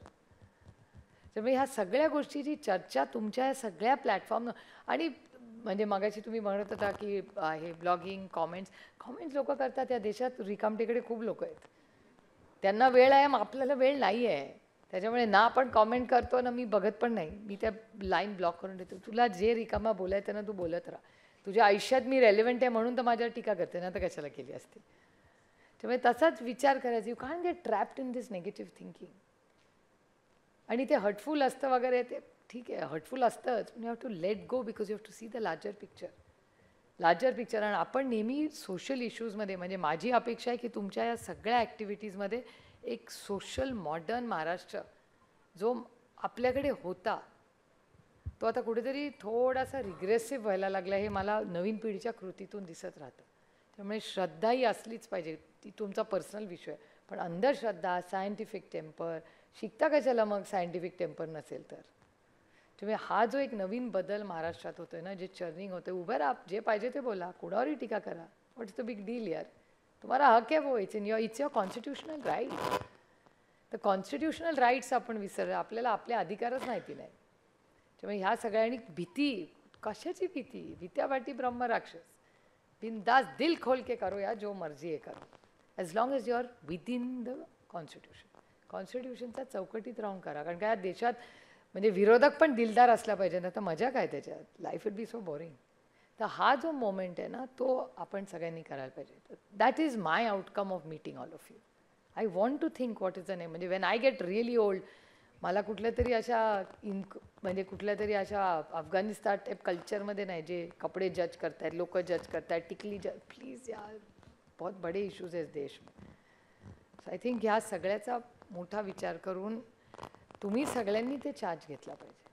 त्यामुळे ह्या सगळ्या गोष्टीची चर्चा तुमच्या या सगळ्या platform. आणि म्हणजे मगाशी तुम्ही म्हणत होता की हे ब्लॉगिंग, कॉमेंट्स लोक करतात. या देशात रिकामटेकडे खूप लोक आहेत, त्यांना वेळ आहे, मग आपल्याला वेळ नाही आहे. त्याच्यामुळे ना आपण कॉमेंट करतो ना मी बघत पण नाही. मी त्या लाईन ब्लॉक करून देतो. तुला जे रिकामा बोलायचं ना तू बोलत राहा. तुझ्या आयुष्यात मी रेलिव्हंट आहे म्हणून तर माझ्यावर टीका करते ना, तर कशाला केली असते. त्यामुळे तसाच विचार करायचा. You can get trapped in this negative thinking. आणि ते हर्टफुल असतं वगैरे, ते ठीक आहे हर्टफुल असतंच, पण you have to let go because you have to see the larger picture. आणि आपण नेहमी सोशल इश्यूजमध्ये, म्हणजे माझी अपेक्षा आहे की तुमच्या या सगळ्या ॲक्टिव्हिटीजमध्ये एक सोशल मॉडर्न महाराष्ट्र जो आपल्याकडे होता तो आता कुठेतरी थोडासा रिग्रेसिव्ह व्हायला लागला. हे मला नवीन पिढीच्या कृतीतून दिसत राहतं. त्यामुळे श्रद्धा ही असलीच पाहिजे, ती तुमचा पर्सनल विषय. पण अंधश्रद्धा, सायंटिफिक टेम्पर, शिकता कशाला मग सायंटिफिक टेम्पर नसेल तर. त्यामुळे हा जो एक नवीन बदल महाराष्ट्रात होतोय ना, जे चर्निंग होतं, उभं राहा, जे पाहिजे ते बोला, कुणावरही टीका करा. What is the big deal यार. तुम्हाला हक आहे वो, इट्स योर कॉन्स्टिट्यूशनल राईट. तर कॉन्स्टिट्युशनल राईट्स आपण विसरलो, आपल्याला आपले अधिकारच माहिती नाही. त्यामुळे ह्या सगळ्यांनी भीती, कशाची भीती, भीत्यावाटी ब्रह्म राक्षस, बिंदास दिल खोल के करो या जो मर्जी आहे करो, as long as you are within the constitution. कॉन्स्टिट्यूशनच्या चौकटीत राहून करा, कारण का या देशात म्हणजे विरोधक पण दिलदार असला पाहिजे ना, तर मजा काय त्याच्यात, life will be so boring. तर हा जो मोमेंट आहे ना, तो आपण सगळ्यांनी करायला पाहिजे. That is my outcome of meeting all of you. I want to think what is the name. म्हणजे when I get really old, मला कुठल्या तरी अशा म्हणजे कुठल्या तरी अशा अफगाणिस्तान टाईप कल्चरमध्ये नाही, जे कपडे जज करतायत, लोक जज करतायत, टिकली जज, प्लीज यार, बहुत बडे इश्यूज आहेत देश में. सो आय थिंक ह्या सगळ्याचा मोठा विचार करून तुम्ही सगळ्यांनी ते चार्ज घेतला पाहिजे.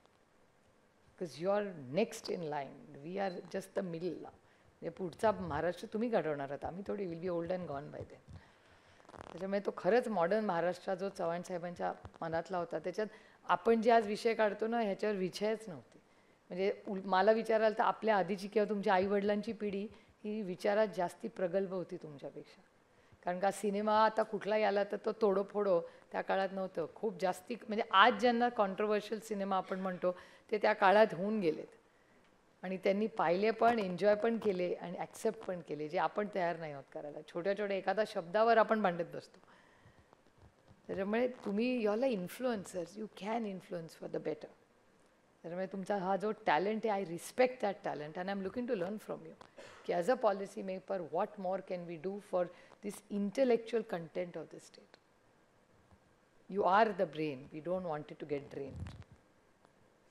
Because you are next in line, we are just the मिडलला. म्हणजे पुढचा महाराष्ट्र तुम्ही घडवणार आहात, आम्ही थोडी will be old and gone by then. त्याच्यामुळे तो खरंच मॉडर्न महाराष्ट्र जो चव्हाण साहेबांच्या मनातला होता, त्याच्यात आपण जे आज विषय काढतो ना, ह्याच्यावर विषयच नव्हते. म्हणजे मला विचाराल तर आपल्या आधीची किंवा तुमच्या आईवडिलांची पिढी ही विचारात जास्ती प्रगल्भ होती तुमच्यापेक्षा. कारण का सिनेमा आता कुठलाही आला तर तो तोडो फोडो त्या काळात नव्हतं. खूप जास्ती म्हणजे आज ज्यांना कॉन्ट्रोवर्शियल सिनेमा आपण म्हणतो ते त्या काळात होऊन गेलेत, आणि त्यांनी पाहिले पण, एन्जॉय पण केले आणि ॲक्सेप्ट पण केले, जे आपण तयार नाही होत करायला. छोट्या छोट्या एखाद्या शब्दावर आपण भांडत बसतो. त्याच्यामुळे तुम्ही याला influencers, you can influence for the better. त्याच्यामुळे तुमचा हा जो टॅलेंट आहे, I respect that talent and I am looking to learn from you की as a policy maker what more can we do for this intellectual content of the state. You are the brain, we don't want it to get drain.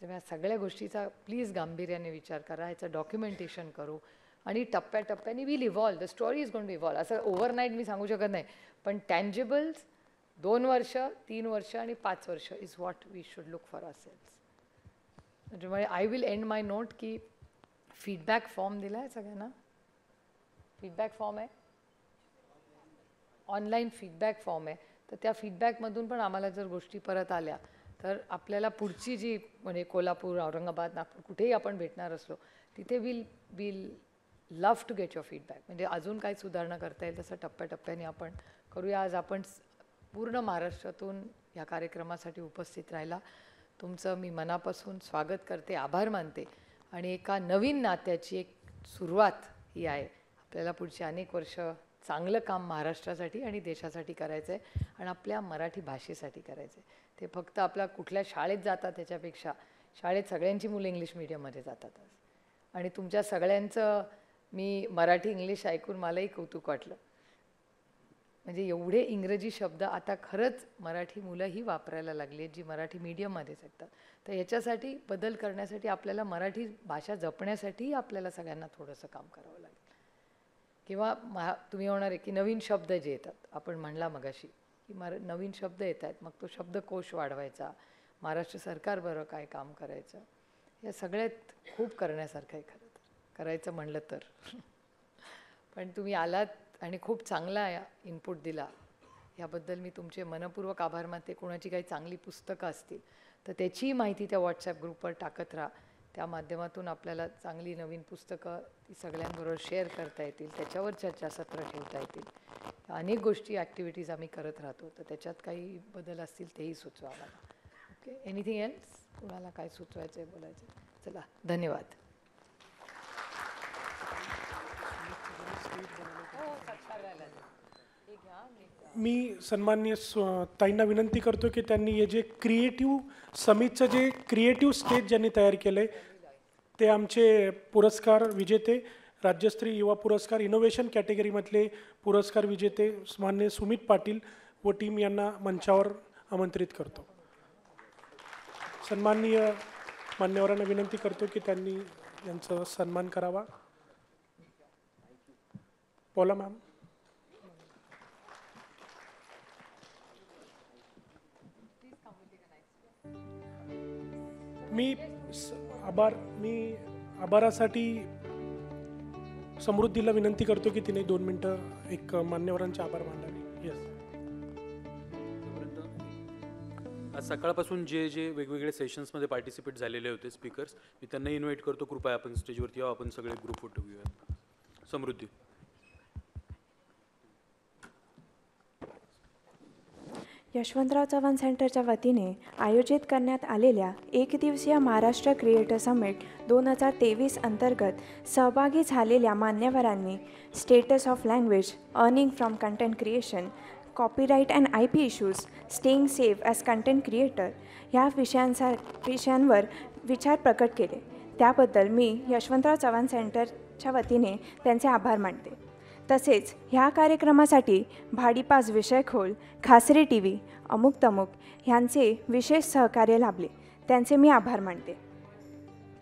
त्यामुळे सगळ्या गोष्टीचा please गांभीर्याने विचार करा, ह्याचं documentation करू आणि टप्प्याटप्प्याने will evolve. The story is going to evolve. असं ओव्हरनाईट मी सांगू शकत नाही, पण टँजिबल्स 2 वर्ष, 3 वर्ष आणि 5 वर्ष is what we should look for ourselves. त्याच्यामुळे I will end my note की फीडबॅक फॉर्म दिला आहे सगळ्यांना. फीडबॅक फॉर्म आहे, ऑनलाईन फीडबॅक फॉर्म आहे. तर त्या फीडबॅकमधून पण आम्हाला जर गोष्टी परत आल्या तर आपल्याला पुढची जी म्हणजे कोल्हापूर, औरंगाबाद, नागपूर कुठेही आपण भेटणार असलो तिथे will love to get your feedback. म्हणजे अजून काही सुधारणा करता येईल तसं टप्प्याटप्प्याने आपण करूया. आज आपण पूर्ण महाराष्ट्रातून या कार्यक्रमासाठी उपस्थित राहिला, तुमचं मी मनापासून स्वागत करते, आभार मानते. आणि एका नवीन नात्याची एक सुरुवात ही आहे. आपल्याला पुढची अनेक वर्ष चांगलं काम महाराष्ट्रासाठी आणि देशासाठी करायचं आहे आणि आपल्या मराठी भाषेसाठी करायचं आहे. ते फक्त आपल्या कुठल्या शाळेत जातात त्याच्यापेक्षा शाळेत सगळ्यांची मुलं इंग्लिश मीडियममध्ये जातात. आणि तुमच्या सगळ्यांचं मी मराठी इंग्लिश ऐकून मलाही कौतुक वाटलं. म्हणजे एवढे इंग्रजी शब्द आता खरंच मराठी मुलंही वापरायला लागली आहेत जी मराठी मीडियममध्ये शिकतात. तर याच्यासाठी बदल करण्यासाठी आपल्याला मराठी भाषा जपण्यासाठीही आपल्याला सगळ्यांना थोडंसं काम करावं लागेल. किंवा तुम्ही होणार आहे की नवीन शब्द जे येतात, आपण म्हणला मगाशी की नवीन शब्द येत आहेत, मग तो शब्दकोश वाढवायचा, महाराष्ट्र सरकारबरोबर काय काम करायचं, या सगळ्यात खूप करण्यासारखं आहे खरं तर, करायचं म्हणलं तर. पण तुम्ही आलात आणि खूप चांगला इनपुट दिला, याबद्दल मी तुमचे मनपूर्वक आभार मानते. कोणाची काही चांगली पुस्तकं असतील तर त्याचीही माहिती त्या व्हॉट्सॲप ग्रुपवर टाकत राहा. त्या माध्यमातून आपल्याला चांगली नवीन पुस्तकं ती सगळ्यांबरोबर शेअर करता येतील, त्याच्यावर चर्चासत्र ठेवता येतील. अनेक गोष्टी ॲक्टिव्हिटीज आम्ही करत राहतो, तर त्याच्यात काही बदल असतील तेही सुचवा मला. Okay, anything else? कुणाला काय सुचवायचं आहे, बोलायचं आहे? चला, धन्यवाद. मी सन्माननीय ताईंना विनंती करतो की त्यांनी हे जे क्रिएटिव्ह समिटचं जे क्रिएटिव्ह स्टेज ज्यांनी तयार केलं आहे ते आमचे पुरस्कार विजेते, राज्यस्तरीय युवा पुरस्कार इनोव्हेशन कॅटेगरीमधले पुरस्कार विजेते माननीय सुमित पाटील व टीम यांना मंचावर आमंत्रित करतो. सन्माननीय मान्यवरांना विनंती करतो की त्यांनी यांचा सन्मान करावा. बोला मॅम. मी आभारासाठी समृद्धीला विनंती करतो की तिने 2 मिनटं एक मान्यवरांचे आभार मानावे. येस. आज सकाळपासून जे वेगवेगळे सेशन्समध्ये पार्टिसिपेट झालेले होते स्पीकर्स, मी त्यांना इन्व्हाइट करतो, कृपया आपण स्टेजवरती यावं, आपण सगळे ग्रुप फोटो घेऊया. समृद्धी. यशवंतराव चव्हाण सेंटरच्या वतीने आयोजित करण्यात आलेल्या एकदिवसीय महाराष्ट्र क्रिएटर समिट 2023 अंतर्गत सहभागी झालेल्या मान्यवरांनी status of language, earning from content creation, copyright and IP issues, staying safe as content creator ह्या विषयांवर विचार प्रकट केले. त्याबद्दल मी यशवंतराव चव्हाण सेंटरच्या वतीने त्यांचे आभार मानते. तसेच ह्या कार्यक्रमासाठी भाडीपास विषय खोल, खासरी TV, अमुक तमुक ह्यांचे विशेष सहकार्य लाभले, त्यांचे मी आभार मानते.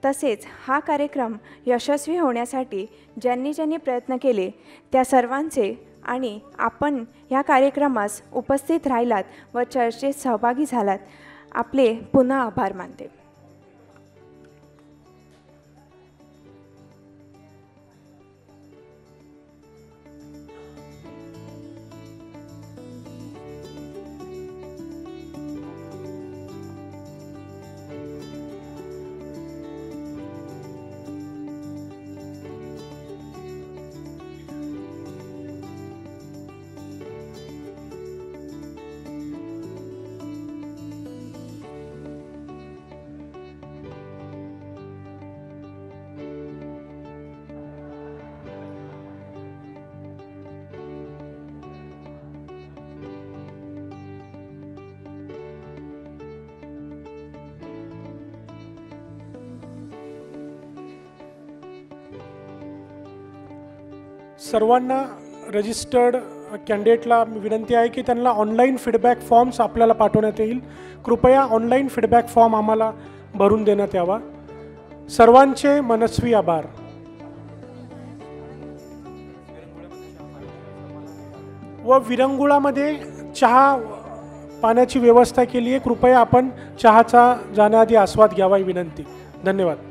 तसेच हा कार्यक्रम यशस्वी होण्यासाठी ज्यांनी ज्यांनी प्रयत्न केले त्या सर्वांचे आणि आपण या कार्यक्रमास उपस्थित राहिलात व चर्चेत सहभागी झालात, आपले पुन्हा आभार मानते. सर्वांना रजिस्टर्ड कॅन्डिडेटला विनंती आहे की त्यांना ऑनलाईन फीडबॅक फॉर्म्स आपल्याला पाठवण्यात येईल. कृपया ऑनलाईन फीडबॅक फॉर्म आम्हाला भरून देण्यात यावा. सर्वांचे मनस्वी आभार. व विरंगुळामध्ये चहा पाण्याची व्यवस्था केली आहे. कृपया आपण चहाचा जाण्याआधी आस्वाद घ्यावा ही विनंती. धन्यवाद.